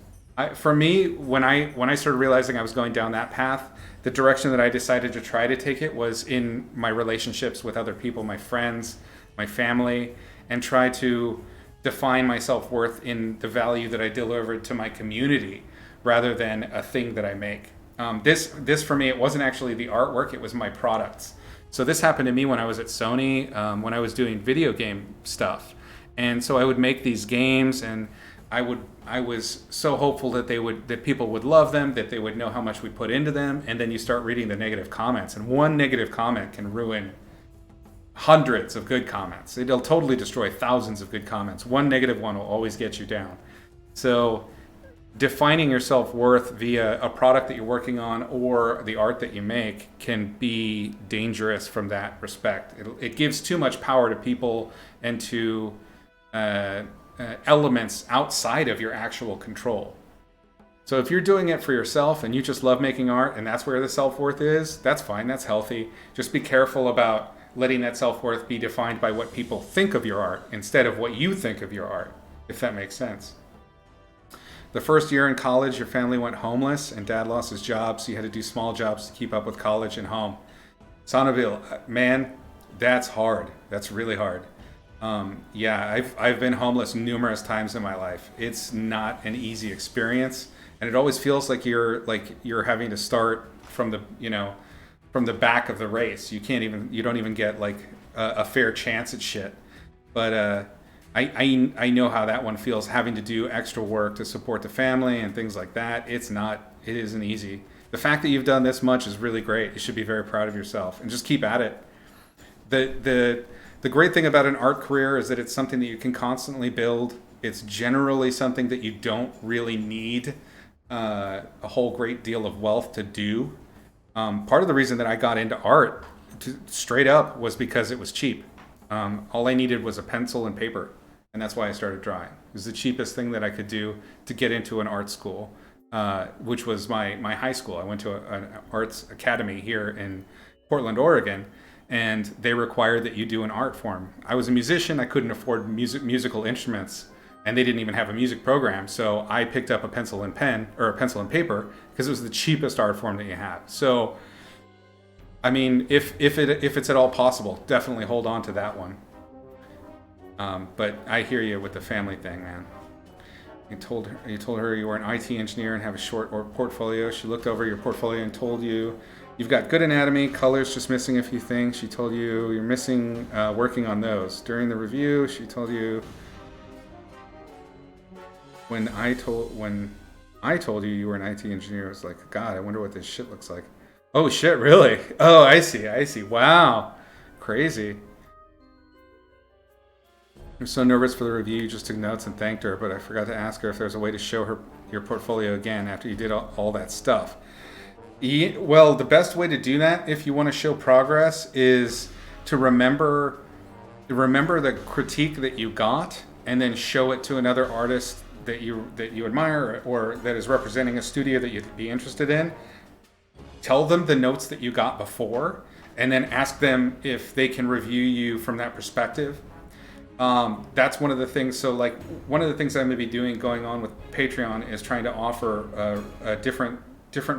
For me, when I started realizing I was going down that path, the direction that I decided to try to take it was in my relationships with other people, my friends, my family, and try to define my self-worth in the value that I delivered to my community rather than a thing that I make. This for me, it wasn't actually the artwork, it was my products. So this happened to me when I was at Sony, when I was doing video game stuff. And so I would make these games, and I was so hopeful that people would love them, that they would know how much we put into them. And then you start reading the negative comments, and one negative comment can ruin hundreds of good comments. It'll totally destroy thousands of good comments. One negative one will always get you down. So defining your self-worth via a product that you're working on or the art that you make can be dangerous from that respect. It gives too much power to people and to elements outside of your actual control. So if you're doing it for yourself and you just love making art and that's where the self-worth is, that's fine, that's healthy. Just be careful about letting that self-worth be defined by what people think of your art instead of what you think of your art, if that makes sense. The first year in college, your family went homeless and dad lost his job, so you had to do small jobs to keep up with college and home. Sonabil, man, that's hard. That's really hard. Yeah, I've been homeless numerous times in my life. It's not an easy experience, and it always feels like you're having to start from the back of the race. You don't even get like a fair chance at shit. But I know how that one feels, having to do extra work to support the family and things like that. It isn't easy. The fact that you've done this much is really great. You should be very proud of yourself and just keep at it. The great thing about an art career is that it's something that you can constantly build. It's generally something that you don't really need a whole great deal of wealth to do. Part of the reason that I got into art straight up was because it was cheap. All I needed was a pencil and paper. And that's why I started drawing. It was the cheapest thing that I could do to get into an art school, which was my high school. I went to an arts academy here in Portland, Oregon, and they required that you do an art form. I was a musician. I couldn't afford musical instruments, and they didn't even have a music program. So I picked up a pencil and pen, or a pencil and paper, because it was the cheapest art form that you have. So, I mean, if it's at all possible, definitely hold on to that one. But I hear you with the family thing, man. You told her you were an IT engineer and have a short portfolio. She looked over your portfolio and told you you've got good anatomy, colors, just missing a few things. She told you you're missing working on those. During the review, she told you when I told you you were an IT engineer, I was like, God, I wonder what this shit looks like. Oh shit, really? Oh, I see. Wow, crazy. I'm so nervous for the review. You just took notes and thanked her, but I forgot to ask her if there's a way to show her your portfolio again after you did all that stuff. Well, the best way to do that, if you want to show progress, is to remember the critique that you got, and then show it to another artist that you admire or that is representing a studio that you'd be interested in. Tell them the notes that you got before, and then ask them if they can review you from that perspective. That's one of the things. So like one of the things I'm going to be doing going on with Patreon is trying to offer a different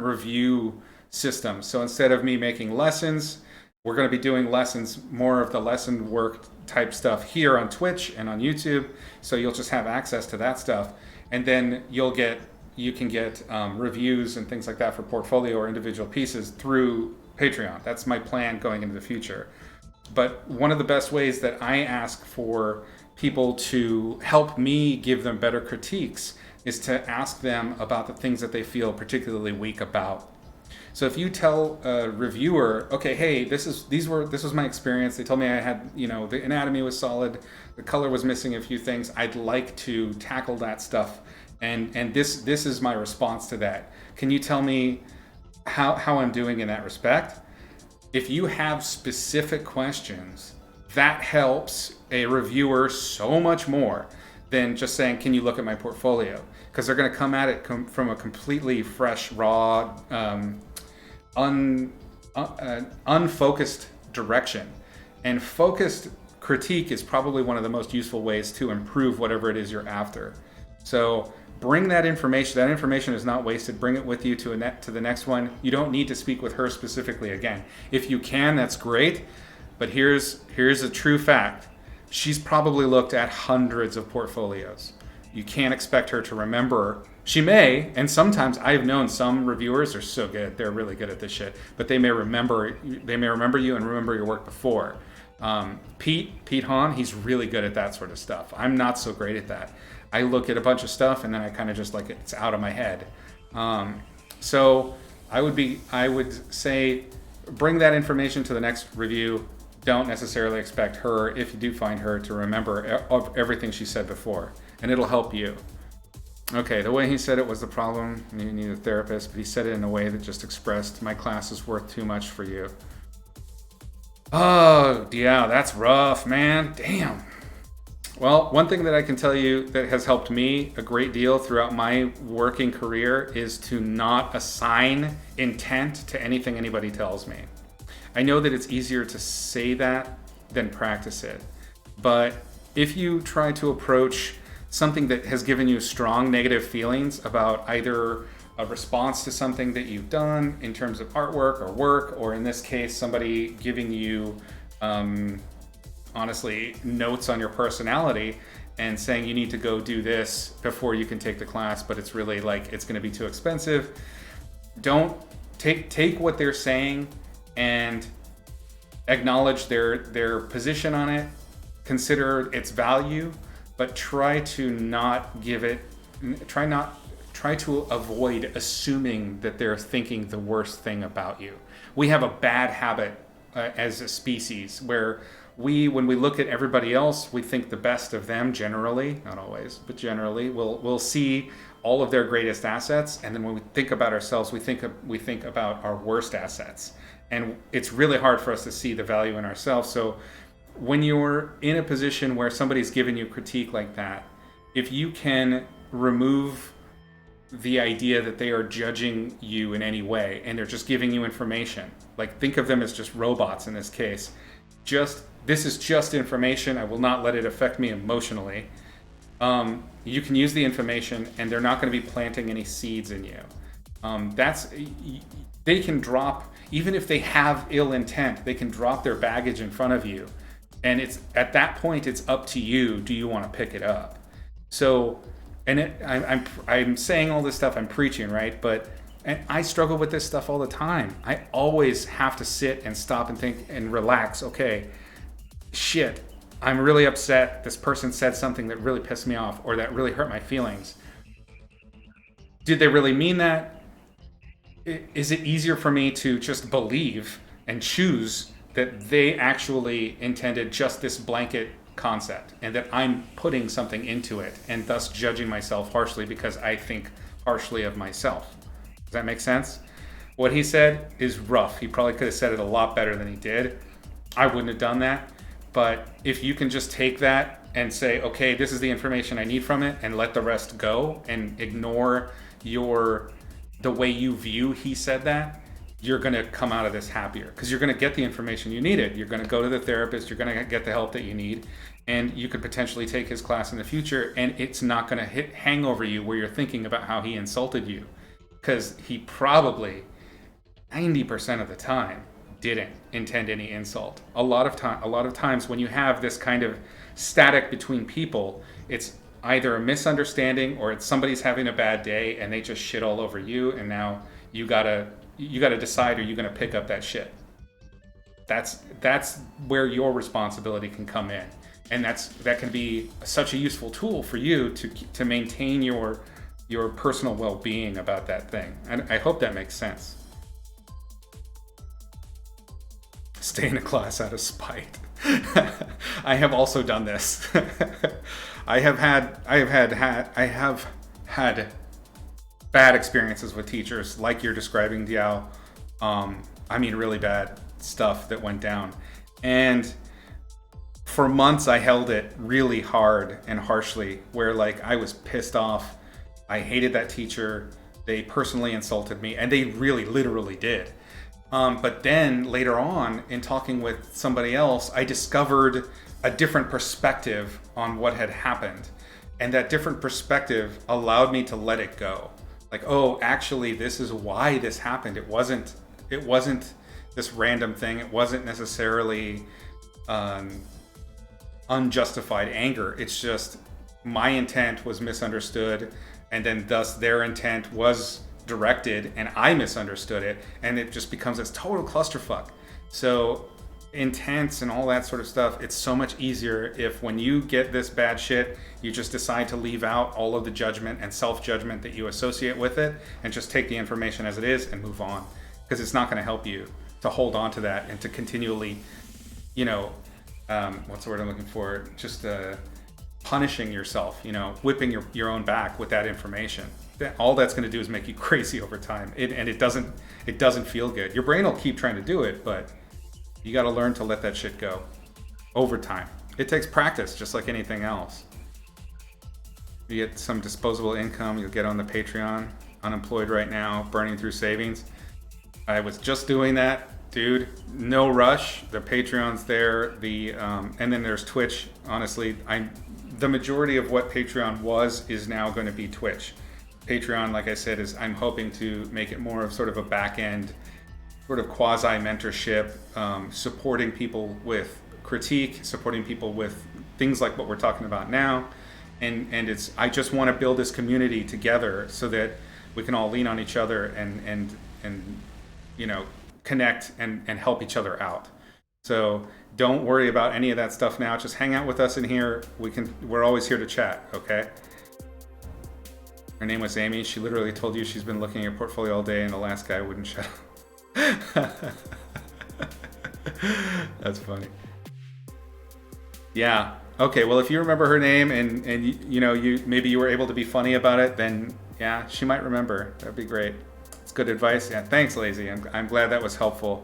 review system. So instead of me making lessons, we're going to be doing lessons, more of the lesson work type stuff here on Twitch and on YouTube. So you'll just have access to that stuff, and then you can get reviews and things like that for portfolio or individual pieces through Patreon. That's my plan going into the future. But one of the best ways that I ask for people to help me give them better critiques is to ask them about the things that they feel particularly weak about. So if you tell a reviewer, okay, hey, this was my experience. They told me I had, the anatomy was solid, the color was missing a few things. I'd like to tackle that stuff, and this is my response to that. Can you tell me how I'm doing in that respect? If you have specific questions, that helps a reviewer so much more than just saying, can you look at my portfolio? Because they're going to come at it from a completely fresh, raw, unfocused direction. And focused critique is probably one of the most useful ways to improve whatever it is you're after. So bring that information. That information is not wasted. Bring it with you to the next one. You don't need to speak with her specifically again. If you can, that's great. But here's a true fact. She's probably looked at hundreds of portfolios. You can't expect her to remember. She may, and sometimes I've known some reviewers are so good. They're really good at this shit. But they may remember you and remember your work before. Pete Hahn, he's really good at that sort of stuff. I'm not so great at that. I look at a bunch of stuff and then I kind of just it's out of my head. So I would say bring that information to the next review. Don't necessarily expect her, if you do find her, to remember everything she said before, and it'll help you. Okay, the way he said it was the problem. You need a therapist, but he said it in a way that just expressed, my class is worth too much for you. Oh, yeah, that's rough, man. Damn. Well, one thing that I can tell you that has helped me a great deal throughout my working career is to not assign intent to anything anybody tells me. I know that it's easier to say that than practice it. But if you try to approach something that has given you strong negative feelings about either a response to something that you've done in terms of artwork or work, or in this case, somebody giving you, honestly, notes on your personality and saying you need to go do this before you can take the class, but it's really it's going to be too expensive. Don't take what they're saying and acknowledge their position on it, consider its value, but try to avoid assuming that they're thinking the worst thing about you. We have a bad habit as a species where when we look at everybody else, we think the best of them generally, not always, but generally, we'll see all of their greatest assets, and then when we think about ourselves, we think about our worst assets. And it's really hard for us to see the value in ourselves. So when you're in a position where somebody's giving you critique like that, if you can remove the idea that they are judging you in any way and they're just giving you information, like think of them as just robots in this case. This is just information. I will not let it affect me emotionally. You can use the information and they're not going to be planting any seeds in you. They can drop, even if they have ill intent, they can drop their baggage in front of you. And it's at that point, it's up to you. Do you want to pick it up? So, I'm saying all this stuff, I'm preaching, right? And I struggle with this stuff all the time. I always have to sit and stop and think and relax. Okay, shit, I'm really upset. This person said something that really pissed me off or that really hurt my feelings. Did they really mean that? Is it easier for me to just believe and choose that they actually intended just this blanket concept and that I'm putting something into it and thus judging myself harshly because I think harshly of myself? Does that make sense? What he said is rough. He probably could have said it a lot better than he did. I wouldn't have done that. But if you can just take that and say, okay, this is the information I need from it, and let the rest go and ignore the way you view he said that, you're going to come out of this happier because you're going to get the information you needed. You're going to go to the therapist. You're going to get the help that you need. And you could potentially take his class in the future, and it's not going to hang over you where you're thinking about how he insulted you, because he probably 90% of the time didn't intend any insult. A lot of times when you have this kind of static between people, it's either a misunderstanding or it's somebody's having a bad day and they just shit all over you, and now you gotta decide, are you gonna pick up that shit? That's where your responsibility can come in, and that can be such a useful tool for you to maintain your personal well-being about that thing. And I hope that makes sense. Stay in a class out of spite. I have also done this. I have had bad experiences with teachers like you're describing, Diao. I mean, really bad stuff that went down. And for months I held it really hard and harshly, where like I was pissed off. I hated that teacher. They personally insulted me, and they really literally did. But then later on, in talking with somebody else, I discovered a different perspective on what had happened. And that different perspective allowed me to let it go. Like, oh, actually, this is why this happened. It wasn't this random thing. It wasn't necessarily unjustified anger. It's just my intent was misunderstood, and then thus their intent was directed, and I misunderstood it, and it just becomes this total clusterfuck. So intents and all that sort of stuff, it's so much easier if when you get this bad shit, you just decide to leave out all of the judgment and self-judgment that you associate with it, and just take the information as it is and move on, because it's not going to help you to hold on to that and to continually, what's the word I'm looking for, just punishing yourself, whipping your own back with that information. All that's going to do is make you crazy over time. It doesn't feel good. Your brain will keep trying to do it, but you got to learn to let that shit go over time. It takes practice, just like anything else. You get some disposable income, you'll get on the Patreon. Unemployed right now, burning through savings. I was just doing that, dude. No rush. The Patreon's there. And then there's Twitch. Honestly, the majority of what Patreon was is now going to be Twitch. Patreon, like I said, I'm hoping to make it more of sort of a back-end, sort of quasi-mentorship, supporting people with critique, supporting people with things like what we're talking about now. And I just want to build this community together so that we can all lean on each other and connect and help each other out. So don't worry about any of that stuff now. Just hang out with us in here. We're always here to chat, okay? Her name was Amy. She literally told you she's been looking at your portfolio all day, and the last guy wouldn't shut up. That's funny. Yeah. Okay. Well, if you remember her name and you maybe you were able to be funny about it, then yeah, she might remember. That'd be great. It's good advice. Yeah. Thanks, Lazy. I'm glad that was helpful.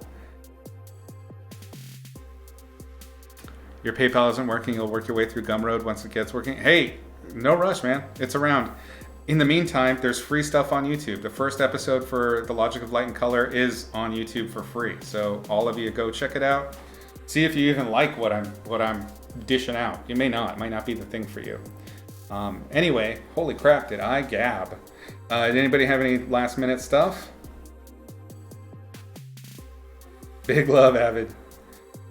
Your PayPal isn't working, you'll work your way through Gumroad once it gets working. Hey, no rush, man. It's around. In the meantime, there's free stuff on YouTube. The first episode for The Logic of Light and Color is on YouTube for free. So all of you go check it out. See if you even like what I'm dishing out. You may not. It might not be the thing for you. Anyway, holy crap, did I gab? Did anybody have any last minute stuff? Big love, Avid.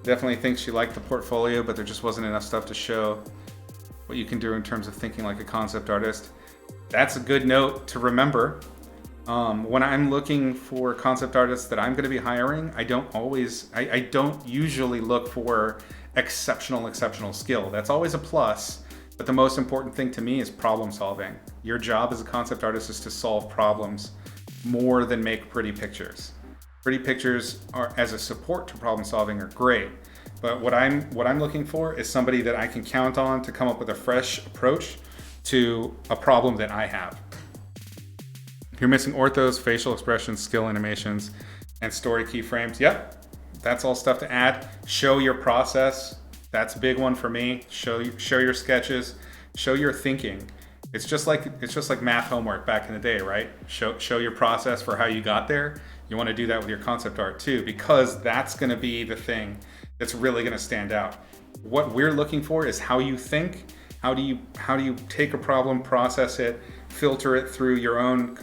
Definitely thinks she liked the portfolio, but there just wasn't enough stuff to show what you can do in terms of thinking like a concept artist. That's a good note to remember. When I'm looking for concept artists that I'm going to be hiring, I don't usually look for exceptional skill. That's always a plus, but the most important thing to me is problem solving. Your job as a concept artist is to solve problems more than make pretty pictures. Pretty pictures are, as a support to problem solving, are great, but what I'm looking for is somebody that I can count on to come up with a fresh approach to a problem that I have. You're missing orthos, facial expressions, skill animations, and story keyframes. Yep, that's all stuff to add. Show your process. That's a big one for me. Show your sketches. Show your thinking. It's just like math homework back in the day, right? Show your process for how you got there. You want to do that with your concept art too, because that's going to be the thing that's really going to stand out. What we're looking for is how you think. How do you take a problem, process it, filter it through your own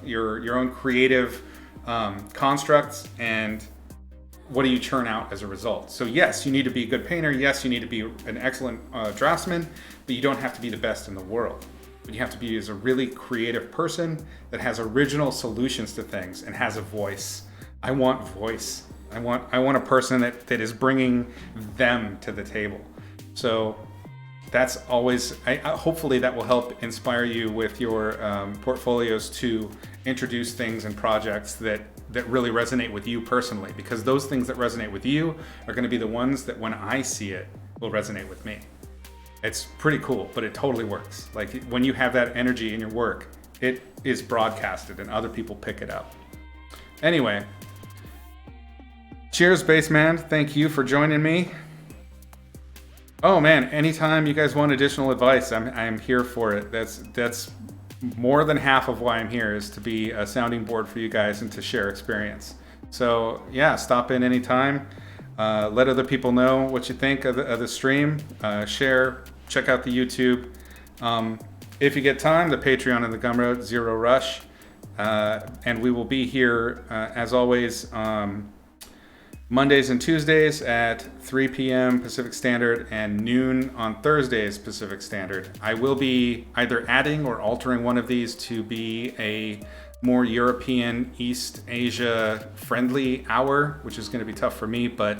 your own creative constructs, and what do you churn out as a result? So yes, you need to be a good painter. Yes, you need to be an excellent draftsman, but you don't have to be the best in the world. What you have to be is a really creative person that has original solutions to things and has a voice. I want voice. I want a person that is bringing them to the table. So that's always, hopefully that will help inspire you with your portfolios to introduce things and projects that really resonate with you personally, because those things that resonate with you are going to be the ones that when I see it will resonate with me. It's pretty cool, but it totally works. Like when you have that energy in your work, it is broadcasted and other people pick it up. Anyway, cheers, Bassman. Thank you for joining me. Oh man, anytime you guys want additional advice, I'm here for it. That's more than half of why I'm here, is to be a sounding board for you guys and to share experience. So yeah, stop in anytime. Let other people know what you think of the stream. Share, check out the YouTube. If you get time, the Patreon and the Gumroad, zero rush. And we will be here, as always, Mondays and Tuesdays at 3 p.m. Pacific Standard and noon on Thursdays Pacific Standard. I will be either adding or altering one of these to be a more European, East Asia friendly hour, which is going to be tough for me, but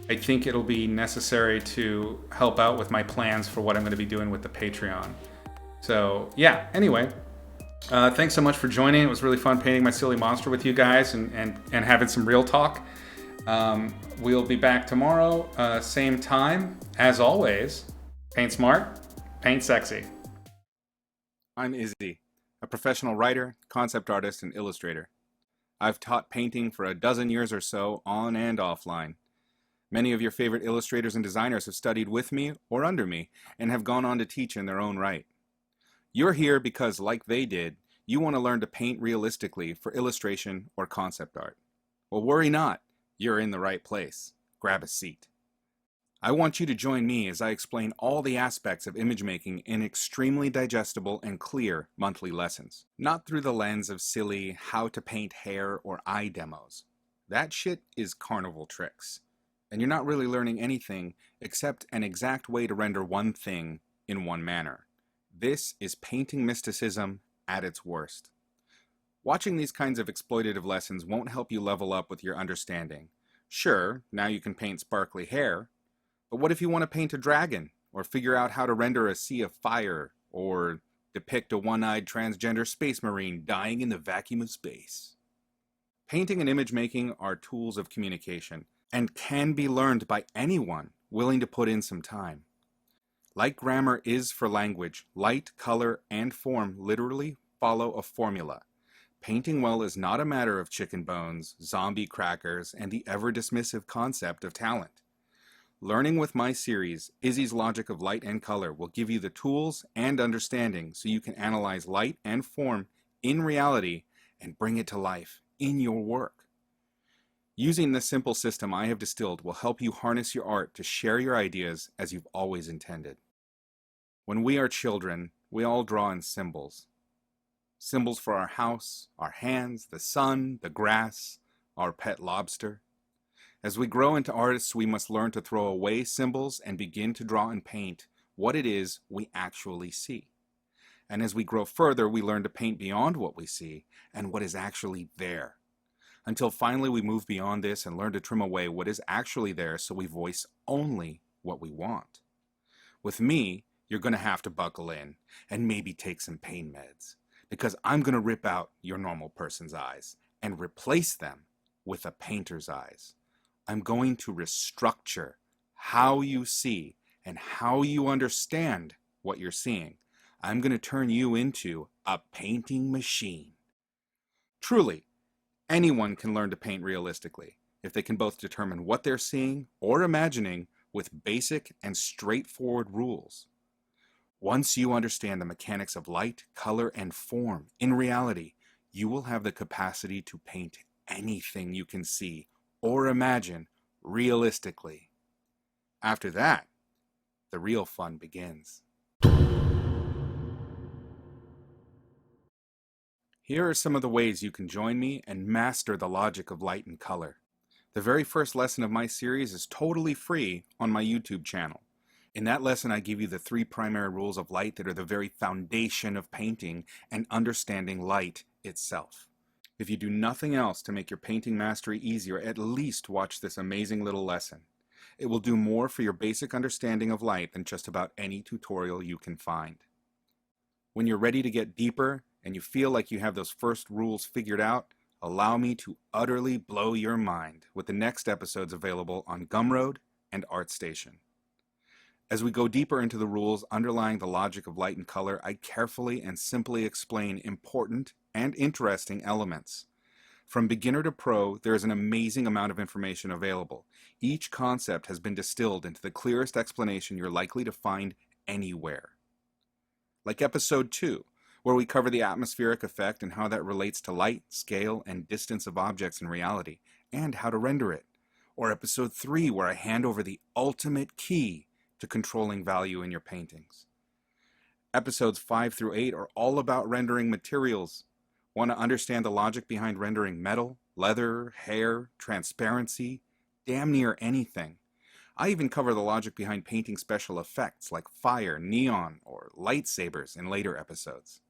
I think it'll be necessary to help out with my plans for what I'm going to be doing with the Patreon. So yeah, anyway, thanks so much for joining. It was really fun painting my silly monster with you guys and having some real talk. We'll be back tomorrow, same time. As always, paint smart, paint sexy. I'm Izzy, a professional writer, concept artist, and illustrator. I've taught painting for a dozen years or so, on and offline. Many of your favorite illustrators and designers have studied with me or under me and have gone on to teach in their own right. You're here because, like they did, you want to learn to paint realistically for illustration or concept art. Well, worry not. You're in the right place. Grab a seat. I want you to join me as I explain all the aspects of image making in extremely digestible and clear monthly lessons. Not through the lens of silly how to paint hair or eye demos. That shit is carnival tricks. And you're not really learning anything except an exact way to render one thing in one manner. This is painting mysticism at its worst. Watching these kinds of exploitative lessons won't help you level up with your understanding. Sure, now you can paint sparkly hair, but what if you want to paint a dragon, or figure out how to render a sea of fire, or depict a one-eyed transgender space marine dying in the vacuum of space? Painting and image making are tools of communication, and can be learned by anyone willing to put in some time. Like grammar is for language, light, color, and form literally follow a formula. Painting well is not a matter of chicken bones, zombie crackers, and the ever-dismissive concept of talent. Learning with my series, Izzy's Logic of Light and Color, will give you the tools and understanding so you can analyze light and form in reality and bring it to life in your work. Using this simple system I have distilled will help you harness your art to share your ideas as you've always intended. When we are children, we all draw in symbols. Symbols for our house, our hands, the sun, the grass, our pet lobster. As we grow into artists, we must learn to throw away symbols and begin to draw and paint what it is we actually see. And as we grow further, we learn to paint beyond what we see and what is actually there. Until finally we move beyond this and learn to trim away what is actually there so we voice only what we want. With me, you're going to have to buckle in and maybe take some pain meds, because I'm going to rip out your normal person's eyes and replace them with a painter's eyes. I'm going to restructure how you see and how you understand what you're seeing. I'm going to turn you into a painting machine. Truly, anyone can learn to paint realistically if they can both determine what they're seeing or imagining with basic and straightforward rules. Once you understand the mechanics of light, color, and form in reality, you will have the capacity to paint anything you can see or imagine realistically. After that, the real fun begins. Here are some of the ways you can join me and master the logic of light and color. The very first lesson of my series is totally free on my YouTube channel. In that lesson, I give you the 3 primary rules of light that are the very foundation of painting and understanding light itself. If you do nothing else to make your painting mastery easier, at least watch this amazing little lesson. It will do more for your basic understanding of light than just about any tutorial you can find. When you're ready to get deeper and you feel like you have those first rules figured out, allow me to utterly blow your mind with the next episodes available on Gumroad and ArtStation. As we go deeper into the rules underlying the logic of light and color, I carefully and simply explain important and interesting elements. From beginner to pro, there is an amazing amount of information available. Each concept has been distilled into the clearest explanation you're likely to find anywhere. Like episode 2, where we cover the atmospheric effect and how that relates to light, scale, and distance of objects in reality, and how to render it. Or episode 3, where I hand over the ultimate key to controlling value in your paintings. Episodes 5 through 8 are all about rendering materials. Want to understand the logic behind rendering metal, leather, hair, transparency, damn near anything. I even cover the logic behind painting special effects like fire, neon, or lightsabers in later episodes.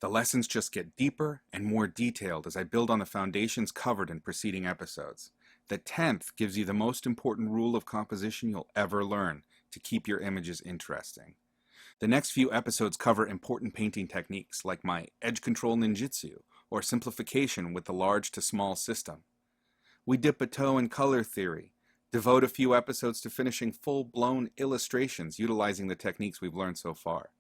The lessons just get deeper and more detailed as I build on the foundations covered in preceding episodes. The 10th gives you the most important rule of composition you'll ever learn to keep your images interesting. The next few episodes cover important painting techniques like my edge control ninjutsu or simplification with the large to small system. We dip a toe in color theory, devote a few episodes to finishing full-blown illustrations utilizing the techniques we've learned so far.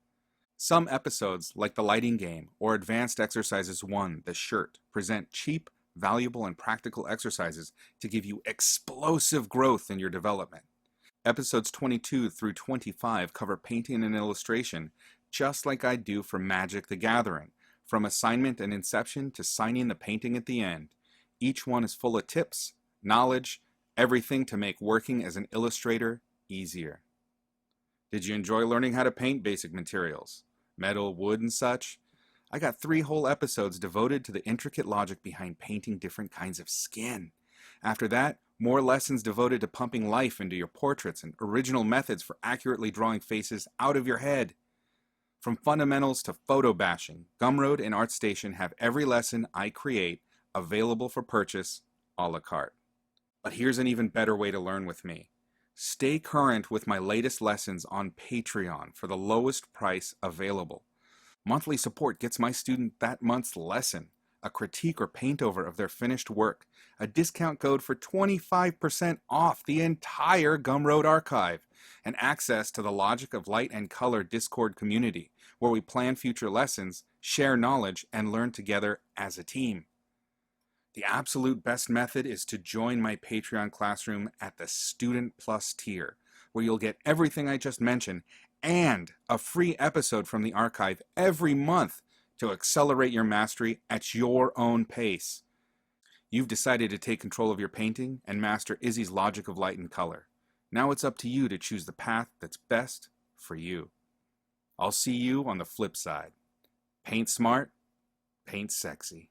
Some episodes, like the lighting game or Advanced Exercises 1, the shirt, present cheap, valuable, and practical exercises to give you explosive growth in your development. Episodes 22 through 25 cover painting and illustration, just like I do for Magic the Gathering, from assignment and inception to signing the painting at the end. Each one is full of tips, knowledge, everything to make working as an illustrator easier. Did you enjoy learning how to paint basic materials? Metal, wood, and such? I got 3 whole episodes devoted to the intricate logic behind painting different kinds of skin. After that, more lessons devoted to pumping life into your portraits and original methods for accurately drawing faces out of your head. From fundamentals to photo bashing, Gumroad and ArtStation have every lesson I create available for purchase a la carte. But here's an even better way to learn with me. Stay current with my latest lessons on Patreon for the lowest price available. Monthly support gets my student that month's lesson, a critique or paint over of their finished work, a discount code for 25% off the entire Gumroad archive, and access to the Logic of Light and Color Discord community, where we plan future lessons, share knowledge, and learn together as a team.
The absolute best method is to join my Patreon classroom at the Student Plus tier, where you'll get everything I just mentioned and a free episode from the archive every month to accelerate your mastery at your own pace. You've decided to take control of your painting and master Izzy's logic of light and color. Now it's up to you to choose the path that's best for you. I'll see you on the flip side. Paint smart, paint sexy.